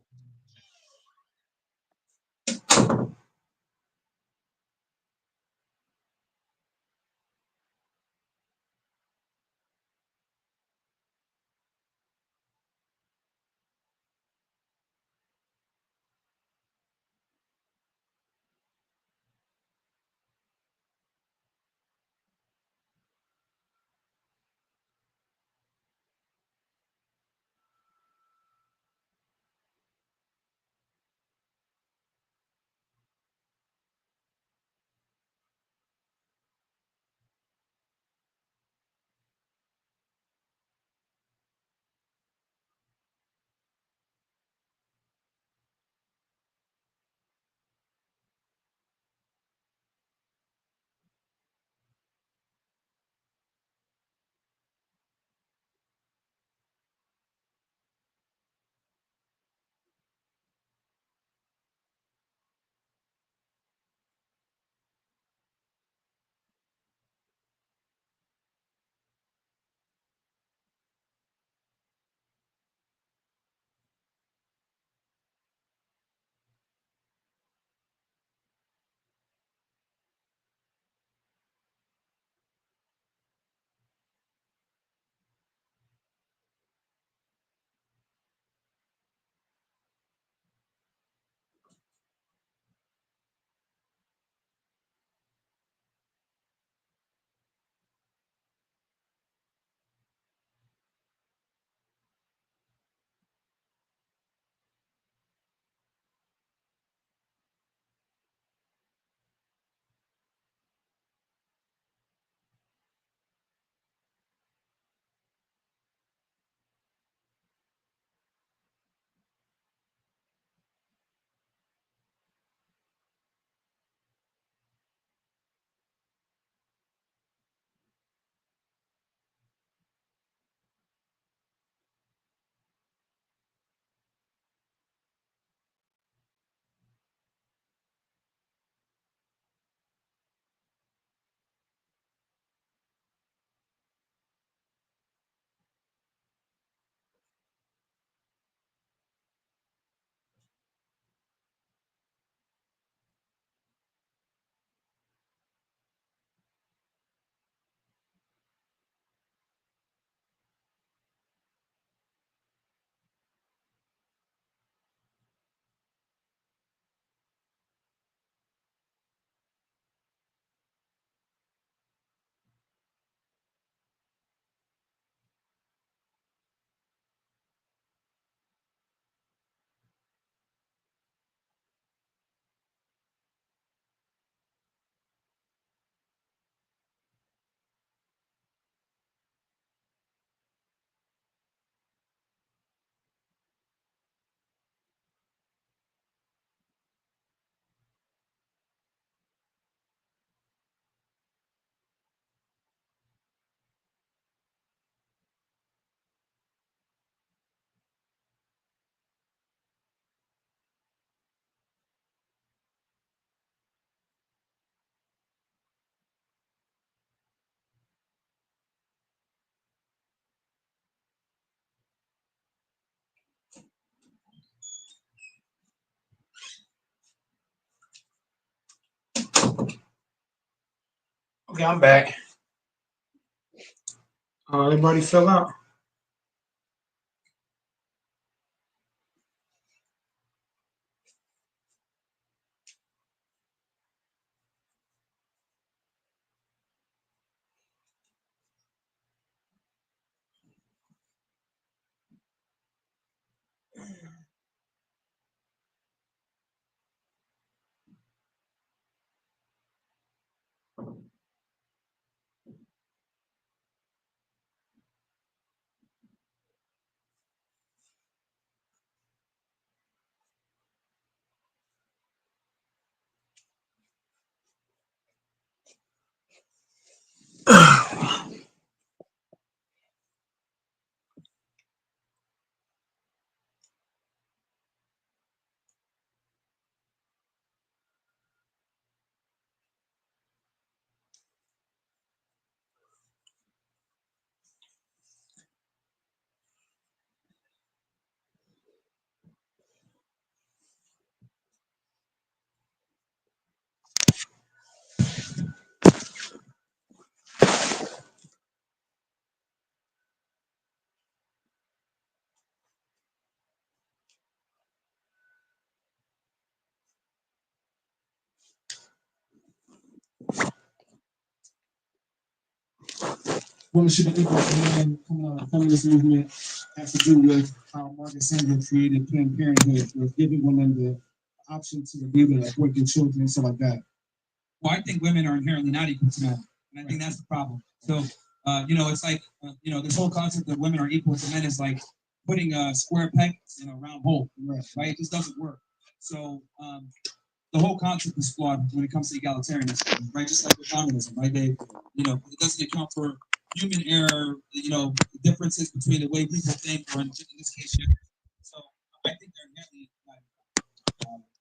Okay, I'm back. Everybody fell out. Women should be equal to men. Coming on, the feminist movement has to do with how Margaret Sanger created Planned Parenthood, with giving women the option to be able to abort their children and stuff like that. Well, I think women are inherently not equal to men, and I think that's the problem. So, it's like, this whole concept that women are equal to men is like putting a square peg in a round hole, right? It just doesn't work. So, the whole concept is flawed when it comes to egalitarianism, right? Just like with communism, right? It doesn't account for human error, differences between the way people think, or in this case, so I think they're inherently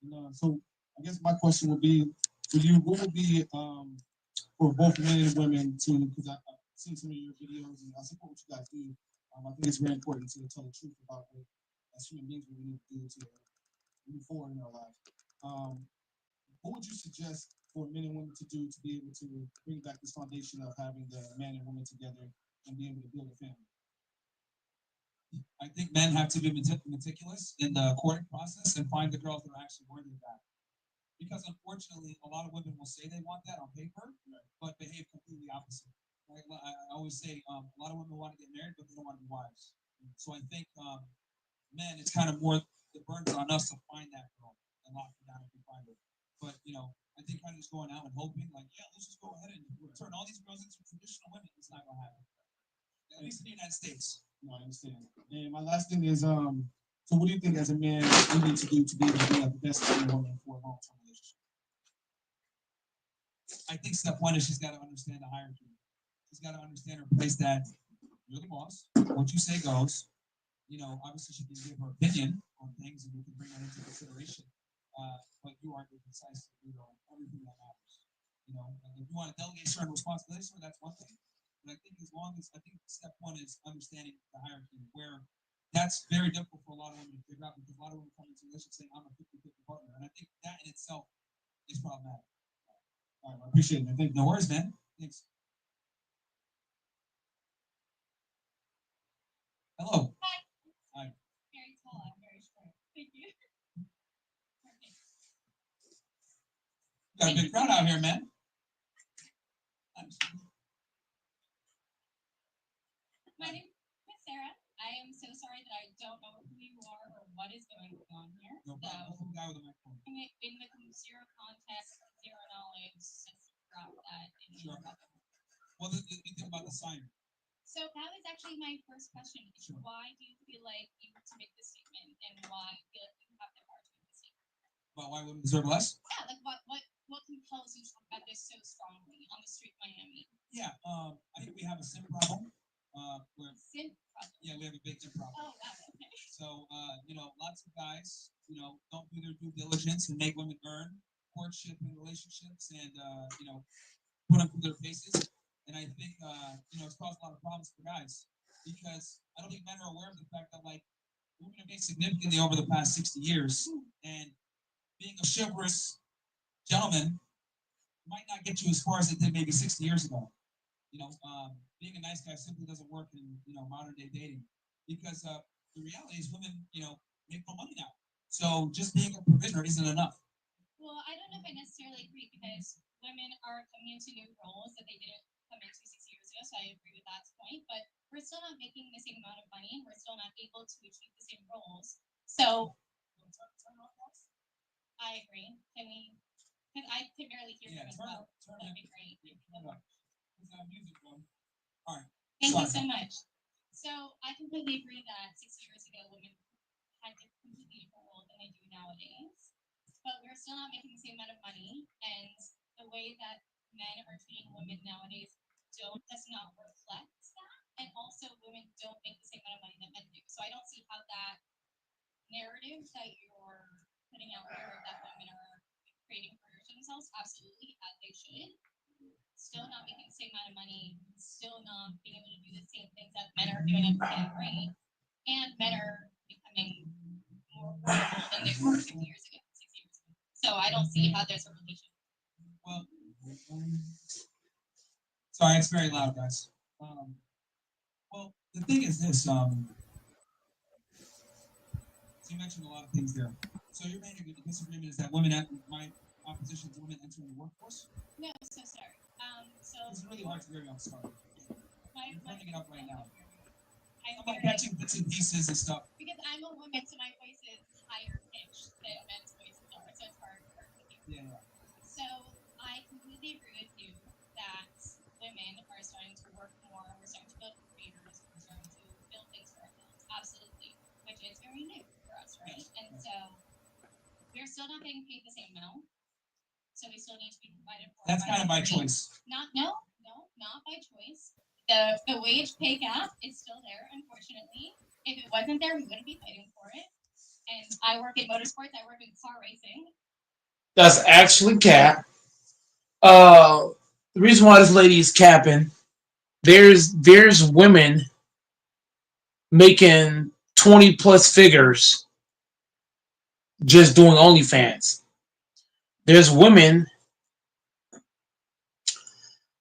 not. So I guess my question would be for you, what would be for both men and women to, because I've seen some of your videos and I support what you guys do. I think it's very important to tell the truth about what as human beings what we need to do to move forward in our lives. What would you suggest for men and women to do to be able to bring back this foundation of having the man and woman together and be able to build a family? I think men have to be meticulous in the courting process and find the girls that are actually worthy of that. Because unfortunately, a lot of women will say they want that on paper, but behave completely opposite. Right? I always say a lot of women want to get married, but they don't want to be wives. So I think men, it's kind of more the burden's on us to find that girl and lock her down if we find her. But I think kind of just going out and hoping, like, yeah, let's just go ahead and turn all these girls into traditional women. It's not gonna happen. At least in the United States. No, I understand. And my last thing is, so what do you think as a man we need to do to be able to be like the best man and woman for a long-term relationship? I think step one is she's got to understand the hierarchy. She's got to understand her place that you're the boss. What you say goes. Obviously she can give her opinion on things and you can bring that into consideration. But you aren't the precise everything that matters. If you want to delegate certain responsibilities, that's one thing. But I think step one is understanding the hierarchy, where that's very difficult for a lot of women to figure out because a lot of women come into a relationship saying, I'm a 50-50 partner. And I think that in itself is problematic. All right, I appreciate it, man. Thank you. No worries, man. Thanks. Hello. Hi. Very tall. I'm very short. Thank you. Got a big crowd out here, man. My name is Sarah. I am so sorry that I don't know who you are or what is going on here. No problem. So, Guy with a microphone. in the zero context, zero knowledge, let's drop that in Sure. here. Well, the thing about the sign. So that was actually my first question. Sure. Why do you feel like you need to make this statement, and why do you feel like you have the power to make this statement? About why women deserve less? Yeah, like what compels you to talk about this so strongly on the street of Miami? Yeah, I think we have a sim problem. Where Sin problem. yeah, we have a big sim problem. Oh wow, okay. So lots of guys, don't do their due diligence and make women earn courtship and relationships, and put them through their faces. And I think it's caused a lot of problems for guys because I don't think men are aware of the fact that like women have made significantly over the past 60 years, and being a chivalrous gentleman might not get you as far as it did maybe 60 years ago. Being a nice guy simply doesn't work in modern day dating because the reality is women make more money now. So just being a provider isn't enough. Well, I don't know if I necessarily agree because women are coming into new roles that they didn't come into 6 years ago. So I agree with that point, but we're still not making the same amount of money and we're still not able to achieve the same roles. So I agree. Can we? Because I can barely hear you as well. That'd be great. All right. Thank you so much. So I completely agree that 6 years ago women had a completely different role than they do nowadays. But we're still not making the same amount of money, and the way that men are treating women nowadays does not reflect that. And also, women don't make the same amount of money that men do. So I don't see how that narrative that you're putting out here that women are creating careers for themselves, absolutely, as they should. Still not making the same amount of money, still not being able to do the same things that men are doing at the same rate, and men are becoming more affordable than they were 6 years ago. So I don't see how there's a relation. Well, sorry, it's very loud, guys. Well, the thing is this. So you mentioned a lot of things there. So your main disagreement is that women, my opposition to women entering the workforce? No, so sorry. It's really hard to hear you. I'm sorry. I'm turning it up right now. I'm like catching bits and pieces and stuff. Because I'm a woman, so my voice is higher pitched than men's voices are, so it's hard for me. Yeah. So I completely agree with you that women are starting to work more, we're starting to build careers, we're starting to build things for ourselves, absolutely, which is very new for us, right? And so we're still not getting paid the same amount, so we still need to be provided for. That's kind of by choice. Not by choice. The wage pay gap is still there, unfortunately. If it wasn't there, we wouldn't be fighting for it. And I work in motorsports, I work in car racing. That's actually cap. The reason why this lady is capping, there's women making 20 plus figures just doing OnlyFans. There's women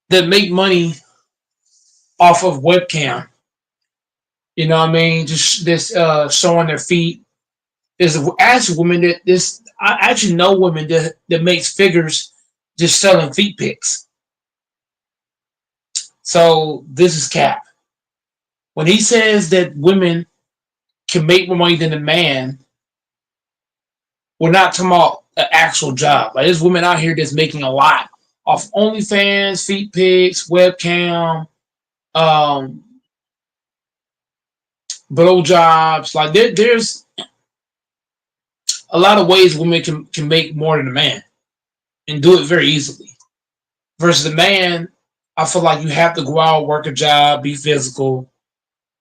that make money off of webcam. You know what I mean? Just this showing their feet. There's actually women I actually know women that makes figures just selling feet pics. So this is cap. When he says that women can make more money than a man, we're not talking about an actual job. Like there's women out here that's making a lot off OnlyFans, feet pics, webcam, blowjobs. Like there's a lot of ways women can make more than a man and do it very easily. Versus a man, I feel like you have to go out, work a job, be physical,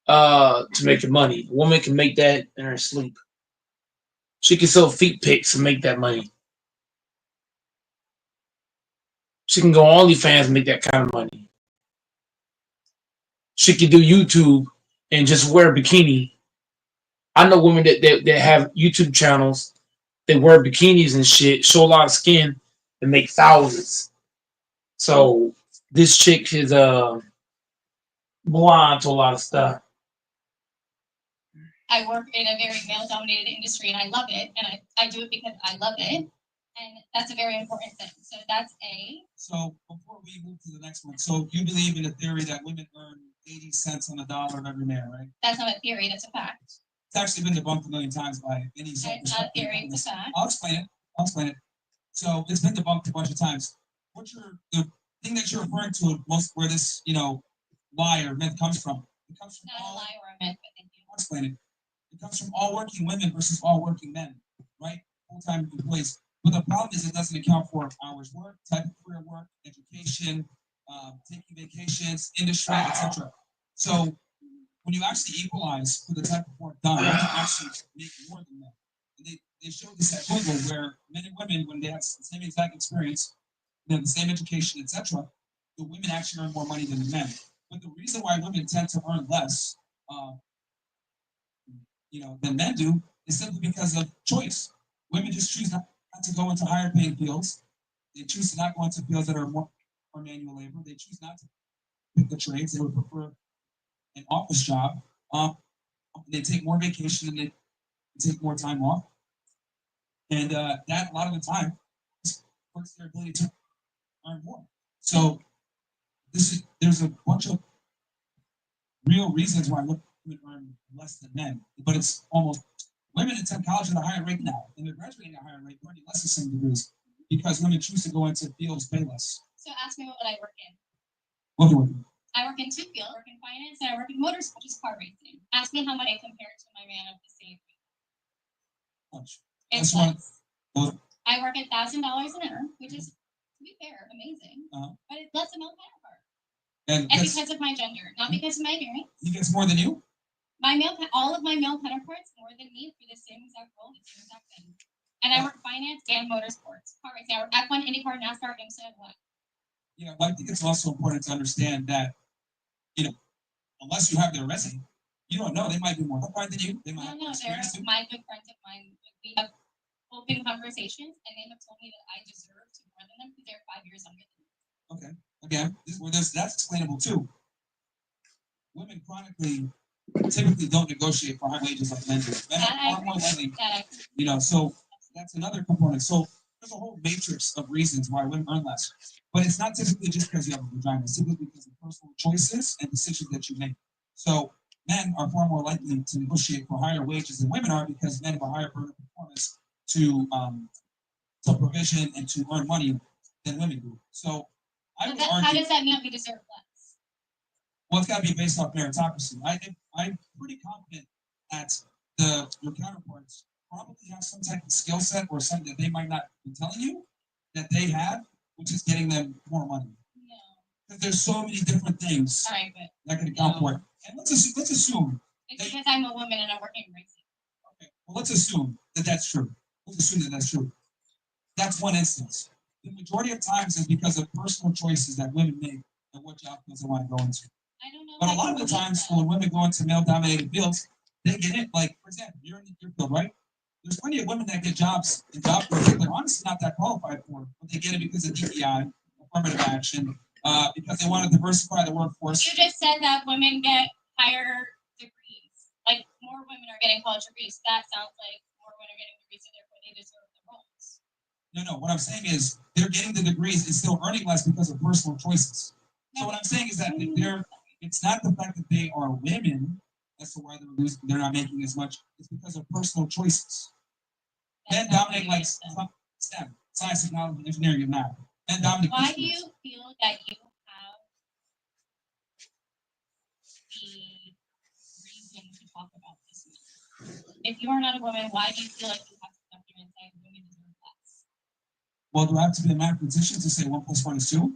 to make your money. A woman can make that in her sleep. She can sell feet pics and make that money. She can go on OnlyFans and make that kind of money. She can do YouTube and just wear a bikini. I know women that have YouTube channels. They wear bikinis and shit, show a lot of skin, and make thousands. So this chick is blind to a lot of stuff. I work in a very male-dominated industry, and I love it, and I do it because I love it, and that's a very important thing. So that's A. So before we move to the next one, so you believe in the theory that women earn 80 cents on the dollar of every man, right? That's not a theory, that's a fact. It's actually been debunked a million times by any. It's not a theory, it's a fact. I'll explain it. So it's been debunked a bunch of times. The thing that you're referring to, most where this lie or myth comes from? It comes from not a lie or a myth, but thank you. I'll explain it. It comes from all working women versus all working men, right? Full-time employees. But the problem is it doesn't account for hours work, type of career work, education, taking vacations, industry, etc. So when you actually equalize for the type of work done, you actually make more than that. And they showed this at Google where men and women, when they have the same exact experience, they have the same education, etc., the women actually earn more money than the men. But the reason why women tend to earn less than men do is simply because of choice. Women just choose not to go into higher paying fields. They choose to not go into fields that are more manual labor. They choose not to pick the trades. They would prefer an office job. They take more vacation and they take more time off. And that, a lot of the time, hurts their ability to earn more. So there's a bunch of real reasons why women earn less than men, but it's almost women attend college at a higher rate now, and they're graduating at a higher rate, earning less than some degrees, because women choose to go into fields pay less. So ask me what I work in. What do you do? I work in two fields. I work in finance and I work in motorsports, which is car racing. Ask me how much I compare to my man of the same. Much. It's That's one. less. I work at $1,000 an hour, which is, to be fair, amazing. But it's less than male counterpart. And because of my gender, not because of my appearance. He gets more than you? All of my male counterparts more than me for the same exact role, the same exact thing. And I work finance and motorsports. Car racing. I work F1, IndyCar, NASCAR, IMSA, and what? Yeah, well, I think it's also important to understand that, unless you have their resume, you don't know. They might be more qualified than you. They might have more experience too. My good friends of mine. We have open conversations, and they have told me that I deserve to more than them because they're 5 years younger than me. Okay. Again, that's explainable too. Women typically don't negotiate for high wages like men do. Men are far more likely, so that's another component. So there's a whole matrix of reasons why women earn less. But it's not typically just because you have a vagina, it's typically because of personal choices and decisions that you make. So men are far more likely to negotiate for higher wages than women are because men have a higher burden of performance to provision and to earn money than women do. So I would argue, how does that mean we deserve less? Well, it's got to be based off meritocracy. I'm pretty confident that your counterparts probably have some type of skill set or something that they might not be telling you that they have, which is getting them more money. No. Because there's so many different things that can account for it. And let's assume. It's because I'm a woman and I'm working racing. Okay. Well, let's assume that that's true. Let's assume that that's true. That's one instance. The majority of times is because of personal choices that women make and what job fields they want to go into. I don't know. But a lot of the times when women go into male-dominated fields, they get it. Like, for example, you're in your field, right? There's plenty of women that get jobs in job fields that they're honestly not that qualified for, but they get it because of DEI, affirmative action, because they want to diversify the workforce. You just said that women get higher degrees. Like, more women are getting college degrees. That sounds like more women are getting degrees, and therefore they deserve the roles. No. What I'm saying is they're getting the degrees and still earning less because of personal choices. So what I'm saying is that it's not the fact that they are women as to why they're not making as much. It's because of personal choices. Men dominate like STEM, science, technology, engineering, and math. Men dominate. Why do you feel that you have the reason to talk about this? If you are not a woman, why do you feel like you have to step here and say women deserve less? Well, do I have to be in my position to say 1 + 1 is 2?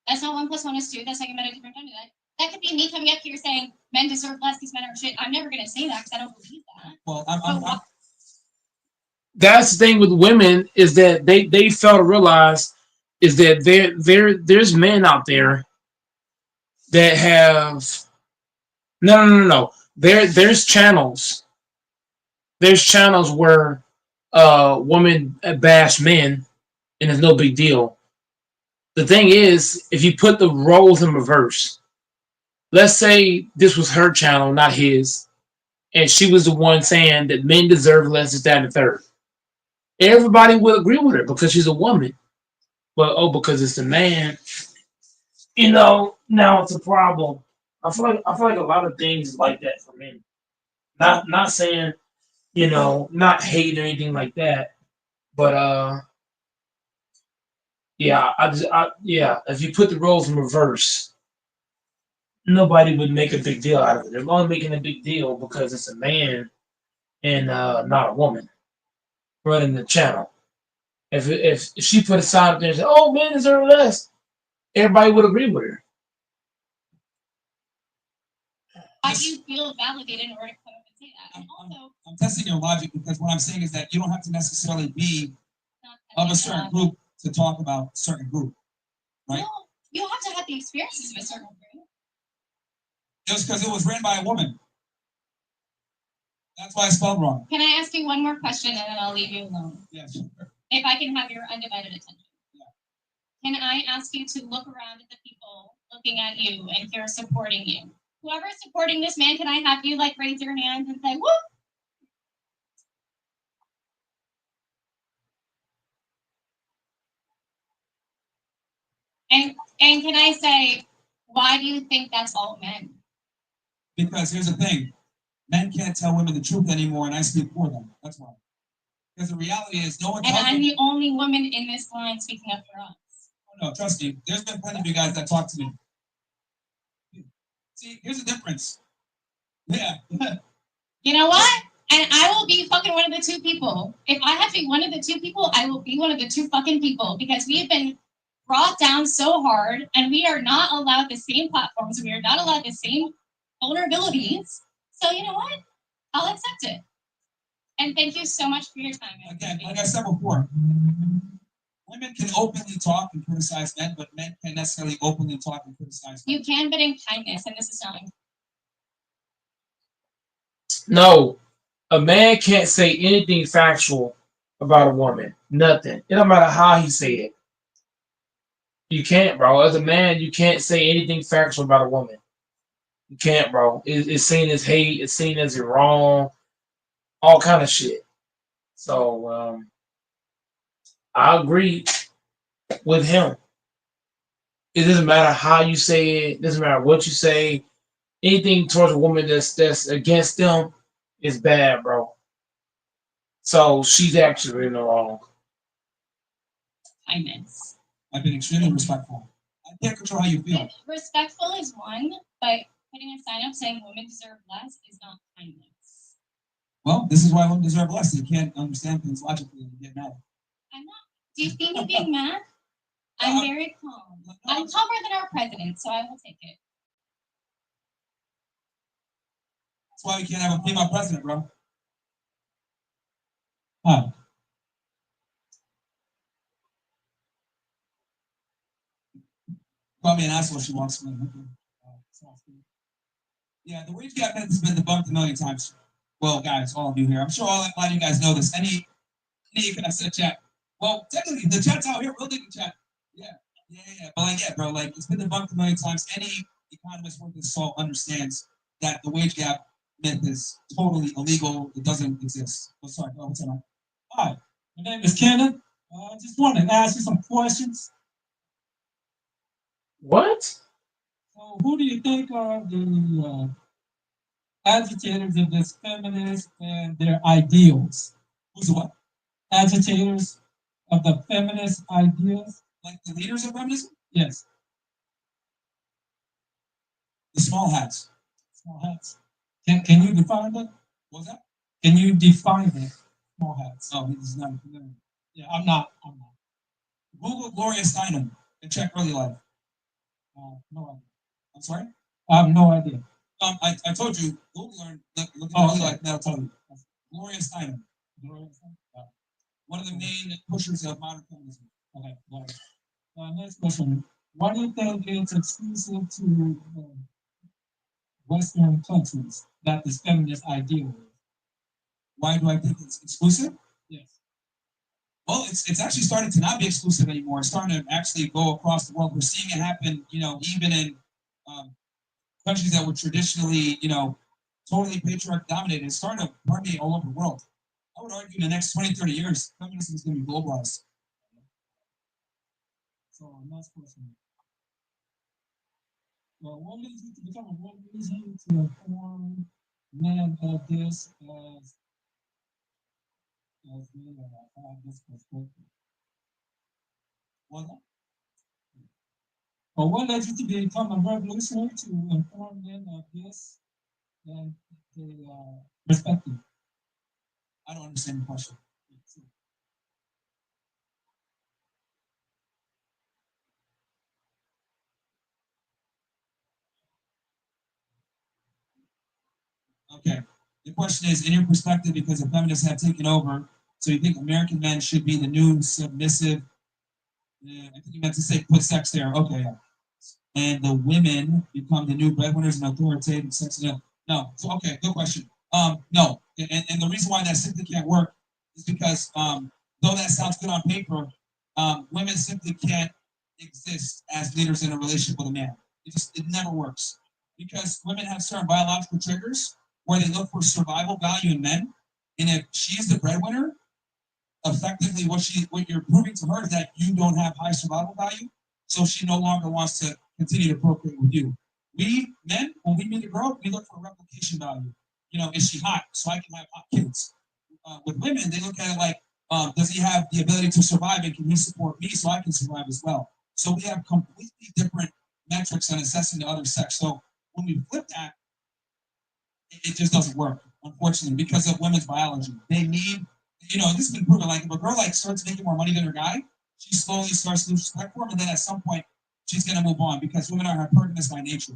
That's not 1 + 1 is 2. That's like a different gender. That could be me coming up here saying men deserve less because men are shit. I'm never going to say that because I don't believe that. Well, that's the thing with women is that they fail to realize is that there's men out there that have no. There's channels. There's channels where women bash men and it's no big deal. The thing is, if you put the roles in reverse, let's say this was her channel, not his, and she was the one saying that men deserve less than that and the third. Everybody would agree with her because she's a woman. But because it's a man, now it's a problem. I feel like a lot of things is like that for men. Not saying, not hate or anything like that. But yeah, if you put the roles in reverse, nobody would make a big deal out of it. They're only making a big deal because it's a man and not a woman running the channel. If she put a sign up there and said, "Oh, men deserve less," everybody would agree with her. Why do you feel validated in order to come up and say that? And also, I'm testing your logic because what I'm saying is that you don't have to necessarily be of a certain group to talk about a certain group, right? No, you have to have the experiences of a certain group. Just because it was written by a woman. That's why I spelled wrong. Can I ask you one more question and then I'll leave you alone? Yeah, sure. If I can have your undivided attention. Yeah. can I ask you to look around at the people looking at you and here supporting you? Whoever's supporting this man, can I have you like raise your hand and say, whoop? And can I say, why do you think that's all men? Because here's the thing, men can't tell women the truth anymore, and I speak for them. That's why. Because the reality is, no one And tells I'm them. the only woman in this line speaking up for us. Oh, no, trust me. There's been plenty of you guys that talk to me. See, here's the difference. Yeah. You know what? And I will be fucking one of the two people. If I have to be one of the two people, I will be one of the two fucking people because we have been brought down so hard and we are not allowed the same platforms. We are not allowed the same vulnerabilities. So you know what? I'll accept it. And thank you so much for your time. Again, like I said before, women can openly talk and criticize men, but men can't necessarily openly talk and criticize women. You can, but in kindness, and this is not. No, a man can't say anything factual about a woman. Nothing. It don't matter how he say it. You can't, bro. As a man, you can't say anything factual about a woman. You can't, bro. It's seen as hate. It's seen as wrong. All kind of shit. So I agree with him. It doesn't matter how you say it. It doesn't matter what you say. Anything towards a woman that's against them is bad, bro. So she's actually in the wrong. Kindness. I've been extremely respectful. I can't control how you feel. Respectful is one, but putting a sign up saying women deserve less is not kindness. Well, this is why women deserve less. They can't understand things logically and get mad. I'm not. Do you see me being mad? I'm very calm. I'm calmer than our president, so I will take it. That's why we can't have a female president, bro. Huh. Call me an asshole. She wants me. Yeah, the wage gap has been debunked a million times. Well, guys, all of you here, I'm sure a lot of you guys know this. Any can I said chat? Well, technically, the chat's out here. We'll take the chat. Yeah. But like, yeah, bro, like it's been debunked a million times. Any economist worth his salt understands that the wage gap myth is totally illegal. It doesn't exist. Oh, sorry. Oh, what's up? Hi, my name is Kenan. I just wanted to ask you some questions. What? So, who do you think are the agitators of this feminist and their ideals? Who's the what? Agitators of the feminist ideals? Like the leaders of feminism? Yes. The small hats. Small hats. Can you define that? What was that? Can you define it? Small hats. Oh, he's not. Yeah, I'm not. Google Gloria Steinem and check early life. No idea. I'm sorry? I have no idea. I told you, Google her, look at early life, that'll tell you. Gloria Steinem. One of the main pushers of modern feminism. Okay, got it. Next question. Why do you think it's exclusive to Western countries that this feminist ideal is? Why do I think it's exclusive? Yes. Well, it's actually starting to not be exclusive anymore. It's starting to actually go across the world. We're seeing it happen, even in countries that were traditionally, totally patriarch dominated. It's starting to permeate all over the world. I would argue in the next 20, 30 years, feminism is going to be globalized. So, next question. Well, what leads you to become a what leads you to inform men of this as we have this perspective? Well, what led you to become a revolutionary to inform men of this and the perspective? I don't understand the question. Okay. The question is, in your perspective, because the feminists have taken over, so you think American men should be the new submissive? I think you meant to say put sex there. Okay. And the women become the new breadwinners and authoritative sex. No. So, okay, good question. No. And the reason why that simply can't work is because though that sounds good on paper, women simply can't exist as leaders in a relationship with a man. It never works because women have certain biological triggers where they look for survival value in men, and if she is the breadwinner, effectively what you're proving to her is that you don't have high survival value, so she no longer wants to continue to procreate with you. We men, when we meet a girl, we look for replication value. You know, is she hot? So I can have hot kids. With women, they look at it like, does he have the ability to survive and can he support me so I can survive as well? So we have completely different metrics on assessing the other sex. So when we flip that, it just doesn't work, unfortunately, because of women's biology. They need, you know, this has been proven. Like if a girl like starts making more money than her guy, she slowly starts to lose respect for him, and then at some point she's gonna move on because women are hypergamous by nature.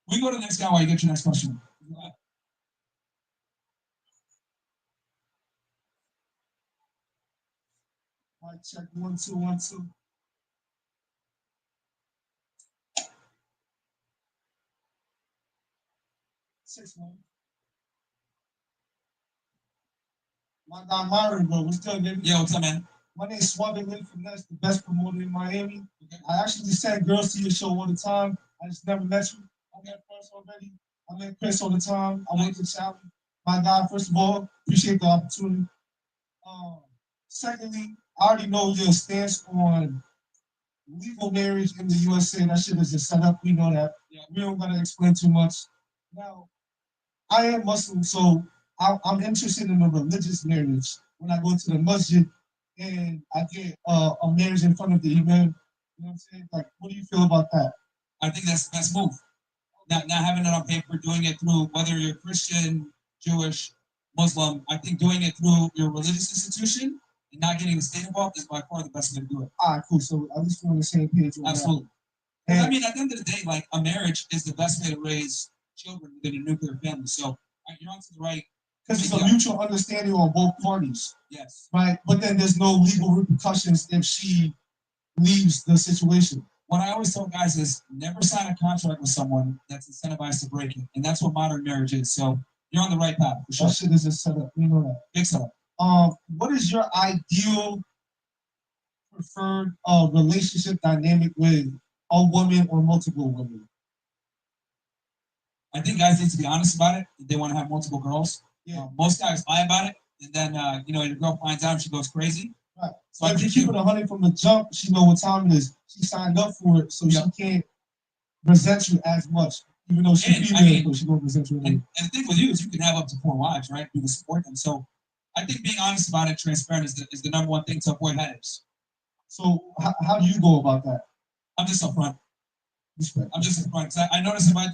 We can go to the next guy while you get your next question. Mic check 1 2 1 2. Six man. My guy Myron, bro. What's good, baby? Yeah, what's up, man? My name's Suave Lynn Finesse, the best promoter in Miami. I actually just send girls to your show all the time. I just never met you. I met Chris already. I met Chris all the time. I went to Charlie. My guy, first of all, appreciate the opportunity. Secondly, I already know your stance on legal marriage in the USA. That shit is just set up. We know that. Yeah. We don't gotta explain too much. Now, I am Muslim, so I'm interested in a religious marriage. When I go to the masjid and I get a marriage in front of the imam, you know what I'm saying? Like, what do you feel about that? I think that's the best move. Not having it on paper, doing it through whether you're Christian, Jewish, Muslim. I think doing it through your religious institution and not getting the state involved is by far the best way to do it. All right, cool. So at least we're on the same page. Absolutely. And I mean, at the end of the day, like a marriage is the best way to raise children within a nuclear family. So you're onto the right. Because it's a mutual understanding on both parties. Yes. Right? But then there's no legal repercussions if she leaves the situation. What I always tell guys is never sign a contract with someone that's incentivized to break it. And that's what modern marriage is. So you're on the right path. For sure. That shit is a setup. You know that. Big setup. What is your ideal preferred relationship dynamic with a woman or multiple women? I think guys need to be honest about it. If they want to have multiple girls. Yeah. Most guys lie about it, and then you know your girl finds out and she goes crazy. Right. So if you keep it 100 from the jump, she know what time it is. She signed up for it, so she can't resent you as much, even though she's female, but she won't resent you. And the thing with you is you can have up to 4 wives, right? You can support them. So I think being honest about it, transparent is the number one thing to avoid headaches. So how do you go about that? I'm just upfront. Respect. I'm just upfront because I notice if I'm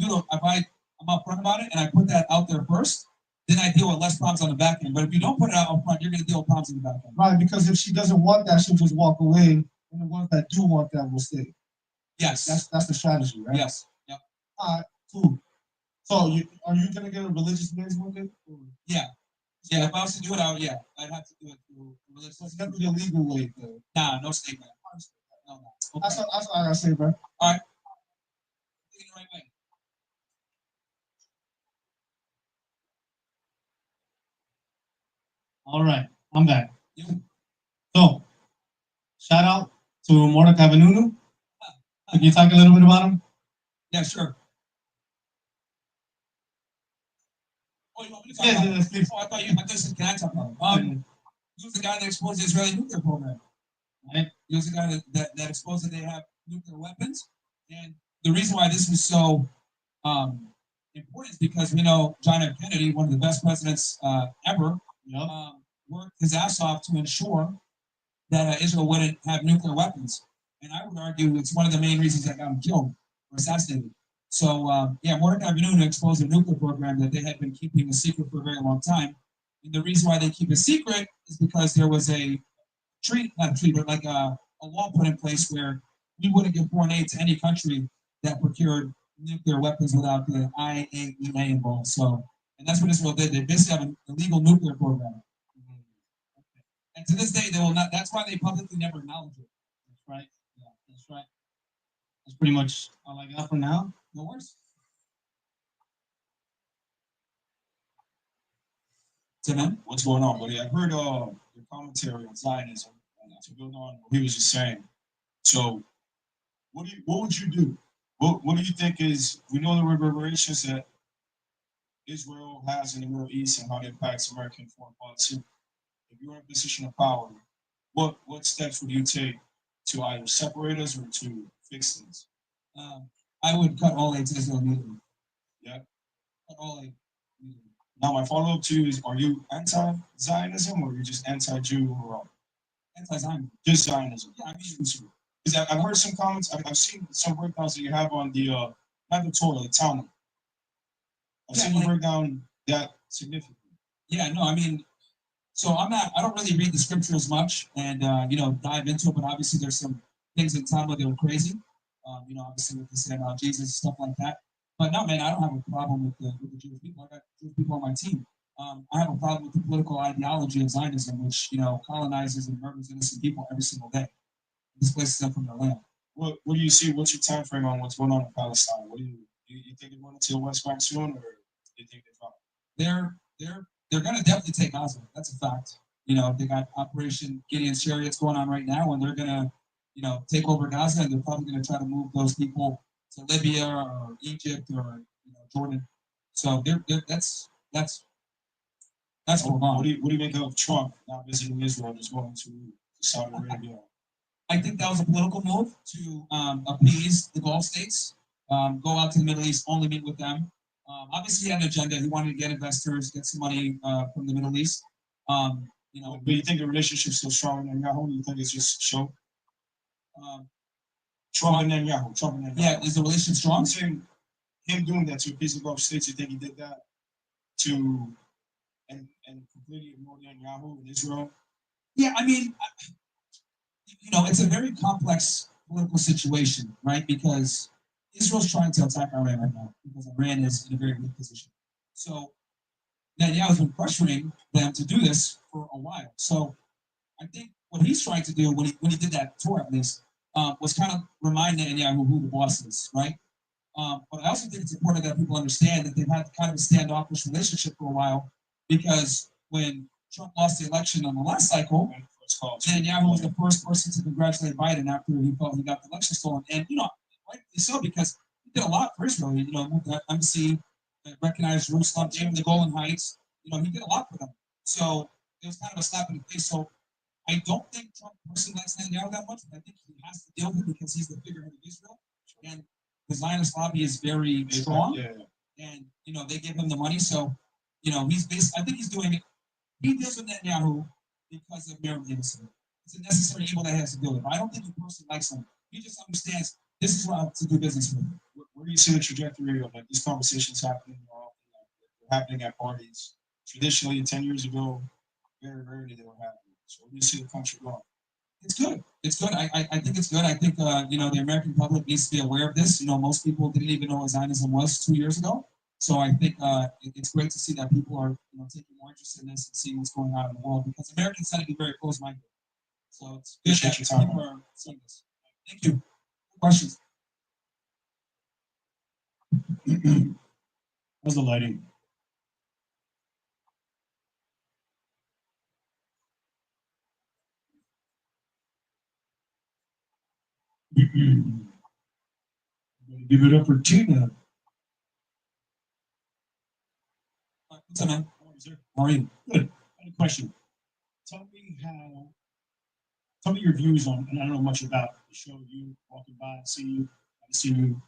upfront about it and I put that out there first, then I deal with less problems on the back end. But if you don't put it out up front, you're going to deal with problems on the back end. Right, because if she doesn't want that, she'll just walk away, and the ones that do want that will stay. Yes. That's the strategy, right? Yes. Yep. All right, cool. So are you going to get a religious marriage one day? Yeah. Yeah, if I was to do it, I'd have to do it through religious. So it's never the legal way, though. Nah, no statement. No. Okay. That's what I gotta say, bro. All right. Thinking the right way. All right, I'm back. So, shout out to Mordecai Vanunu. Can you talk a little bit about him? Yeah, sure. Oh, you want me to talk Yes, about yes, please. Oh, I thought you said, can I talk about him? He was the guy that exposed the Israeli nuclear program. Right? He was the guy that exposed that they have nuclear weapons. And the reason why this is so important is because we know John F. Kennedy, one of the best presidents ever, worked his ass off to ensure that Israel wouldn't have nuclear weapons. And I would argue it's one of the main reasons that got him killed or assassinated. So, Mordecai Vanunu exposed a nuclear program that they had been keeping a secret for a very long time. And the reason why they keep it secret is because there was a law put in place where we wouldn't give foreign aid to any country that procured nuclear weapons without the IAEA involved. So, and that's what Israel did. They basically have an illegal nuclear program. And to this day, they will not. That's why they publicly never acknowledge it. That's right. Yeah, that's right. That's pretty much all I got for now. No worries. Tim, what's going on, buddy? I heard your commentary on Zionism to build on what he was just saying. So, what would you do? What do you think is? We know the reverberations that Israel has in the Middle East and how it impacts American foreign policy. If you're in a position of power, what steps would you take to either separate us or to fix things? I would cut all aid to Israel immediately. Yeah. Cut all aid immediately. Now, my follow up to you is: are you anti-Zionism or are you just anti-Jew overall? Anti-Zionism. Just Zionism. Yeah, I mean, because I've heard some comments. I've seen some breakdowns that you have on the not the Torah, the Talmud. I've seen you break down that significantly. Yeah, no, I mean, so I don't really read the scripture as much and, dive into it, but obviously there's some things in Talmud that are crazy. Obviously what they say about Jesus, stuff like that. But no, man, I don't have a problem with the Jewish people. I got Jewish people on my team. I have a problem with the political ideology of Zionism, which, colonizes and murders innocent people every single day. Displaces them from their land. What do you see? What's your time frame on what's going on in Palestine? What do you think they're going to the West Bank soon, or do you think they're fine? They're going to definitely take Gaza. That's a fact. They got Operation Gideon's Chariots going on right now, and they're going to, take over Gaza, and they're probably going to try to move those people to Libya or Egypt or Jordan. So that's what's going on. What do you make of Trump not visiting Israel, just going to Saudi Arabia? I think that was a political move to appease the Gulf states. Go out to the Middle East, only meet with them. Obviously, he had an agenda. He wanted to get investors, get some money from the Middle East. But you think the relationship's still strong with Netanyahu? You think it's just show? Trump and Netanyahu. Yeah, is the relationship strong? I'm saying him doing that to appease the Gulf states. You think he did that to and completely ignore Netanyahu and Israel? Yeah, I mean, it's a very complex political situation, right? Because Israel's trying to attack Iran right now because Iran is in a very weak position. So Netanyahu's been pressuring them to do this for a while. So I think what he's trying to do when he did that tour at least was kind of remind Netanyahu who the boss is, right? But I also think it's important that people understand that they've had kind of a standoffish relationship for a while because when Trump lost the election on the last cycle, Netanyahu was the first person to congratulate Biden after he felt he got the election stolen. And, rightly so, because he did a lot for Israel. Moved the embassy, recognized Jerusalem, gave him the Golan Heights. He did a lot for them. So it was kind of a slap in the face. So I don't think Trump personally likes Netanyahu that much, but I think he has to deal with it because he's the figurehead of Israel. And the Zionist lobby is very strong. And, they give him the money. So, I think he's doing it. He deals with Netanyahu because of Miriam Davidson. It's a necessary evil that he has to deal with. I don't think he personally likes him. He just understands this is what I have to do business with. Where do you see the trajectory of these conversations happening happening at parties? Traditionally, 10 years ago, very rarely they were happening. So where do you see the country going? It's good. It's good. I think it's good. I think the American public needs to be aware of this. Most people didn't even know what Zionism was 2 years ago. So I think it's great to see that people are taking more interest in this and seeing what's going on in the world because Americans tend to be very close-minded. So it's good that people are seeing this. Thank you. Questions? How's the lighting? Give it up for Tina. What's up, man? How are you? Good. I had a question. Tell me your views on, and I don't know much about the show. You walking by and see you. I've seen you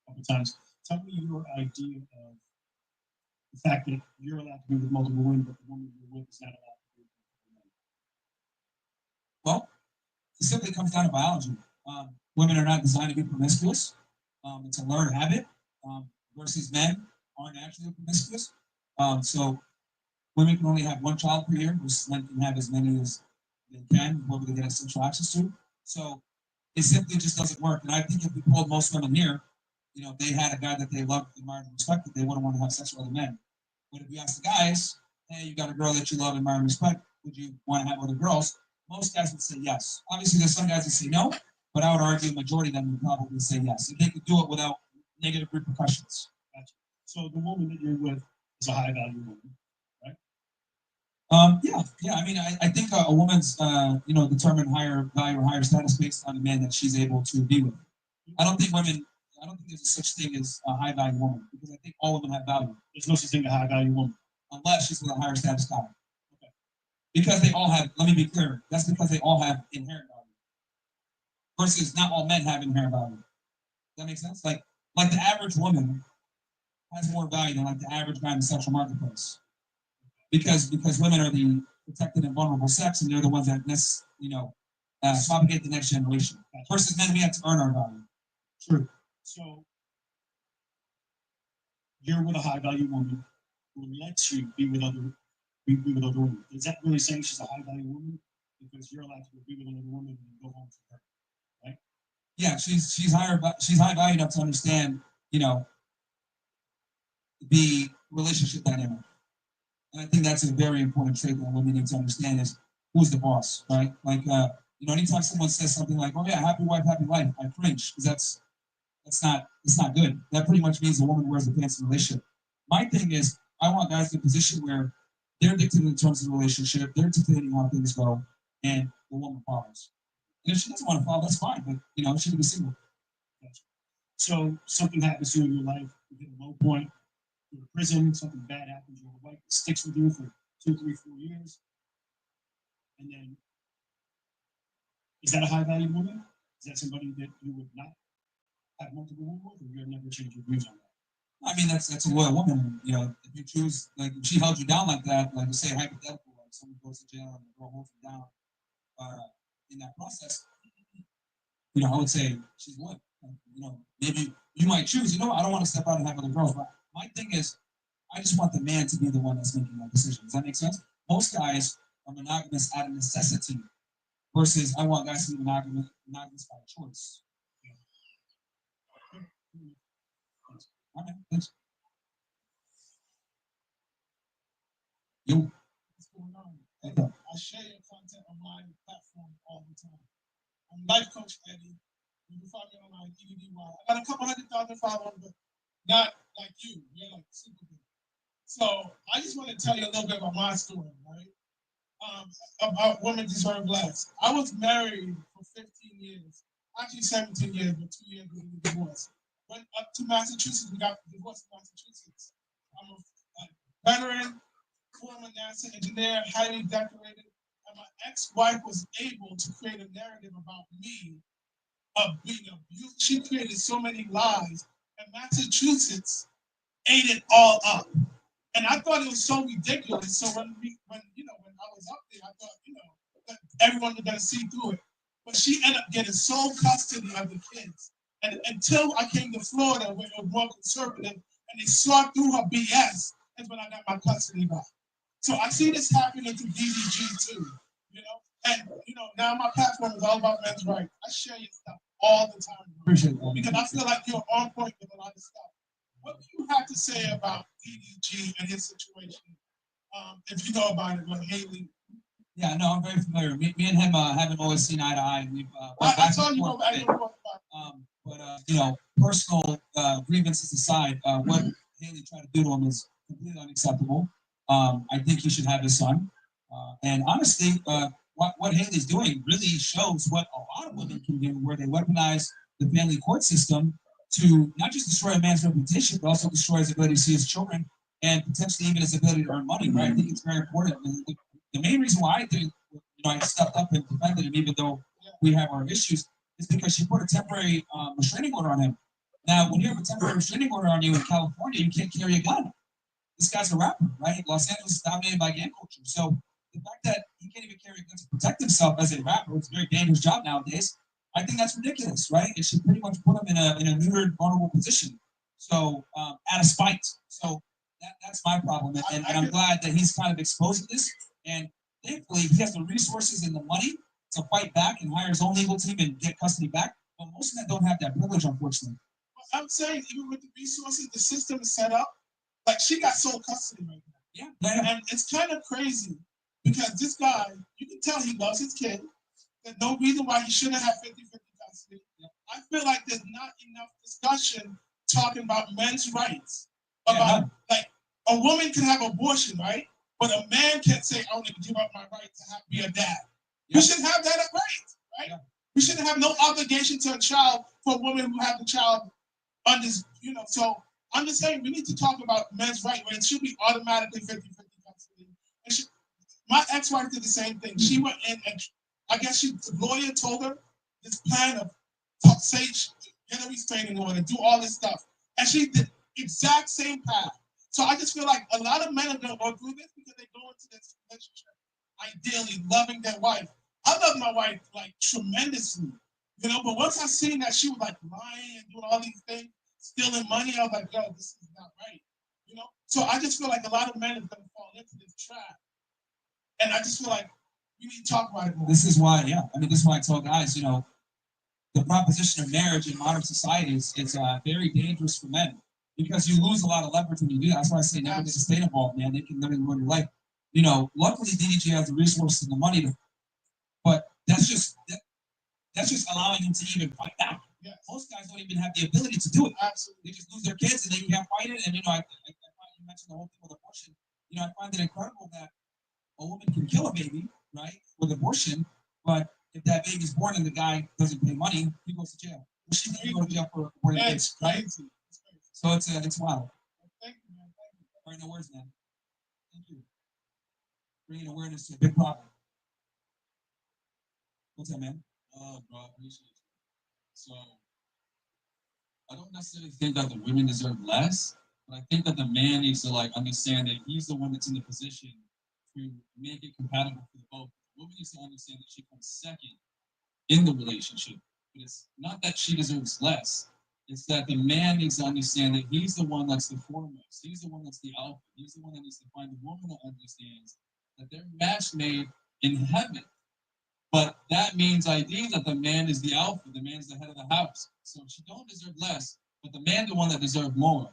a couple times. Tell me your idea of the fact that you're allowed to be with multiple women, but the woman you're with is not allowed to be with multiple men. Well, it simply comes down to biology. Women are not designed to be promiscuous. It's a learned habit versus men are naturally promiscuous. So women can only have one child per year, versus men can have as many as they can, whoever they get sexual access to. So it simply just doesn't work. And I think if we pulled most women here, they had a guy that they loved, admired, and respected, they wouldn't want to have sex with other men. But if you ask the guys, hey, you got a girl that you love, admire, and respect, would you want to have other girls? Most guys would say yes. Obviously, there's some guys that say no, but I would argue the majority of them would probably say yes. If they could do it without negative repercussions. Gotcha. So the woman that you're with is a high value woman, right? Yeah. I mean, I think a woman's, determined higher value or higher status based on the man that she's able to be with. I don't think there's a such thing as a high value woman because I think all women have value. There's no such thing as a high value woman. Unless she's with a higher status guy. Okay. Because they all have, let me be clear, that's because they all have inherent value. Versus not all men have inherent value. Does that make sense? Like the average woman has more value than like the average guy in the sexual marketplace. Because women are the protected and vulnerable sex, and they're the ones that propagate the next generation. Versus men, we have to earn our value. True. So you're with a high value woman who lets you be with other women. Is that really saying she's a high value woman? Because you're allowed to be with another woman and go home to her, right? Yeah, she's high value enough to understand, the relationship dynamic. And I think that's a very important trait that women need to understand is who's the boss, right? Like, anytime someone says something like, "Oh yeah, happy wife, happy life," I cringe because that's not good. That pretty much means the woman wears the pants in the relationship. My thing is, I want guys in a position where they're dictating the terms of the relationship, they're dictating how things go, and the woman follows. And if she doesn't want to follow, that's fine, but she can be single. Gotcha. So something happens to you in your life, you hit a low point, you're in prison, something bad happens, you have a wife that sticks with you for 2, 3, 4 years, and then is that a high value woman? Is that somebody that you would not have multiple women with, or you'll never change your views on that? I mean, that's a loyal woman. If you choose, like, if she held you down like that, like, say hypothetical, like someone goes to jail and the girl holds you down in that process, I would say she's loyal. Maybe you might choose, I don't want to step out and have other girls, but my thing is, I just want the man to be the one that's making that decision. Does that make sense? Most guys are monogamous out of necessity versus I want guys to be monogamous by choice. Okay, thanks. What's going on? I share your content on my platform all the time. I'm Life Coach Eddie. You can find me on my EDDY. I got a couple 100,000 followers, but not like you. You're like super big. So I just want to tell you a little bit about my story, right? About women deserve less. I was married for 15 years, actually 17 years, but 2 years we were divorced. Went up to Massachusetts, we got divorced in Massachusetts. I'm a veteran, former NASA engineer, highly decorated, and my ex-wife was able to create a narrative about me of being abused. She created so many lies, and Massachusetts ate it all up. And I thought it was so ridiculous. So when I was up there, I thought, that everyone was gonna see through it. But she ended up getting sole custody of the kids. And until I came to Florida, where it was more conservative, and they saw through her BS, is when I got my custody back. So I see this happening to DDG too, and now my platform is all about men's rights. I share your stuff all the time. Appreciate that. Because I feel like you're on point with a lot of stuff. What do you have to say about DDG and his situation? If you know about it, with Haley. Yeah, no, I'm very familiar. Me and him haven't always seen eye to eye. We've I told you about it. But personal grievances aside, what Haley tried to do to him is completely unacceptable. I think he should have his son. And honestly, what Haley's doing really shows what a lot of women can do, where they weaponize the family court system to not just destroy a man's reputation, but also destroy his ability to see his children and potentially even his ability to earn money. Right? I think it's very important. The main reason why I think I stepped up and defended him, even though we have our issues, is because she put a temporary restraining order on him. Now, when you have a temporary restraining order on you in California, you can't carry a gun. This guy's a rapper, right? Los Angeles is dominated by gang culture. So the fact that he can't even carry a gun to protect himself as a rapper, it's a very dangerous job nowadays. I think that's ridiculous, right? It should pretty much put him in a neutered, vulnerable position. So out of spite. So that's my problem, and I'm glad that he's kind of exposing this. And thankfully, he has the resources and the money to fight back and hire his own legal team and get custody back. But most of them don't have that privilege, unfortunately. I'm saying, even with the resources, the system is set up. Like, she got sole custody right now. Yeah. And it's kind of crazy because this guy, you can tell he loves his kid. There's no reason why he shouldn't have 50-50 custody. Yeah. I feel like there's not enough discussion talking about men's rights. About, like, a woman can have abortion, right? But a man can't say, "I want to give up my right to be a dad." You should have that right? You shouldn't have no obligation to a child for women who have the child on this, So I'm just saying we need to talk about men's right when it should be automatically 50-50 custody. My ex-wife did the same thing. She went in and I guess the lawyer told her this plan of get a restraining order, do all this stuff. And she did exact same path. So I just feel like a lot of men are going to go through this because they go into this relationship ideally loving their wife. I love my wife like tremendously, but once I seen that she was like lying and doing all these things, stealing money, I was like, yo, this is not right. So I just feel like a lot of men are going to fall into this trap. And I just feel like we need to talk about it more. This is why, this is why I tell guys, the proposition of marriage in modern society is very dangerous for men because you lose a lot of leverage when you do that. That's why I say never get a state involved, man. They can literally ruin your life. Luckily DDG has the resources and the money but that's just allowing him to even fight back. Yes. Most guys don't even have the ability to do it. Absolutely. They just lose their kids and they can't fight it. And I find you mentioned the whole thing with abortion. I find it incredible that a woman can kill a baby, right, with abortion, but if that baby's born and the guy doesn't pay money, he goes to jail. She can go to jail for aborting kids, right? So it's wild. Thank you, man. All right, no worries, man. Thank you. Bringing awareness to a big problem. What's that, man? Bro, I appreciate you. So, I don't necessarily think that the women deserve less, but I think that the man needs to understand that he's the one that's in the position to make it compatible for the both. The woman needs to understand that she comes second in the relationship. But it's not that she deserves less. It's that the man needs to understand that he's the one that's the foremost. He's the one that's the alpha. He's the one that needs to find the woman that understands that they're match made in heaven. But that means ideally that the man is the alpha, the man's the head of the house. So she don't deserve less, but the man the one that deserves more.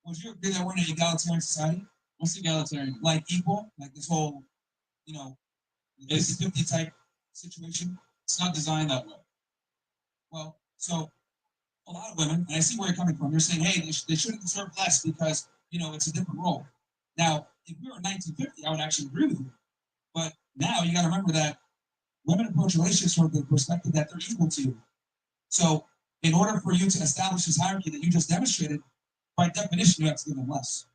Would you agree that we're in an egalitarian society? What's egalitarian? Like equal? Like this whole, 50-50 type situation? It's not designed that way. Well, so a lot of women, and I see where you're coming from, you're saying, hey, they shouldn't deserve less because, it's a different role. Now, if we were in 1950, I would actually agree with you. But now you got to remember that women approach relationships from the perspective that they're equal to you. So in order for you to establish this hierarchy that you just demonstrated, by definition, you have to give them less.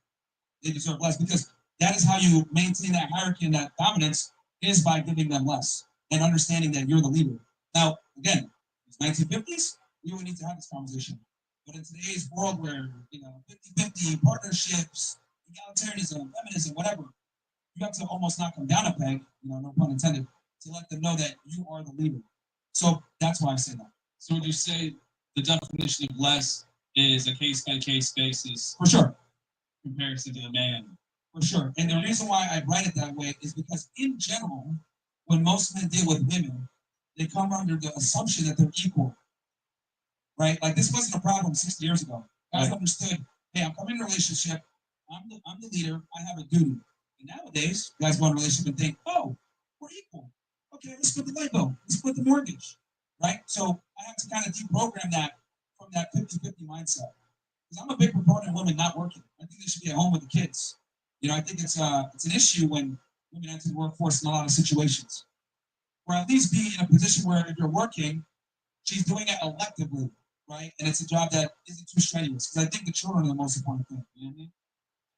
They deserve less because that is how you maintain that hierarchy and that dominance is by giving them less and understanding that you're the leader. Now, again, it's 1950s, we would need to have this conversation. But in today's world where, 50-50 partnerships, egalitarianism, feminism, whatever, you have to almost knock them down a peg, no pun intended, to let them know that you are the leader. So that's why I say that. So would you say the definition of less is a case-by-case basis? For sure. Comparison to the man. For sure. And the reason why I write it that way is because in general, when most men deal with women, they come under the assumption that they're equal. Right? Like this wasn't a problem 60 years ago. Guys understood, hey, I'm coming in a relationship, I'm the leader, I have a duty. And nowadays, guys go in a relationship and think, oh, we're equal. Okay, let's split the light bill, let's split the mortgage. Right? So I have to kind of deprogram that from that 50-50 mindset. Because I'm a big proponent of women not working. I think they should be at home with the kids. I think it's an issue when women enter the workforce in a lot of situations. Or at least be in a position where if you're working, she's doing it electively, right? And it's a job that isn't too strenuous. Because I think the children are the most important thing. Mm-hmm.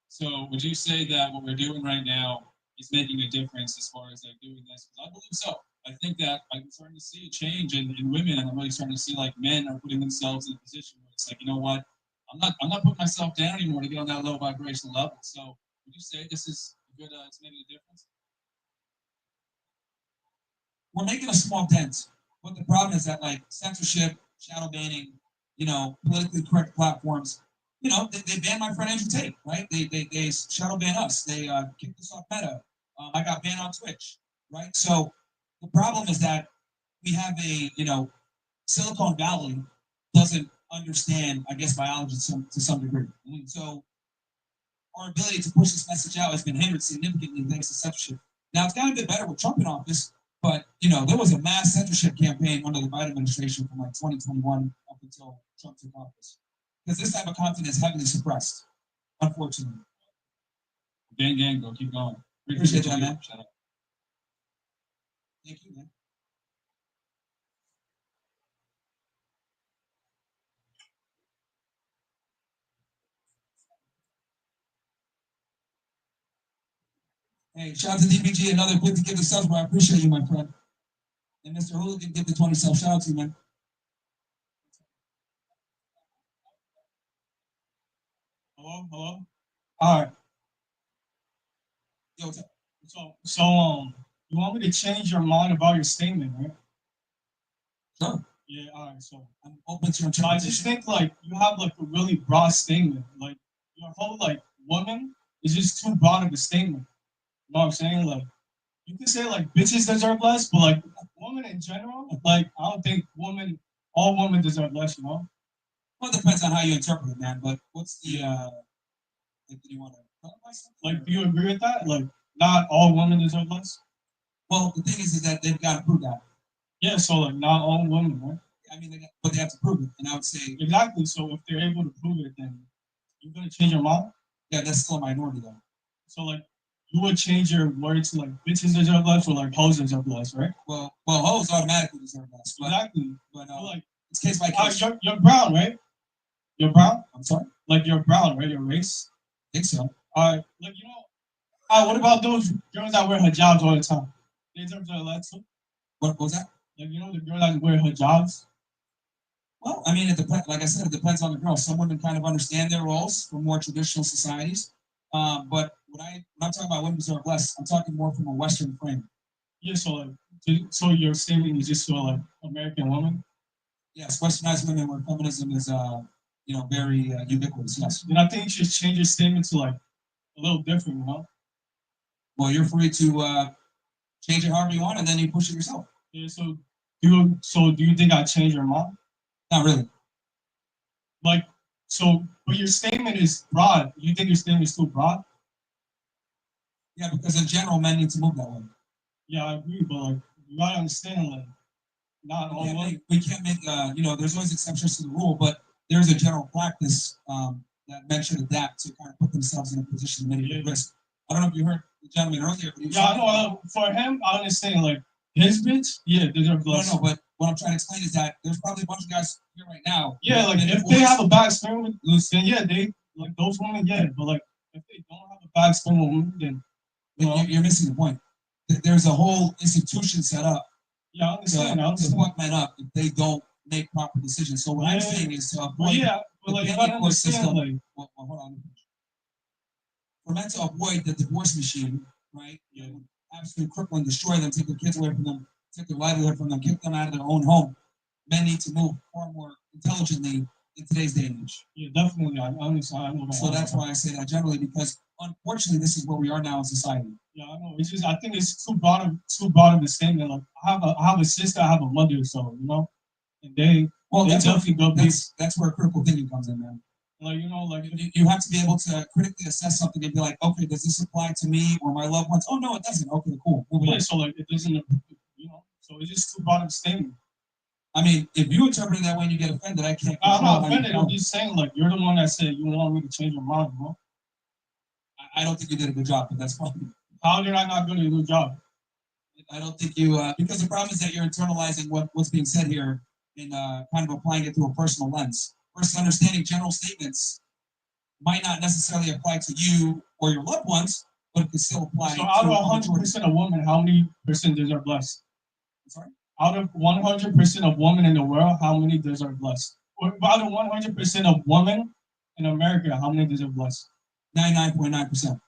So would you say that what we're doing right now is making a difference as far as doing this? Because I believe so. I think that I'm starting to see a change in women, and I'm really starting to see men are putting themselves in a position where it's you know what, I'm not putting myself down anymore to get on that low vibration level. So would you say this is good? It's making a difference. We're making a small dent, but the problem is that censorship, shadow banning, politically correct platforms, they banned my friend Andrew Tate, right? They shadow ban us. They kicked us off Meta. I got banned on Twitch, right? So the problem is that we have Silicon Valley doesn't understand, I guess, biology to some degree. So our ability to push this message out has been hindered significantly thanks to censorship. Now, it's gotten a bit better with Trump in office, but, there was a mass censorship campaign under the Biden administration from 2021 up until Trump took office. Because this type of content is heavily suppressed, unfortunately. Gang, go, keep going. Appreciate that, man. Shout out. Thank you, man. Hey, shout out to DBG, another 50 give the subs, bro. I appreciate you, my friend. And Mr. Hooligan, give the 20 subs. Shout out to you, man. Hello, hello. All right. Yo, what's up? So, you want me to change your mind about your statement, right? Sure. Yeah. All right. So I'm open to I interpretation. just think like you have like a really broad statement. Like your whole like woman is just too broad of a statement. You know what I'm saying? Like you can say like bitches deserve less, but like women in general, like I don't think all women deserve less. You know? Well, it depends on how you interpret it, man. But what's the like, do you want to clarify something? Like, do you agree with that? Like, not all women deserve less. Well, the thing is that they've got to prove that. Yeah. So like, not all women, right? I mean, but they have to prove it, and I would say Exactly. So if they're able to prove it, then you're gonna change your mind. yeah, that's still a minority though. So like, you would change your word to like bitches deserve less or like hoes deserve less, right? Well, hoes automatically deserve less. But, Exactly. But like, it's case by case. You're brown, right? You're brown. I'm sorry. Like you're brown, right? Your race. I think so. Like you know. What about those girls that wear hijabs all the time? They deserve less too. What was that? Like you know the girl that wear hijabs. Well, I mean, it depends. Like I said, it depends on the girl. Some women kind of understand their roles from more traditional societies. But when I'm talking about women deserve less, I'm talking more from a Western frame. Yeah. So like, so your statement is just for like American women. Yes, Westernized women, where feminism is, very ubiquitous. Yes. Then I think you should change your statement to like a little different, you know. Well, you're free to change it however you want, and then you push it yourself. Yeah. So do you think I changed your mind? Not really. Like, but your statement is broad. You think your statement is too broad? Yeah, because in general, men need to move that way. Yeah, I agree, but like, you gotta understand, like, not all women. We can't make, there's always exceptions to the rule, but there's a general practice that men should adapt to kind of put themselves in a position to mitigate risk. I don't know if you heard the gentleman earlier, but he was I know. For him, I understand. Like his bitch, yeah, deserve less. No, but what I'm trying to explain is that there's probably a bunch of guys here right now. Yeah, like if they have a bad experience with Lucien, yeah, they like those women, yeah. But like if they don't have a bad experience with women, then you're missing the point. There's a whole institution set up. Yeah, I understand. To fuck men up if they don't make proper decisions. So what I'm saying is to avoid but like you gotta understand, like, well, hold on. For men to avoid the divorce machine, right? Yeah. Absolutely cripple and destroy them, take their kids away from them, take their livelihood from them, kick them out of their own home. Men need to move far more intelligently in today's day and age. Yeah, definitely. I understand. So that's why I say that generally, because unfortunately, this is where we are now in society. Yeah, I know. It's just I think it's too broad of a statement. Like I have a sister, I have a mother, so you know, and they definitely go. That's where critical thinking comes in, man. Like like you have to be able to critically assess something and be like, okay, does this apply to me or my loved ones? Oh no, it doesn't. Okay, cool. Yeah, so like it doesn't, so it's just too broad of a statement. I mean, if you interpret it that way and you get offended, I can't. I'm not offended. I'm just saying, like, you're the one that said you want me to change your mind, bro. I don't think you did a good job, but that's fine. How did I not do a good job? I don't think you, because the problem is that you're internalizing what's being said here and kind of applying it through a personal lens. Versus understanding general statements might not necessarily apply to you or your loved ones, but it can still apply. So out of 100% of women, how many percent deserve less? I'm sorry? Out of 100% of women in the world, how many deserve less? Or out of 100% of women in America, how many deserve less? 99.9%.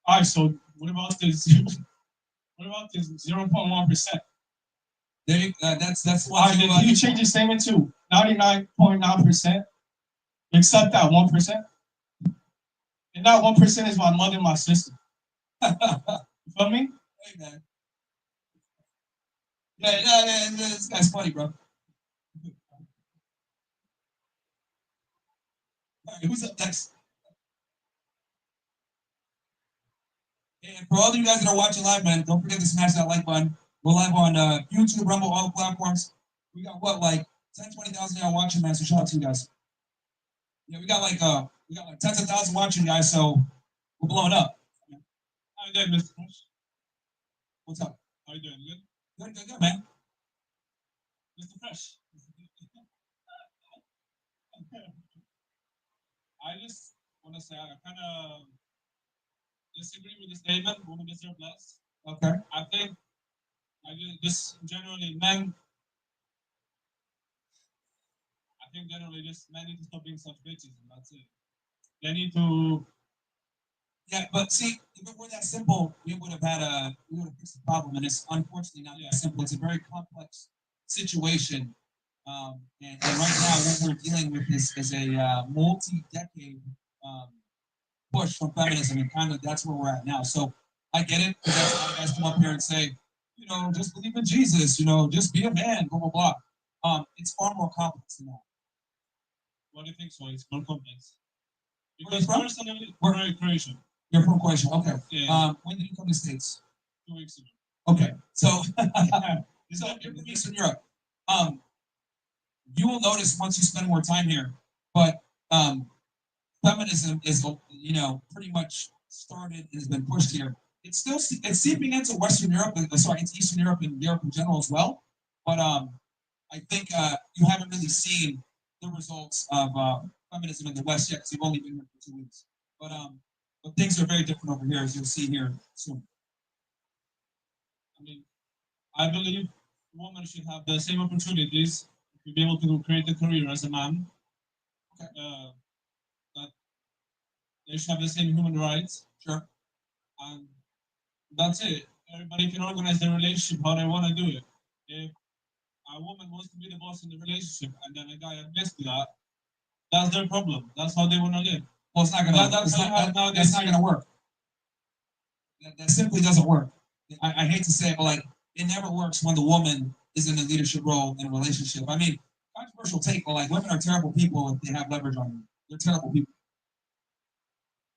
All right, so what about this? What about this 0.1%? That's one. All right, then you change your statement to 99.9%. Except that 1%. And that 1% is my mother and my sister. You feel me? Hey, man. Yeah, this guy's funny, bro. All right, who's up next? And for all of you guys that are watching live, man, don't forget to smash that like button. We're live on YouTube, Rumble, all the platforms. We got what, like 10, 20,000 y'all watching, man. So shout out to you guys. Yeah, we got like tens of thousands watching, guys. So we're blowing up. All How you doing, Mr. Fresh? What's up? How you doing? Good? Good, man. Mr. Fresh. I just want to say I kind of disagree with the statement, women deserve less. Okay. I think just generally men, I think generally just men need to stop being such bitches and that's it. They need to. Yeah, but see, if it were that simple, we would have fixed the problem, and it's unfortunately not that simple. It's a very complex situation, and right now what we're dealing with is a multi-decade push from feminism, and kind of that's where we're at now. So I get it. That's why you guys come up here and say, just believe in Jesus, just be a man, blah blah blah. It's far more complex than that. What do you think so? It's more complex. Where Because you from? personally, we're Croatian. You're from Croatia, okay. Yeah. When did you come to the States? 2 weeks ago. Okay, so you're from Eastern Europe. You will notice once you spend more time here, but feminism is pretty much started and has been pushed here. It's seeping into Western Europe, into Eastern Europe and Europe in general as well. But I think you haven't really seen the results of feminism in the West yet because you've only been here for 2 weeks. But things are very different over here, as you'll see here soon. I mean, I believe women should have the same opportunities to be able to create a career as a man. Okay. That they should have the same human rights. Sure. And that's it. Everybody can organize their relationship how they want to do it. If a woman wants to be the boss in the relationship and then a guy admits to that, that's their problem. That's how they want to live. Well, it's not gonna work. That simply doesn't work. I hate to say it, but like it never works when the woman is in a leadership role in a relationship. I mean, controversial take, but like women are terrible people if they have leverage on you. They're terrible people.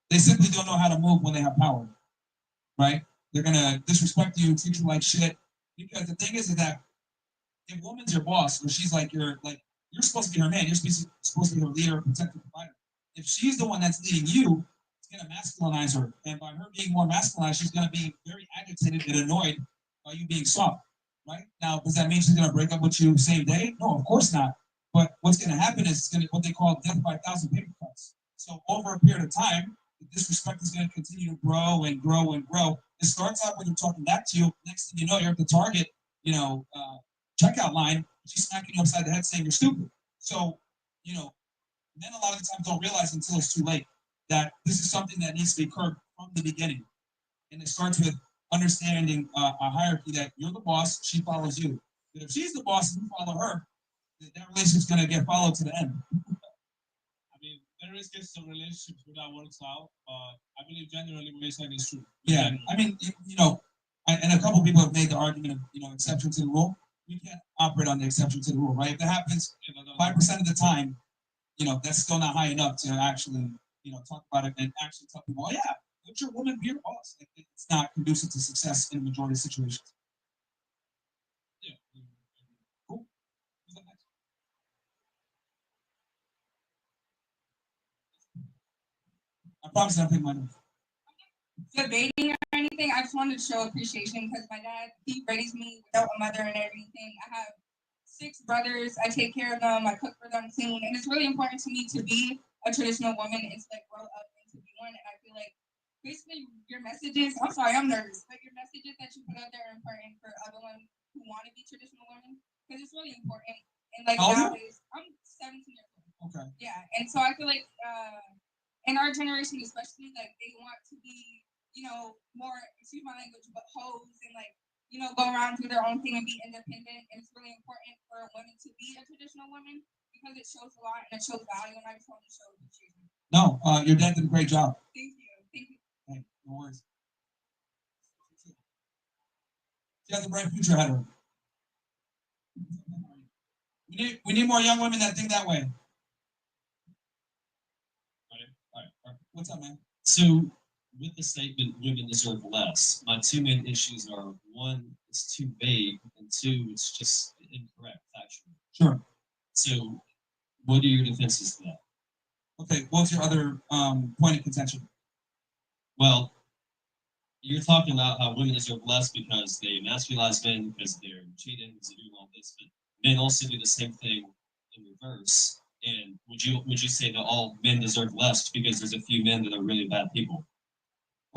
They simply don't know how to move when they have power, right? They're gonna disrespect you, treat you like shit. Because the thing is that if woman's your boss, or she's like you're supposed to be her man, you're supposed to be her leader, protector, provider. If she's the one that's leading you, it's gonna masculinize her, and by her being more masculinized, she's gonna be very agitated and annoyed by you being soft, right? Now, does that mean she's gonna break up with you same day? No, of course not. But what's gonna happen is it's gonna what they call death by 1,000 paper cuts. So over a period of time, the disrespect is gonna continue to grow and grow and grow. It starts out when you're talking back to you. Next thing you know, you're at the Target, checkout line. She's smacking you upside the head saying you're stupid. So, men a lot of the times don't realize until it's too late that this is something that needs to be curbed from the beginning. And it starts with understanding a hierarchy that you're the boss, she follows you. But if she's the boss and you follow her, that relationship's going to get followed to the end. I mean, there is cases of relationships where that works out, but I believe generally what you said is true. Yeah, I mean, and a couple people have made the argument of, exception to the rule. We can't operate on the exception to the rule, right? If that happens 5% of the time, that's still not high enough to actually, talk about it and actually tell people, oh, yeah, let your woman be your boss. It's not conducive to success in the majority of situations. Yeah. Cool. Who's up next? I promise I'll pick my name. Debating or anything. I just wanted to show appreciation because my dad, he raised me without a mother and everything. I have 6 brothers. I take care of them. I cook for them, clean. And it's really important to me to be a traditional woman and to grow up and to be one. And I feel like basically your messages, I'm sorry, I'm nervous, but your messages that you put out there are important for other women who want to be traditional women because it's really important. And nowadays, I'm 17 years old. Okay. Yeah. And so I feel like in our generation, especially, they want to be, more, excuse my language, but hoes and go around do their own thing and be independent. And it's really important for women to be a traditional woman because it shows a lot and it shows value. And I just want to show appreciation. No, your dad did a great job. Thank you. Thank you. Hey, no worries. She has a bright future ahead of her. We need more young women that think that way. All right. What's up, man? So, with the statement "women deserve less," my 2 main issues are: 1, it's too vague, and 2, it's just incorrect, factually. Sure. So, what are your defenses to that? Okay, what's your other point of contention? Well, you're talking about how women deserve less because they masculize men, because they're cheating, because they're doing all this, but men also do the same thing in reverse. And would you say that all men deserve less because there's a few men that are really bad people?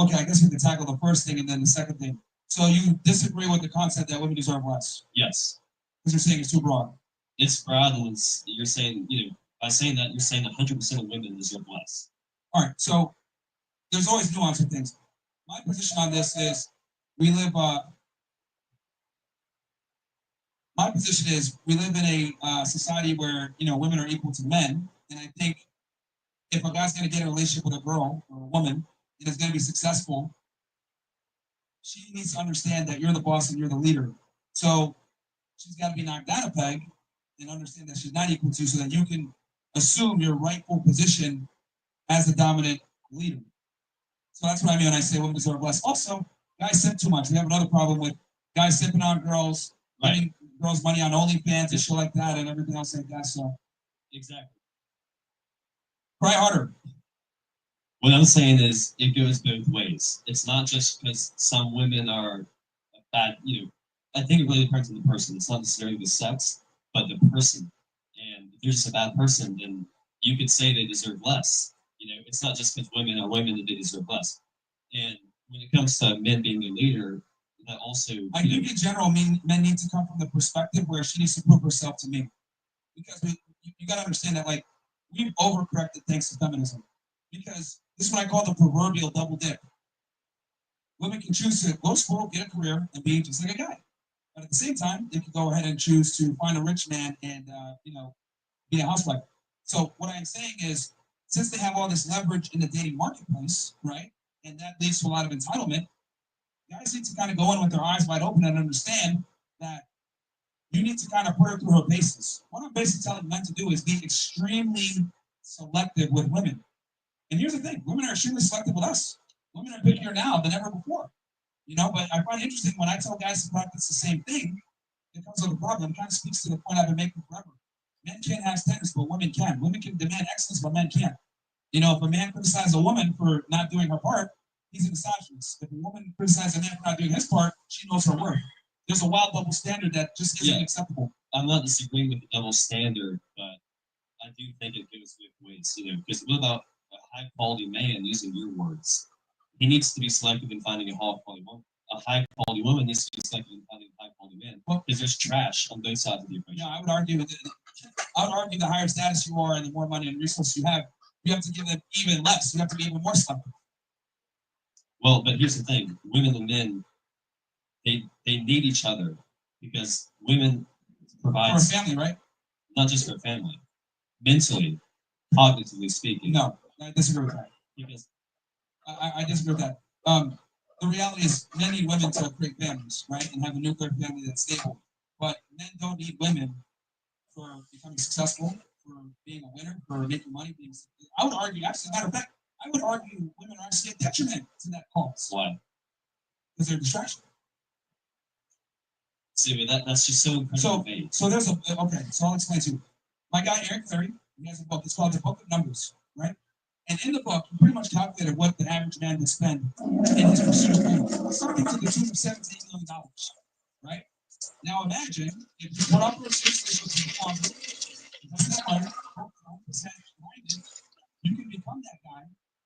Okay, I guess we can tackle the first thing and then the second thing. So you disagree with the concept that women deserve less? Yes. Because you're saying it's too broad. It's broad, and you're saying, by saying that, you're saying 100% of women deserve less. All right, so there's always nuance in things. My position on this is we live. My position is we live in a society where women are equal to men, and I think if a guy's going to get a relationship with a girl or a woman and is going to be successful, she needs to understand that you're the boss and you're the leader. So she's got to be knocked down a peg and understand that she's not equal to, so that you can assume your rightful position as the dominant leader. So that's what I mean when I say women deserve less. Also, guys simp too much. We have another problem with guys simping on girls, giving girls money on OnlyFans and shit like that, and everything else like that. So exactly. Cry harder. What I'm saying is it goes both ways. It's not just because some women are bad, I think it really depends on the person. It's not necessarily the sex, but the person. And if they're just a bad person, then you could say they deserve less. It's not just because women are women that they deserve less. And when it comes to men being the leader, that also. I think in general, men need to come from the perspective where she needs to prove herself to me. Because you got to understand that, like, we've overcorrected thanks to feminism. Because this is what I call the proverbial double dip. Women can choose to go to school, get a career, and be just like a guy. But at the same time, they can go ahead and choose to find a rich man and, be a housewife. So what I'm saying is, since they have all this leverage in the dating marketplace, right, and that leads to a lot of entitlement, guys need to kind of go in with their eyes wide open and understand that you need to kind of put her through her paces. What I'm basically telling men to do is be extremely selective with women. And here's the thing, women are extremely selective with us. Women are pickier now than ever before. But I find it interesting when I tell guys to practice the same thing, it comes with a problem. It kind of speaks to the point I've been making forever. Men can't have standards, but women can. Women can demand excellence, but men can't. If a man criticizes a woman for not doing her part, he's a misogynist. If a woman criticizes a man for not doing his part, she knows her worth. There's a wild double standard that just isn't acceptable. I'm not disagreeing with the double standard, but I do think it goes both ways. Because what about a high quality man, using your words? He needs to be selective in finding a high quality woman. A high quality woman needs to be selective in finding a high quality man. Because there's trash on both sides of the equation. I would argue the higher status you are and the more money and resources you have to give them even less. You have to be even more selective. Well, but here's the thing: women and men, they need each other, because women provide for a family, right? Not just for a family, mentally, cognitively speaking. No, I disagree with that. Because I disagree with that. The reality is men need women to create families, right, and have a nuclear family that's stable. But men don't need women for becoming successful, for being a winner, for making money. I would argue, actually, as a matter of fact, I would argue women are actually a detriment to that cause. Why? Because they're a distraction. See, but that's just so incredibly vague. So there's so I'll explain to you. My guy Eric Ferry, he has a book. It's called The Book of Numbers, right? And in the book, he pretty much calculated what the average man would spend in his pursuit of fame, something to the tune of $17 million, right? Now imagine if you put up for a seriously with the farmer, invest that money, 1% behind it, you can become that guy,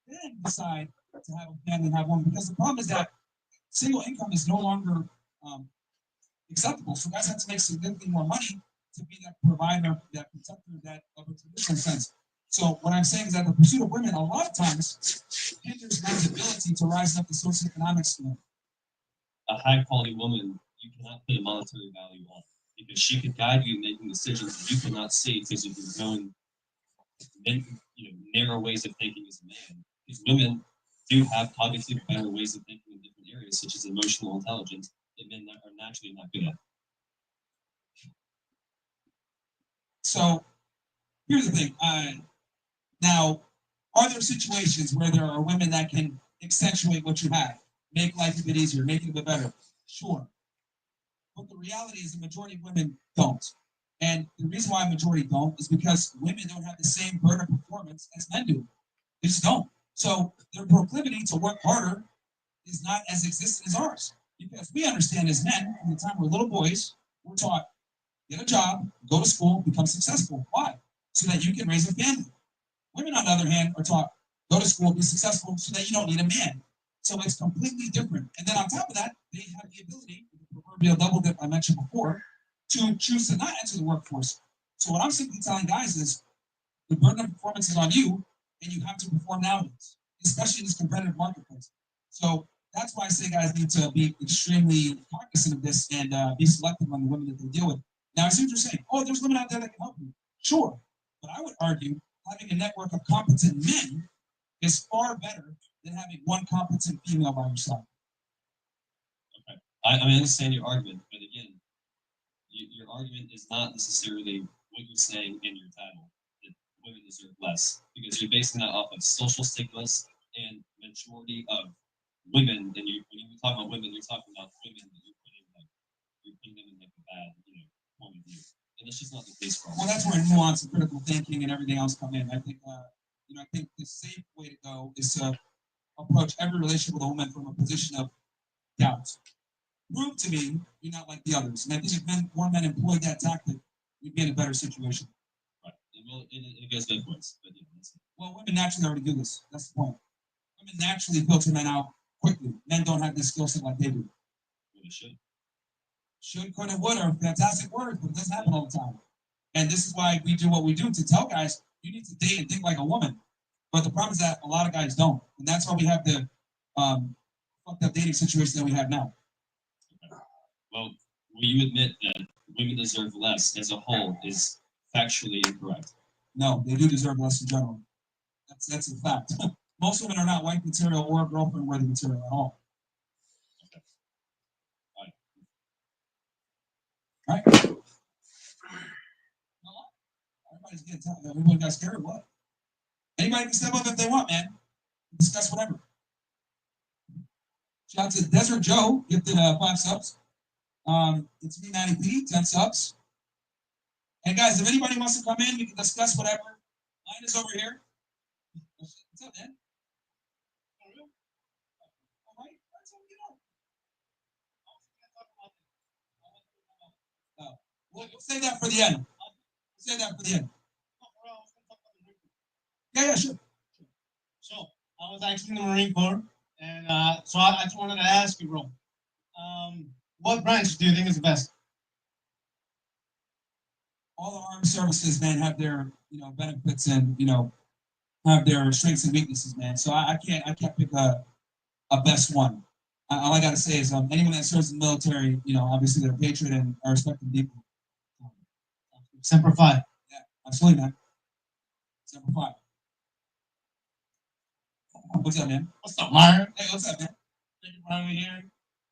then decide to have a family and have one. Because the problem is that single income is no longer acceptable. So guys have to make significantly more money to be that provider, that protector, that of a traditional sense. So what I'm saying is that the pursuit of women a lot of times hinders men's ability to rise up the socioeconomic scale. A high quality woman, you cannot put a monetary value on, because she could guide you in making decisions that you cannot see because of your own narrow ways of thinking as a man. Because women do have cognitive better ways of thinking in different areas, such as emotional intelligence, that men are naturally not good at. So here's the thing. Now, are there situations where there are women that can accentuate what you have, make life a bit easier, make it a bit better? Sure. But the reality is the majority of women don't. And the reason why a majority don't is because women don't have the same burden of performance as men do. They just don't. So their proclivity to work harder is not as existent as ours. Because we understand as men, from the time we're little boys, we're taught, get a job, go to school, become successful. Why? So that you can raise a family. Women, on the other hand, are taught, go to school, be successful, so that you don't need a man. So it's completely different. And then on top of that, they have the ability, the proverbial double dip I mentioned before, to choose to not enter the workforce. So what I'm simply telling guys is, the burden of performance is on you, and you have to perform nowadays, especially in this competitive marketplace. So that's why I say guys need to be extremely cognizant of this and be selective on the women that they deal with. Now, I see what you're saying. Oh, there's women out there that can help you. Sure. But I would argue having a network of competent men is far better than having one competent female by your side. Okay. I understand your argument, but again, your argument is not necessarily what you're saying in your title, that women deserve less, because you're basing that off of social stigmas and majority of women. And when you talk about women, you're talking about women that you're putting them in like a bad, point of view. And that's just not the case for all. Well, that's where nuance and critical thinking and everything else come in. I think, I think the safe way to go is to approach every relationship with a woman from a position of doubt. Prove to me you're not like the others. And I think if more men employed that tactic, we'd be in a better situation. Right. It goes both ways. But that's it. Well, women naturally already do this. That's the point. Women naturally filter men out quickly. Men don't have this skill set like they do. Well, they should. Should, could, and would are fantastic words, but it doesn't happen all the time. And this is why we do what we do, to tell guys, you need to date and think like a woman. But the problem is that a lot of guys don't. And that's why we have the fucked up dating situation that we have now. Okay. Well, will you admit that women deserve less as a whole is factually incorrect? No, they do deserve less in general. That's a fact. Most women are not wife material or girlfriend worthy material at all. Okay. All right. Everybody's getting tired. Everybody got scared. What? Anybody can step up if they want, man. Discuss whatever. Shout out to Desert Joe, gifted 5 subs. It's me, Manny P, 10 subs. And guys, if anybody wants to come in, we can discuss whatever. Line is over here. What's up, man? We'll save that for the end. We'll save that for the end. Yeah, sure. So I was actually in the Marine Corps, and so I just wanted to ask you, bro, what branch do you think is the best? All the armed services, man, have their benefits and have their strengths and weaknesses, man. So I can't pick a best one. All I gotta say is anyone that serves in the military, obviously they're a patriot and I respect them deeply. Semper Fi. Yeah, absolutely, man. Semper Fi. What's up, man? What's up, Myron? Hey, what's up, man? Thank you for having me here.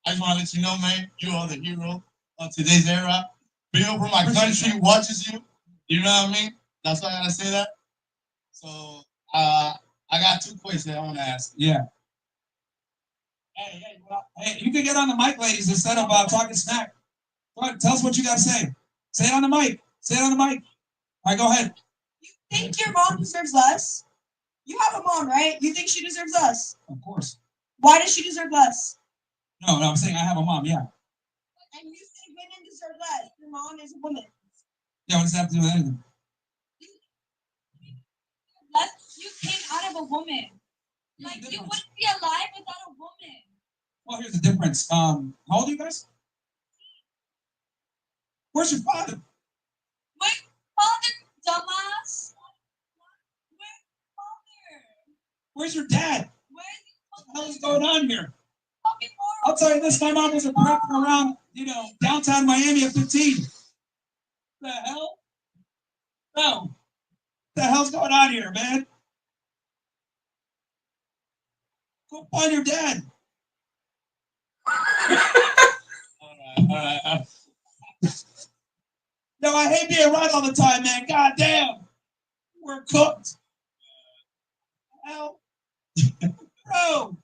I just want to let you know, man, you are the hero of today's era. People from my country watches you. You know what I mean? That's why I gotta say that. So I got 2 questions I want to ask. Yeah. Hey, you can get on the mic, ladies, instead of talking smack. Go ahead, tell us what you got to say. Say it on the mic. Say it on the mic. All right, go ahead. You think your mom deserves less? You have a mom, right? You think she deserves less? Of course. Why does she deserve less? No, I'm saying I have a mom, yeah. And you say women deserve less. Your mom is a woman. Yeah, what does that have to do with anything? You came out of a woman. Like, you wouldn't be alive without a woman. Well, here's the difference. How old are you guys? Where's your father? My father, dumbass. Where's your father? Where's your dad? Where's What the hell is going on here? I'll tell you this, my mom was a prep around, downtown Miami at 15. The hell? No. What the hell's going on here, man? Go find your dad. All right. No, I hate being right all the time, man. God damn. We're cooked. Hell. Bro.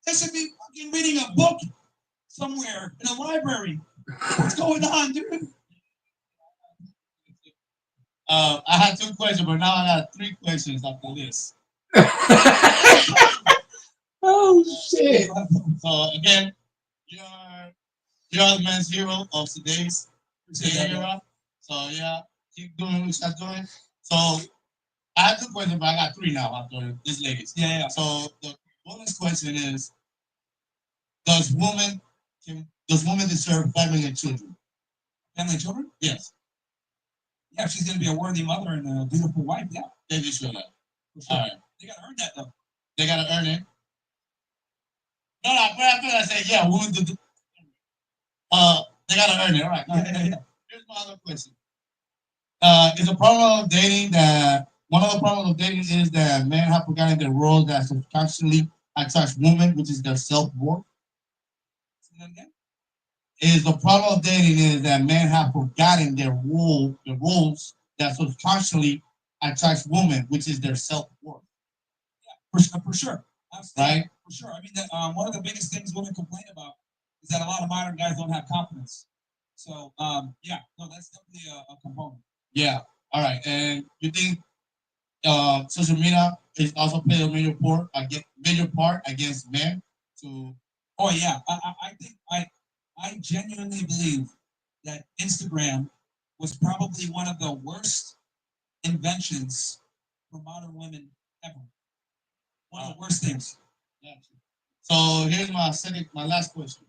I should be fucking reading a book somewhere in a library. What's going on, dude? I had 2 questions, but now I got 3 questions after this. Oh shit! So again, you're the man's hero of today's era. So yeah, keep doing what you're doing. So I have 2 questions, but I got 3 now after this ladies. Yeah. So the woman's question is: Does woman deserve family and children? Family and children? Yes. Yeah, if she's gonna be a worthy mother and a beautiful wife, yeah. They deserve that. For sure. All right. They gotta earn that though. They gotta earn it. No, but after I say yeah, women do. They gotta earn it. All right. Yeah. Here's my other question. Is a problem of dating that one of the problems of dating is that men have forgotten their role that subconsciously attracts women, which is their self-worth. Is the problem of dating is that men have forgotten their roles that subconsciously attracts women, which is their self-worth. For sure. Absolutely. Right? For sure. I mean, one of the biggest things women complain about is that a lot of modern guys don't have confidence. So, yeah, no, that's definitely a component. Yeah. All right. And you think social media is also play a major part against men to? Oh yeah, I think I genuinely believe that Instagram was probably one of the worst inventions for modern women ever. One of the worst things. So here's my last question.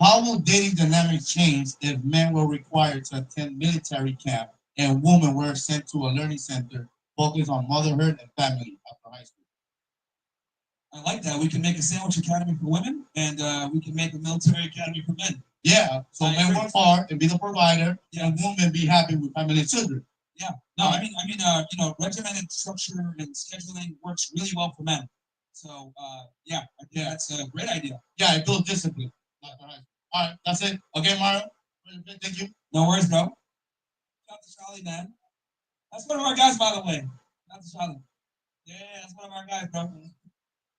How will dating dynamics change if men were required to attend military camp and women were sent to a learning center focused on motherhood and family after high school? I like that. We can make a sandwich academy for women, and we can make a military academy for men. Yeah. So men work hard and be the provider, and women be happy with family and children. Yeah. No, I mean, regimented structure and scheduling works really well for men. So, yeah, I think that's a great idea. Yeah, it builds discipline. All right, that's it. Okay, Mario. Thank you. No worries, bro. Shout out to Charlie, man. That's one of our guys, by the way. Shout out to Charlie. Yeah, that's one of our guys, bro.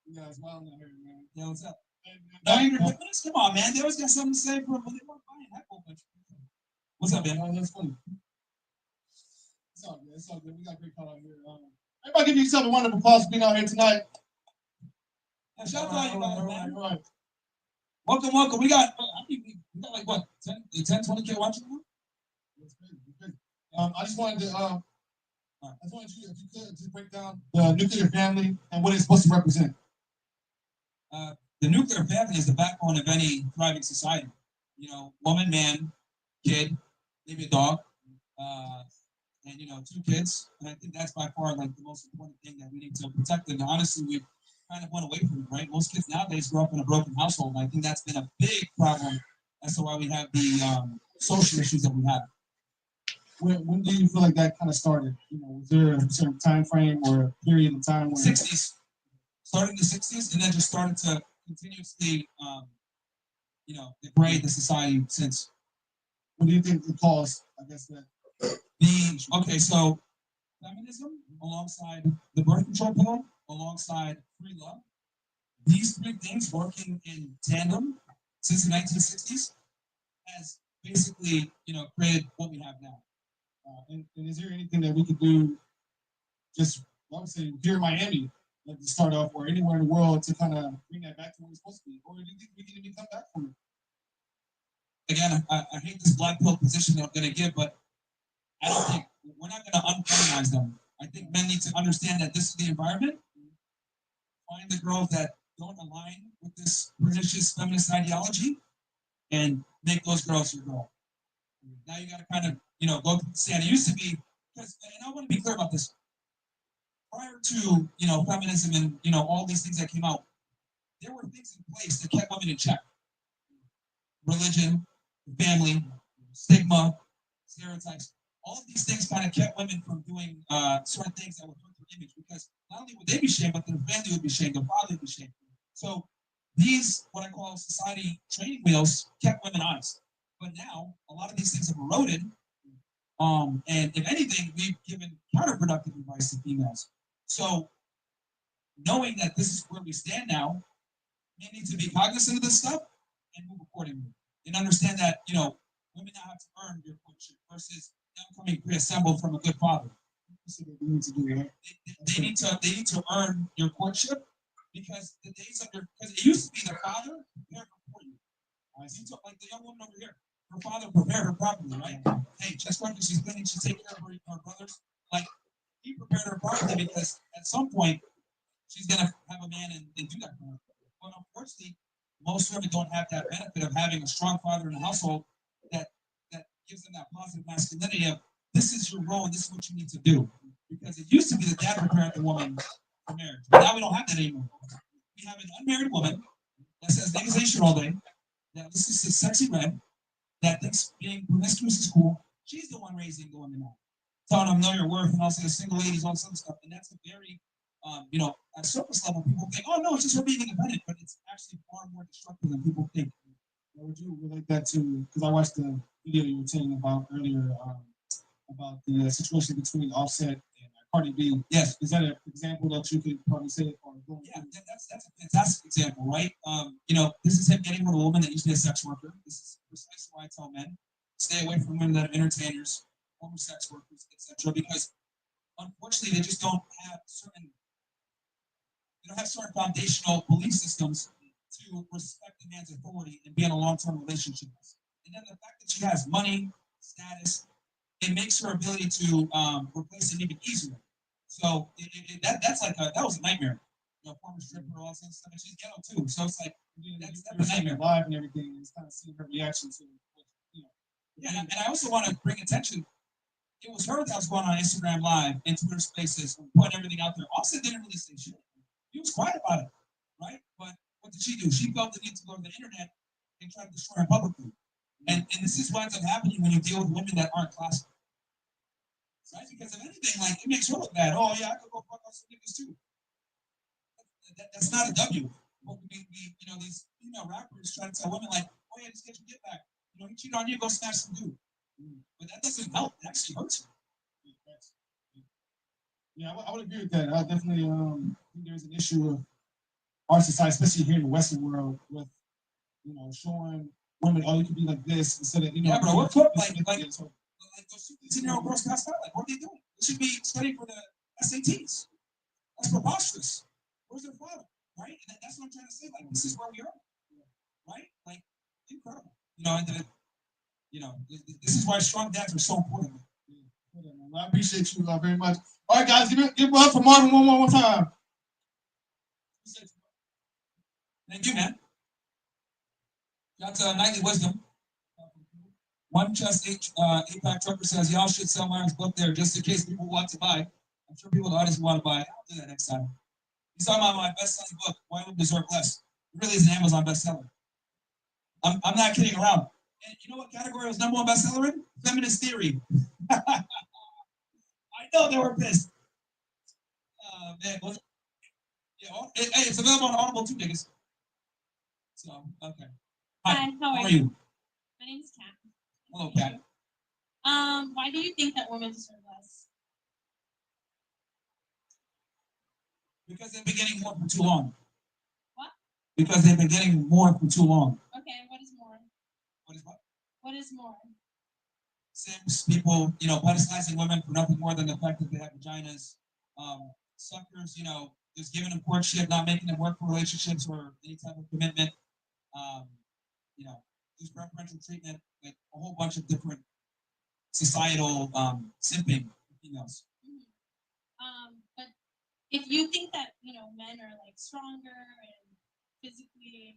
You guys, smiling out here, man. Yeah, what's up? No, you're minutes? Come on, man. They always got something to say for they weren't buying that whole bunch. What's up, man? That's funny. It's all good. It's all good. We got great call out here. Everybody give yourself a wonderful applause for being out here tonight. Yeah, shout out to you guys, man. All right. Welcome. We got like what, 10, 20K watching now? It's crazy. I just wanted you, if you could, to break down the nuclear family and what it's supposed to represent. The nuclear family is the backbone of any thriving society. You know, woman, man, kid, maybe a dog, and 2 kids. And I think that's by far like the most important thing that we need to protect. And honestly, we've kind of went away from it, right? Most kids nowadays grow up in a broken household. And I think that's been a big problem as to why we have the social issues that we have. When do you feel like that kind of started? Was there a certain time frame or period of time? 60s. Started in the 60s, and then just started to continuously, degrade the society since. What do you think the cause? I guess that. So feminism alongside the birth control pill, alongside free love. These 3 things working in tandem since the 1960s has basically, created what we have now. And is there anything that we could do, just I would say here in Miami, like to start off, or anywhere in the world to kind of bring that back to where it's supposed to be, or do you think we can even come back from it? Again, I hate this black pill position that I'm going to give, but I don't think we're not going to unfeminize them. I think men need to understand that this is the environment. Find the girls that don't align with this pernicious feminist ideology, and make those girls your girl. Now you got to kind of, go to the stand. It used to be, and I want to be clear about this. Prior to, feminism and, all these things that came out, there were things in place that kept women in check. Religion, family, stigma, stereotypes. All of these things kind of kept women from doing certain things that would hurt their image, because not only would they be shamed, but their family would be shamed, their father would be shamed. So these, what I call society training wheels, kept women honest. But now, a lot of these things have eroded, and if anything, we've given counterproductive advice to females. So, knowing that this is where we stand now, we need to be cognizant of this stuff and move accordingly. And understand that, women now have to earn your courtship versus them coming pre-assembled from a good father. They need to earn your courtship, because the days of because it used to be the father prepared her for you. You talk like the young woman over here. Her father prepared her properly, right? Hey, just like she's cleaning, she's taking care of her brothers. Like he prepared her properly because at some point she's gonna have a man and do that for her. But unfortunately, most women don't have that benefit of having a strong father in the household that gives them that positive masculinity of this is your role and this is what you need to do. Because it used to be the dad prepared the woman for marriage. But now we don't have that anymore. We have an unmarried woman that says legalization all day, that this is sexy red, that thinks being promiscuous is cool. She's the one raising the women now. Telling them know your worth and also the single ladies, all this other stuff. And that's a very at surface level, people think, oh no, it's just her being independent, but it's actually far more destructive than people think. Would you relate that to? Because I watched the video you were telling about earlier about the situation between Offset and Cardi B. Yes, is that an example that you could probably say? Yeah, that's a fantastic example, right? This is him getting with a woman that used to be a sex worker. This is precisely why I tell men stay away from women that are entertainers, former sex workers, etc. Because unfortunately, they just don't have certain foundational belief systems to respect a man's authority and be in a long-term relationship. And then the fact that she has money, status, it makes her ability to replace him even easier. So that's like that was a nightmare. Former stripper, all that stuff, and she's ghetto too. So it's like that's a nightmare. Live and everything, and kind of seeing her reaction to Yeah, and I also want to bring attention. It was her that was going on Instagram Live and Twitter Spaces, putting everything out there. Offset didn't really say shit. He was quiet about it, right? But what did she do? She felt the need to go to the internet and try to destroy him publicly. And this is what ends up happening when you deal with women that aren't classy. Right? Because if anything, like, it makes her look bad. Oh, yeah, I could go fuck off some niggas too. That's not a W. But these female rappers try to tell women, like, oh, yeah, just get your get back. He cheated on you, go smash some dude. But that doesn't help. It actually hurts you. Yeah, I would agree with that. I definitely think there's an issue of our society, especially here in the Western world, with showing women, oh, you can be like this instead of Yeah, bro, what like those 15-year-old girls passed out. Like, what are they doing? They should be studying for the SATs. That's preposterous. Where's their father? Right? And that's what I'm trying to say. Like, this is where we are. Right? Like, incredible. This is why strong dads are so important. I appreciate you very much. All right, guys, give it up for Marvin one more time. Thank you, man. Got Nightly Wisdom. One Chest APAC Trucker says, y'all should sell Myron's book there just in case people want to buy. I'm sure people in the audience want to buy. I'll do that next time. He's talking about my best-selling book, Why Women Deserve Less. It really is an Amazon bestseller. I'm not kidding around. And you know what category was #1 bestseller in? Feminist Theory. I know they were pissed. Man, hey, it's available on Audible too, niggas. So, okay. Hi, how are you? My name is Kat. Hello, Kat. Why do you think that women deserve less? Because they've been getting more for too long. What? Because they've been getting more for too long. Okay, what is more? What is what? What is more? Simps, people, pedestalizing women for nothing more than the fact that they have vaginas. Suckers, just giving them courtship, not making them work for relationships or any type of commitment. Just preferential treatment, like a whole bunch of different societal simping females. But if you think that men are like stronger and physically,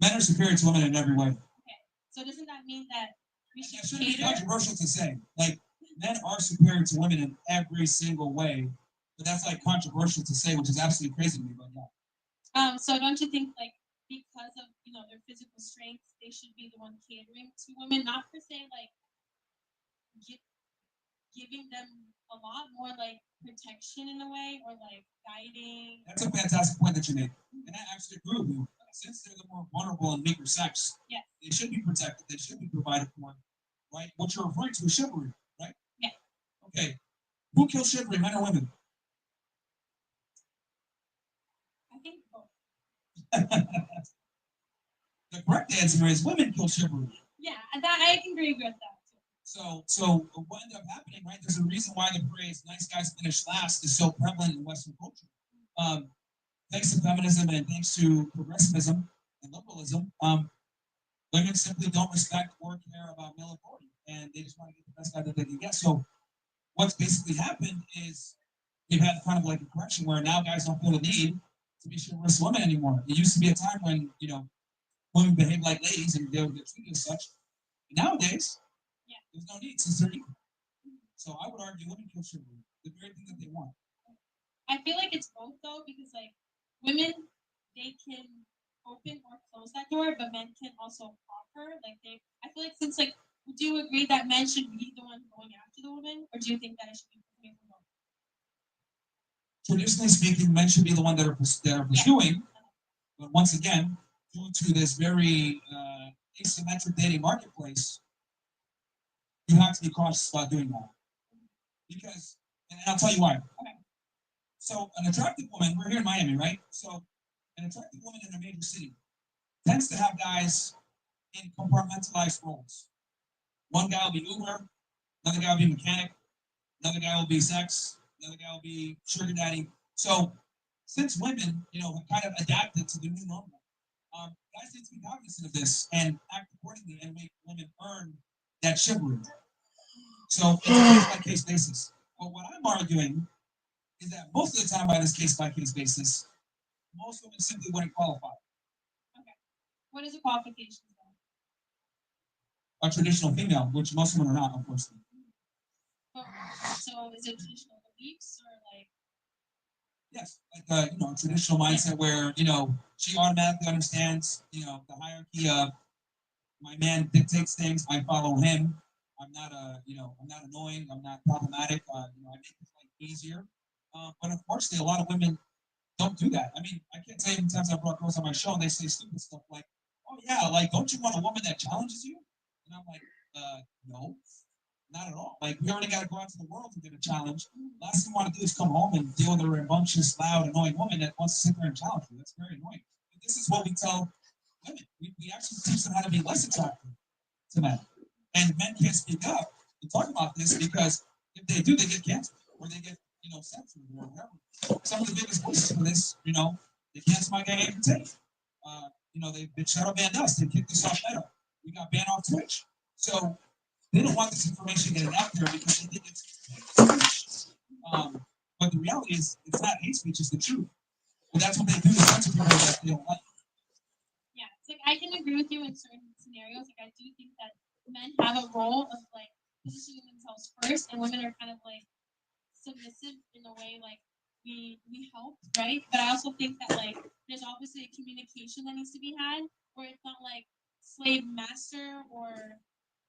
men are superior to women in every way. okay, so doesn't that mean that we should It shouldn't be cater? controversial to say. Like, men are superior to women in every single way, but that's like controversial to say, which is absolutely crazy to me. But yeah. So don't you think like because of their physical strength, they should be the one catering to women, not per se like giving them a lot more like protection in a way or like guiding? That's a fantastic point that you made, and I actually agree with you. Since they're the more vulnerable and weaker sex, yes, they should be protected. They should be provided for, right? What you're referring to is chivalry, right? Yeah. Okay. Who kills chivalry, men or women? I think both. The correct answer is women kill chivalry. Yeah, that I can agree with that too. So what ended up happening, right? There's a reason why the phrase "nice guys finish last" is so prevalent in Western culture. thanks to feminism and thanks to progressivism and liberalism, women simply don't respect or care about male authority, and they just want to get the best guy that they can get. So what's basically happened is we've had kind of like a correction where now guys don't feel the need to be chivalrous women anymore. It used to be a time when women behave like ladies and they would get treated as such. But nowadays, there's no need since they're equal. So I would argue women kill chivalry, the very thing that they want. I feel like it's both though, because like women, they can open or close that door, but men can also offer. Like I feel like since like, do you agree that men should be the one going after the woman, or do you think that it should be coming from both? Traditionally speaking, men should be the one that are pursuing. But once again, due to this very asymmetric dating marketplace, you have to be cautious about doing that. Because, and I'll tell you why. Okay. So an attractive woman, we're here in Miami, right? So an attractive woman in a major city tends to have guys in compartmentalized roles. One guy will be Uber, another guy will be mechanic, another guy will be sex, another guy will be sugar daddy. So since women, have kind of adapted to the new normal, guys need to be cognizant of this and act accordingly and make women earn that chivalry. So it's a case-by-case basis. But what I'm arguing is that most of the time, by this case-by-case basis, most women simply wouldn't qualify. Okay. What is the qualification? A traditional female, which most women are not, unfortunately. So is it traditional beliefs or like? Yes, like a traditional mindset where she automatically understands the hierarchy of my man dictates things, I follow him. I'm not I'm not annoying, I'm not problematic. I make his life easier. But unfortunately, a lot of women don't do that. I mean, I can't tell you how many times I brought girls on my show and they say stupid stuff like, "Oh yeah, like don't you want a woman that challenges you?" And I'm like, no, not at all. Like we already got to go out to the world and get a challenge. Last thing you want to do is come home and deal with a rambunctious, loud, annoying woman that wants to sit there and challenge you. That's very annoying. But this is what we tell women. We actually teach them how to be less attractive to men. And men can't speak up and talk about this because if they do, they get canceled or they get censored or whatever. Some of the biggest voices for this, they cancel my guy Andrew Tate. They've been shadow banned us. They kicked us off Meta. We got banned off Twitch. So they don't want this information getting out there because they think it's hate speech. But the reality is, it's not hate speech; it's the truth. But that's what they do to censor people that they don't like. Yeah, it's like I can agree with you in certain scenarios. Like I do think that men have a role of like positioning themselves first, and women are kind of like submissive in a way like we help, right? But I also think that like there's obviously a communication that needs to be had, where it's not like slave master or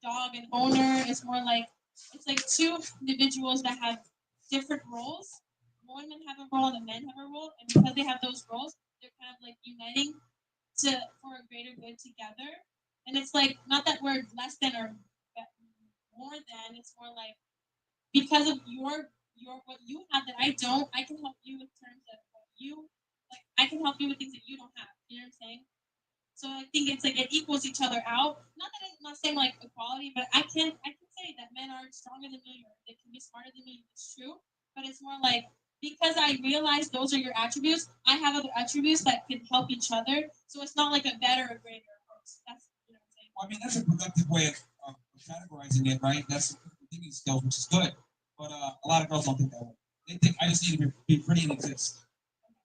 dog and owner. It's more like it's like two individuals that have different roles. Women have a role and the men have a role, and because they have those roles, they're kind of like uniting for a greater good together. And it's like not that we're less than or more than. It's more like because of your what you have that I don't, I can help you in terms of what you like. I can help you with things that you don't have. You know what I'm saying? So I think it's like it equals each other out. Not that I'm not saying like equality, but I can say that men are stronger than me or they can be smarter than me. It's true, but it's more like because I realize those are your attributes, I have other attributes that can help each other. So it's not like a better or greater approach. That's what I'm saying. Well, I mean, that's a productive way of categorizing it, right? That's thinking skills, which is good. But a lot of girls don't think that way. They think I just need to be pretty and exist,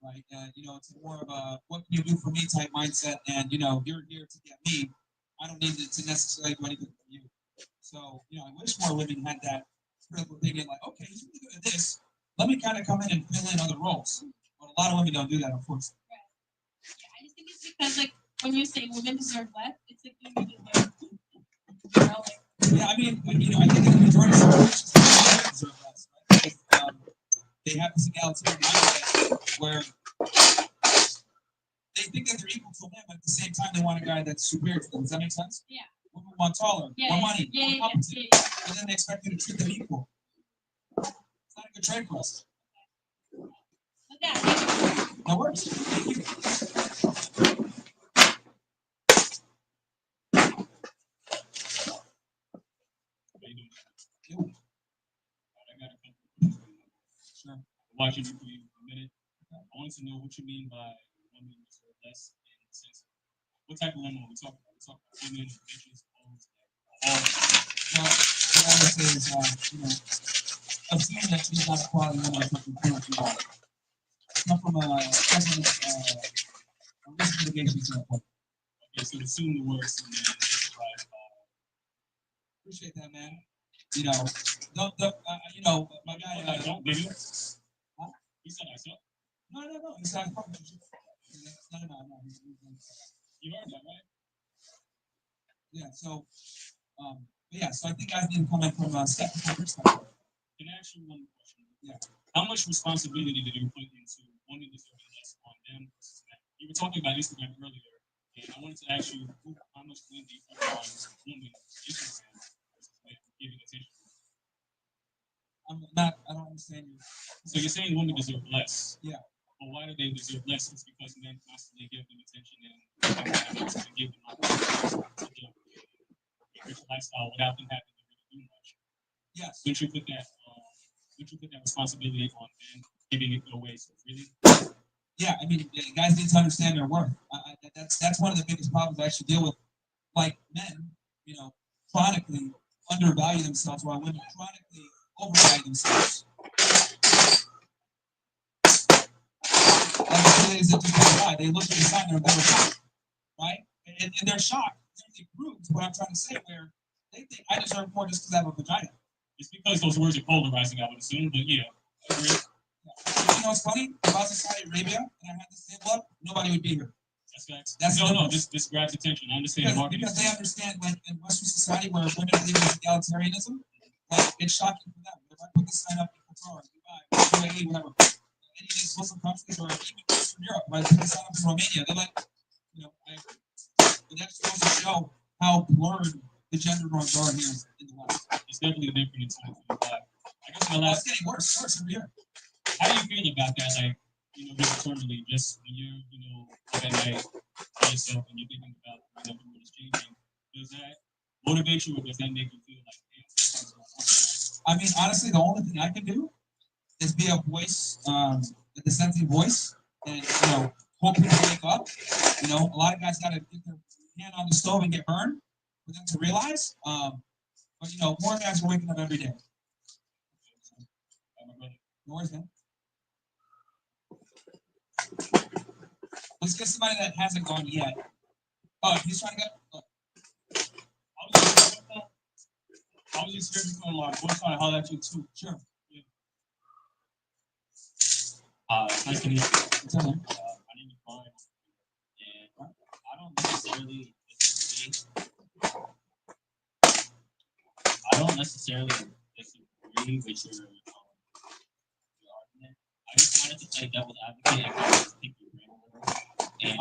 right? It's more of a what can you do for me type mindset, and you're here to get me. I don't need to necessarily do anything for you. So I wish more women had that critical thinking, like, okay, he's really good at this. Let me kind of come in and fill in other roles. But a lot of women don't do that, unfortunately. Right. Yeah, I just think it's because like when you say women deserve less, it's like you need to Yeah, I mean, I think in the majority of situations, women deserve less, right? Because, they have this egalitarian mindset where they think that they're equal to a man, but at the same time, they want a guy that's superior to them. Does that make sense? Yeah. Women want taller, more money, more competent, and then they expect you to treat them equal. It's not a good trade for us. That works. Thank you. Sure. Watching you for a minute. I want to wanted to know what you mean by women deserve less in the sense of what type of women are we talking about? We're talking about women, bitches, hoes, all. Well, what I would say is, I've seen that these not quality women are fucking cool. Come from a risk mitigation standpoint. Okay, so assume the worst and then justify. Appreciate that, man. My guy. Don't did you? Huh? You said I saw. No. It's not from. No. You heard that, right? Yeah. So, so I think guys need to come in from a skeptical perspective. Can I ask you one question? Yeah. How much responsibility did you put into women deserving less on them versus men? You were talking about Instagram earlier, and I wanted to ask you how much blame do you put on women Instagram versus men giving attention? I don't understand you. So you're saying women deserve less? Yeah. But why do they deserve less? It's because men constantly give them attention and give them opportunities to live a rich lifestyle without them having to really do much. Yes. Wouldn't you put that responsibility on men giving it away so freely? Yeah, I mean, guys need to understand their worth. That's one of the biggest problems I actually deal with. Like men, chronically undervalue themselves, while women chronically overvalue themselves. Like the two ladies that just went by, they look at the sign, they're shocked, right? And they're shocked. It proves what I'm trying to say, where they think I deserve more just because I have a vagina. It's because those words are polarizing, I would assume, but yeah, I agree. You know what's funny? If I was in Saudi Arabia and I had the same look, nobody would be here. That's facts. No. This grabs attention. I understand because they understand, like in Western society where women believe in egalitarianism, like it's shocking for them. If I put this sign up in Qatar, Dubai, UAE, whatever, any of these Muslim countries or even Eastern Europe, if I put this sign up in Romania, they're like, but that just goes to show how blurred the gender norms are here in the West. It's definitely different in 2025. I guess it's getting worse every year. How do you feel about that? Like, just internally, just when you're, up at night by yourself and you're thinking about the world is changing, does that motivate you or does that make you feel like, damn, I mean, honestly, the only thing I can do is be a voice, a dissenting voice, and hope people wake up. A lot of guys got to get their hand on the stove and get burned for them to realize. But more guys are waking up every day. No worries, man. Let's get somebody that hasn't gone yet. Oh, he's trying to get. I was just here before my voice trying to holler at you too. Sure. Yeah. Nice to meet you. My name is Brian, and I don't necessarily disagree. I don't necessarily disagree with your argument. I just wanted to play devil's advocate and kind of pick your brain a little. And I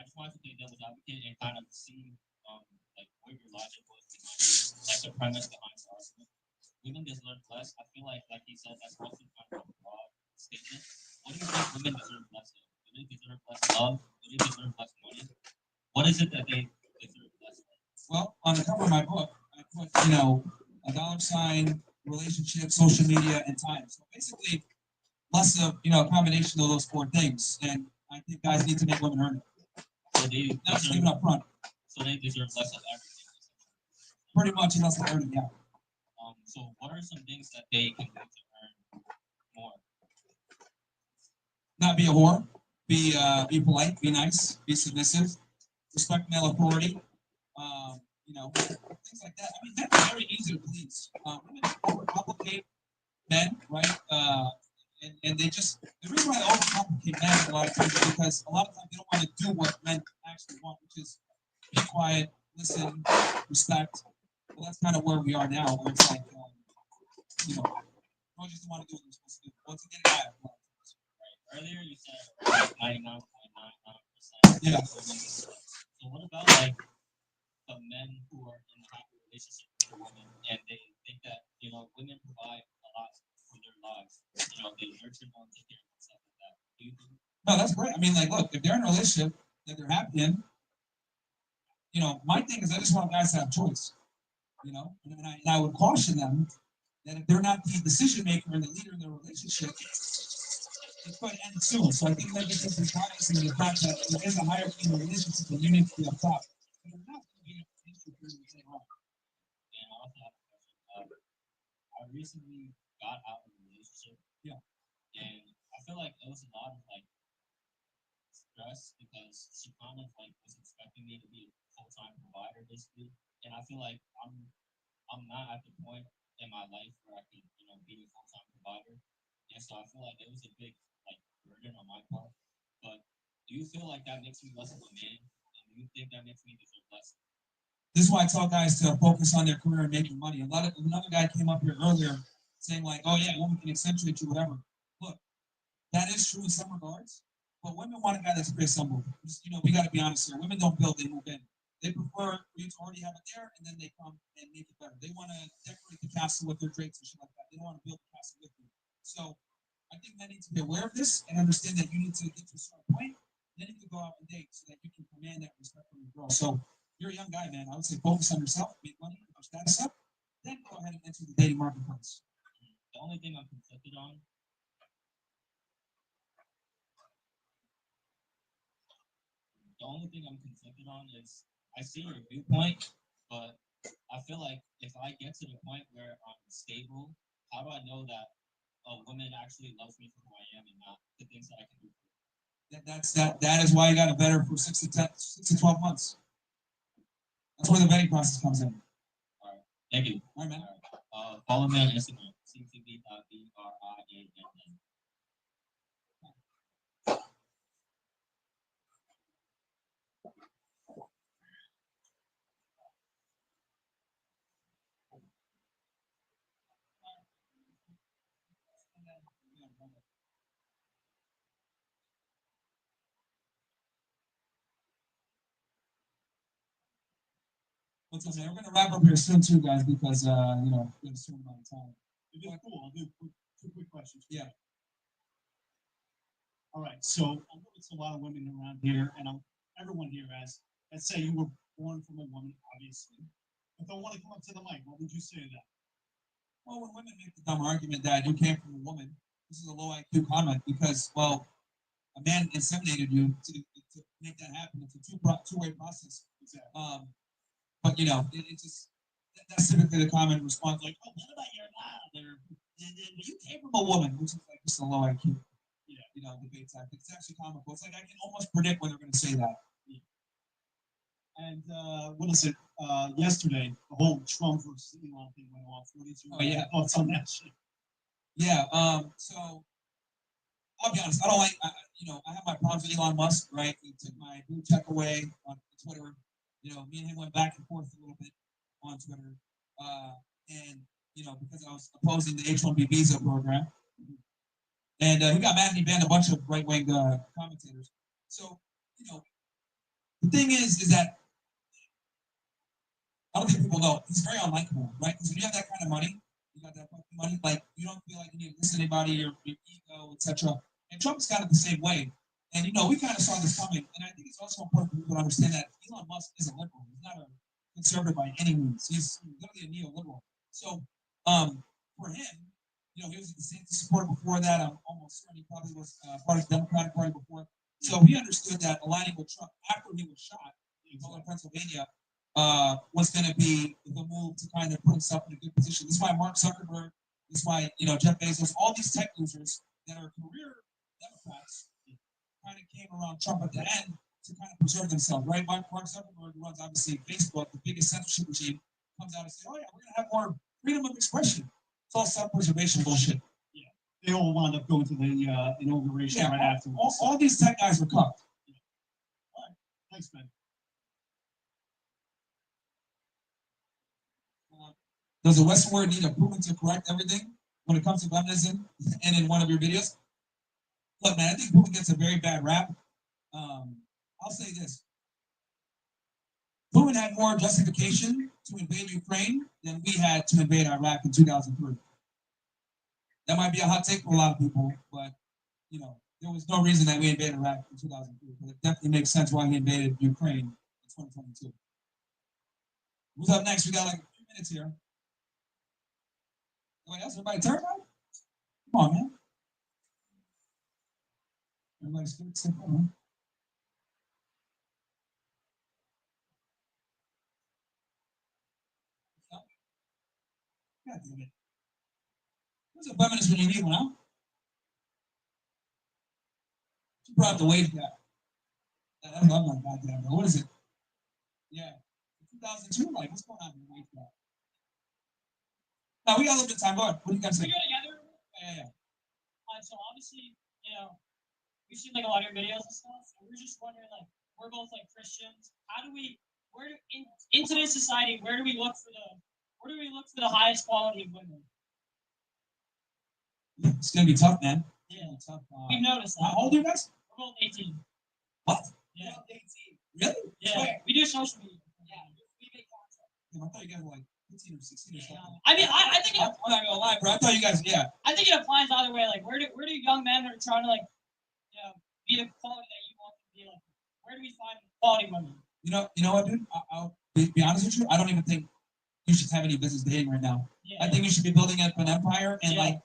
just wanted to play devil's advocate and kind of see like where your logic was behind, like the premise behind the argument. Women deserve less. I feel like he said, that's also kind of a broad statement. What do you think women deserve less of? Do they deserve less love? Do they deserve less money? What is it that they deserve less of? Well, on the cover of my book, I put, a dollar sign, relationship, social media, and time. So basically, less of, a combination of those four things. And I think guys need to make women earn it. So they not just leave it up front. So they deserve less of everything. Pretty much, unless they earn it, yeah. So what are some things that they can do to earn more? Not be a whore. Be polite. Be nice. Be submissive. Respect male authority. Things like that. I mean, that's very easy to please. Women overcomplicate men, right? And they just, the reason why they overcomplicate men a lot of times is because a lot of times they don't want to do what men actually want, which is be quiet, listen, respect. Well, that's kind of where we are now, where it's like, don't just want to do what you're supposed to do. Once again, Right. Earlier you said 99.99%. Yeah. So what about the men who are in a happy relationship with the women and they think that women provide a lot for their lives. They nurture them, take care of them, stuff like that. Do you think? No, that's great. I mean, look, if they're in a relationship that they're happy in, my thing is I just want guys to have choice. And I would caution them that if they're not the decision maker and the leader in their relationship, it's going to end soon. So I think that gets into bias and the fact that there is a hierarchy in the relationship and you need to be up top. And we're not going to be an issue for you to say wrong. And I also have a question. I recently got out of a relationship. Yeah. And I feel like there was a lot of like stress because she kind of like was expecting me to be a full-time provider basically. And I feel like I'm not at the point in my life where I could, be a full-time provider. And so I feel like it was a big like burden on my part. But do you feel like that makes me less of a man? And do you think that makes me deserve less? This is why I tell guys to focus on their career and making money. Another guy came up here earlier saying like, oh yeah, women can accentuate you, whatever. Look, that is true in some regards, but women want a guy that's very simple. We got to be honest here. Women don't build; they move in. They prefer you to already have it there, and then they come and make it better. They want to decorate the castle with their drapes and shit like that. They don't want to build the castle with you. So I think men need to be aware of this and understand that you need to get to a certain point. Then you can go out and date so that you can command that respect from your girl. So you're a young guy, man. I would say focus on yourself, make money, get your status up, then go ahead and enter the dating marketplace. The only thing I'm conflicted on. The only thing I'm conflicted on is I see your viewpoint, but I feel like if I get to the point where I'm stable, how do I know that a woman actually loves me for who I am and not the things that I can do? That is why you got to vet her for 6 to 12 months. That's where the vetting process comes in. All right. Thank you. All right, man. Follow me on Instagram, ctb.brIann. What's up, man? We're gonna wrap up here soon too, guys, because we have a certain amount of time. If it's cool, I'll do two quick questions. Yeah. All right. So I know it's a lot of women around here, and everyone here has. Let's say you were born from a woman, obviously, but don't want to come up to the mic. What would you say to that? Well, when women make the dumb argument that you came from a woman, this is a low IQ comment because, well, a man inseminated you to make that happen. It's a two-way process. Exactly. But it just that's typically the common response, like, "Oh, what about your mother? You came from a woman," which is like just a low IQ, debate tactic. It's actually comical. It's like I can almost predict when they're going to say that. Yeah. And what is it? Yesterday, the whole Trump versus Elon thing went off. What did you thoughts on that shit? Yeah. So I'll be honest. I don't like. I have my problems with Elon Musk. Right. He took my blue check away on Twitter. Me and him went back and forth a little bit on Twitter, and because I was opposing the H-1B visa program, and he got mad and he banned a bunch of right-wing commentators. So, the thing is that I don't think people know he's very unlikable, right? Because when you have that kind of money, you got that fucking money, like you don't feel like you need to listen to anybody, your ego, etc. And Trump's kind of the same way. And we kind of saw this coming, and I think it's also important for people to understand that Elon Musk is a liberal. He's not a conservative by any means. He's literally a neoliberal. So, for him, he was a DeSantis supporter before that. I'm almost certain he probably was part of the Democratic Party before. So he understood that aligning with Trump after he was shot in Pennsylvania was going to be the move to kind of put himself in a good position. This is why Mark Zuckerberg, this is why Jeff Bezos, all these tech losers that are career Democrats kind of came around Trump at the end to kind of preserve themselves, right? Mark Zuckerberg runs obviously Facebook, the biggest censorship regime, comes out and says, "Oh yeah, we're gonna have more freedom of expression." It's all self-preservation bullshit. Yeah, they all wound up going to the inauguration right afterwards. All these tech guys were cucked. Yeah. All right, thanks, man. Does the Western world need improvement to correct everything when it comes to feminism? And in one of your videos, look, man, I think Putin gets a very bad rap. I'll say this. Putin had more justification to invade Ukraine than we had to invade Iraq in 2003. That might be a hot take for a lot of people, but, there was no reason that we invaded Iraq in 2003. But it definitely makes sense why he invaded Ukraine in 2022. Who's up next? We got like a few minutes here. Anybody else? Everybody turn on? Come on, man. Everybody's scared. Simple, huh? God damn it. Who's a feminist when you need one, huh? She brought up the wage gap. I'm like, goddamn, bro. What is it? Yeah. 2002, like, what's going on with the wage gap? Now, we got a little bit of time. Go ahead. What do you guys We think? go together. Yeah. So obviously, we've seen like a lot of your videos and stuff. And we're just wondering, like, we're both like Christians. How do we, in today's society, where do we look for the highest quality of women? It's gonna be tough, man. Yeah, tough. we've noticed that. How old are you guys? We're both 18. What? Yeah. 18. Really? Yeah. Wait. We do social media. Yeah. We make content. I thought you guys were like 15 or 16 or something. I mean, I think I'm not gonna lie, bro. I thought you guys, yeah. I think it applies either way. Like, where do young men that are trying to be the quality that you want to be like? Where do we find quality women? You know what, dude? I'll be honest with you. I don't even think you should have any business dating right now. Yeah. I think you should be building up an empire and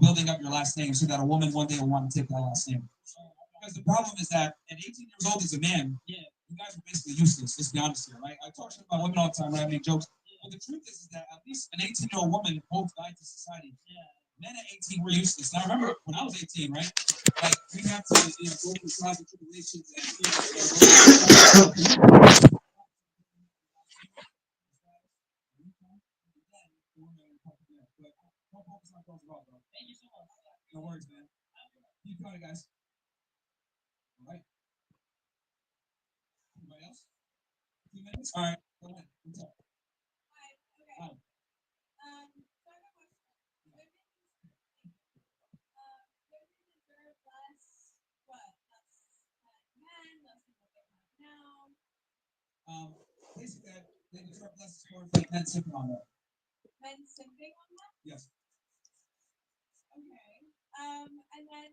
building up your last name so that a woman one day will want to take that last name. Because the problem is that at 18 years old as a man, you guys are basically useless. Let's be honest here, right? I talk shit about women all the time, right? I make jokes. But the truth is that at least an 18-year-old woman holds value to society. Men at 18 were useless. Now, I remember when I was 18, right? Like, we had to go through trials and tribulations Thank you so much. No worries, man. Keep going, guys. All right. Anybody else? 2 minutes? All right. Go ahead. What's up? Hi. Basically, they deserve less for men sipping on that. Men simping on that? Yes. Okay. And then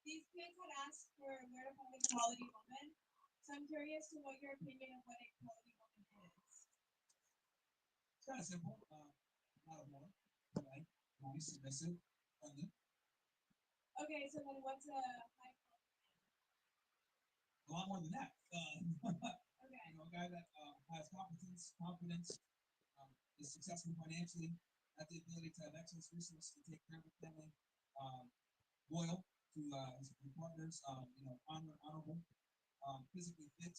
these kids had asked for where to find a quality woman. So I'm curious to what your opinion of what a quality woman is. It's kind of simple. Not a woman. Right? Nice, submissive, friendly. Okay, so then what's a high quality man? A lot more than that. Okay. You know, a guy that has confidence, is successful financially, has the ability to have excellent resources to take care of the family, loyal to his partners, honorable, physically fit,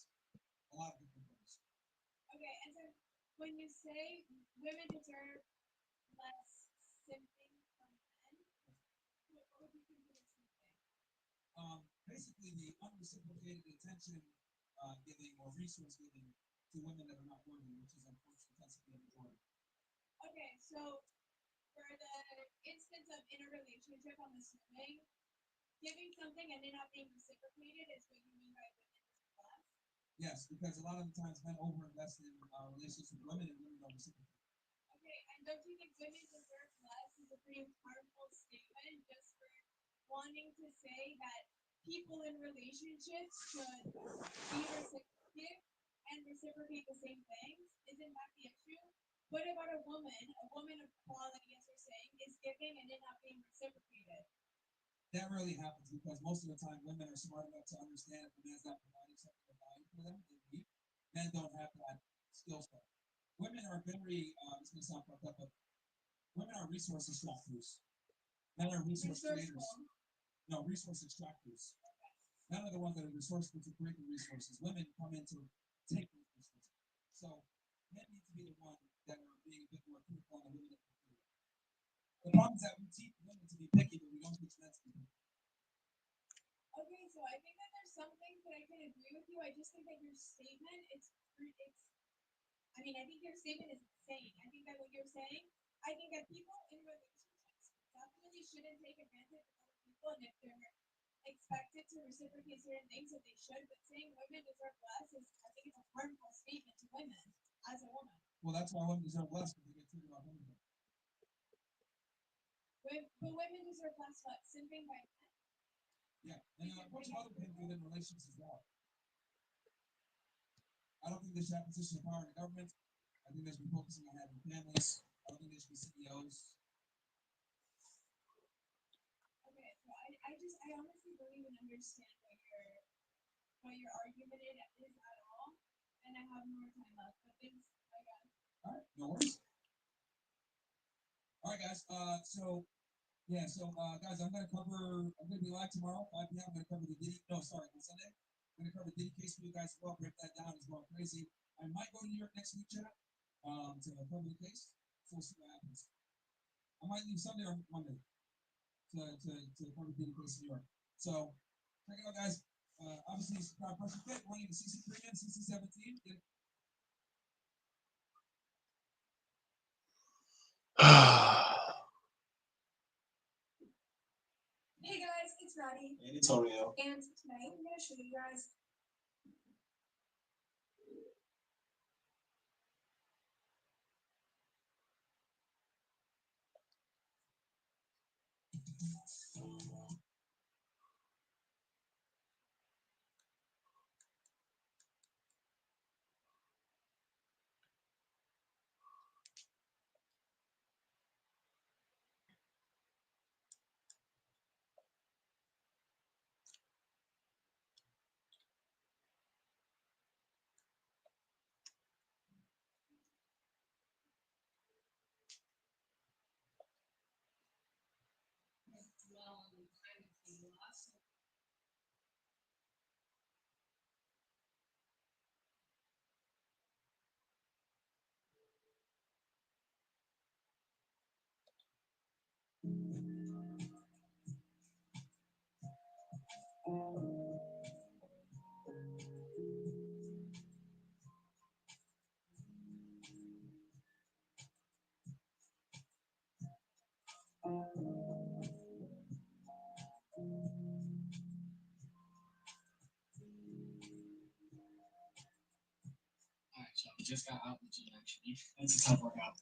a lot of different things. Okay, and so when you say women deserve less simping from men, what would you consider simping? Basically the unreciprocated attention giving or resource giving to women that are not worthy, which is unfortunately tends to be a majority. Okay, so for the instance of in a relationship on the simping, giving something and it not being reciprocated is what you mean by women deserve less? Yes, because a lot of the times men overinvest in relationships with women and women don't reciprocate. Okay, and don't you think women deserve less is a pretty harmful statement just for wanting to say that people in relationships should be reciprocative and reciprocate the same things? Isn't that the issue? What about a woman of quality, as you're saying, is giving and it not being reciprocated? That rarely happens because most of the time women are smart enough to understand if the man's not providing something of value for them, they leave. Men don't have that skill set. Women are very, it's going to sound fucked up, but women are resource extractors. Men are resource creators. No, resource extractors. Men are the ones that are resourceful to create the resources. Women come in to take those resources. So men need to be the ones that are being a bit more critical on the women that are picky. The problem is that we teach women to be picky, but we don't teach men to be picky. Okay, so I think that there's some things that I can agree with you. I just think that your statement I think your statement is insane. I think that what you're saying, I think that people in relationships definitely shouldn't take advantage of other people, and if they're expected to reciprocate certain things that they should, but saying women deserve less I think it's a harmful statement to women as a woman. Well, that's why women deserve less because they get treated like women. But women deserve less what? Simping by men? Yeah, and a bunch of other people in relationships as well. I don't think they should have position of power in the government. I think they should be focusing on having families. I don't think they should be CEOs. Okay, so I honestly understand what your argument is at all, and I have more time left. But thanks, I guess. All right, no worries. All right, guys. Guys, I'm gonna be live tomorrow, 5 p.m. I'm gonna cover the Diddy. No, sorry, on Sunday. I'm gonna cover the Diddy case for you guys as well. Break that down as well. Crazy. I might go to New York next week, chat. To cover the case. So we'll see what happens. I might leave Sunday or Monday to cover the Diddy case in New York. So check it out, guys. Obviously, Pressure Fit running the CC3 and CC17. Hey guys, it's Maddie. Hey, Antonio. And tonight I'm gonna show you guys. Alright, so we just got out of the gym actually. It's a tough workout.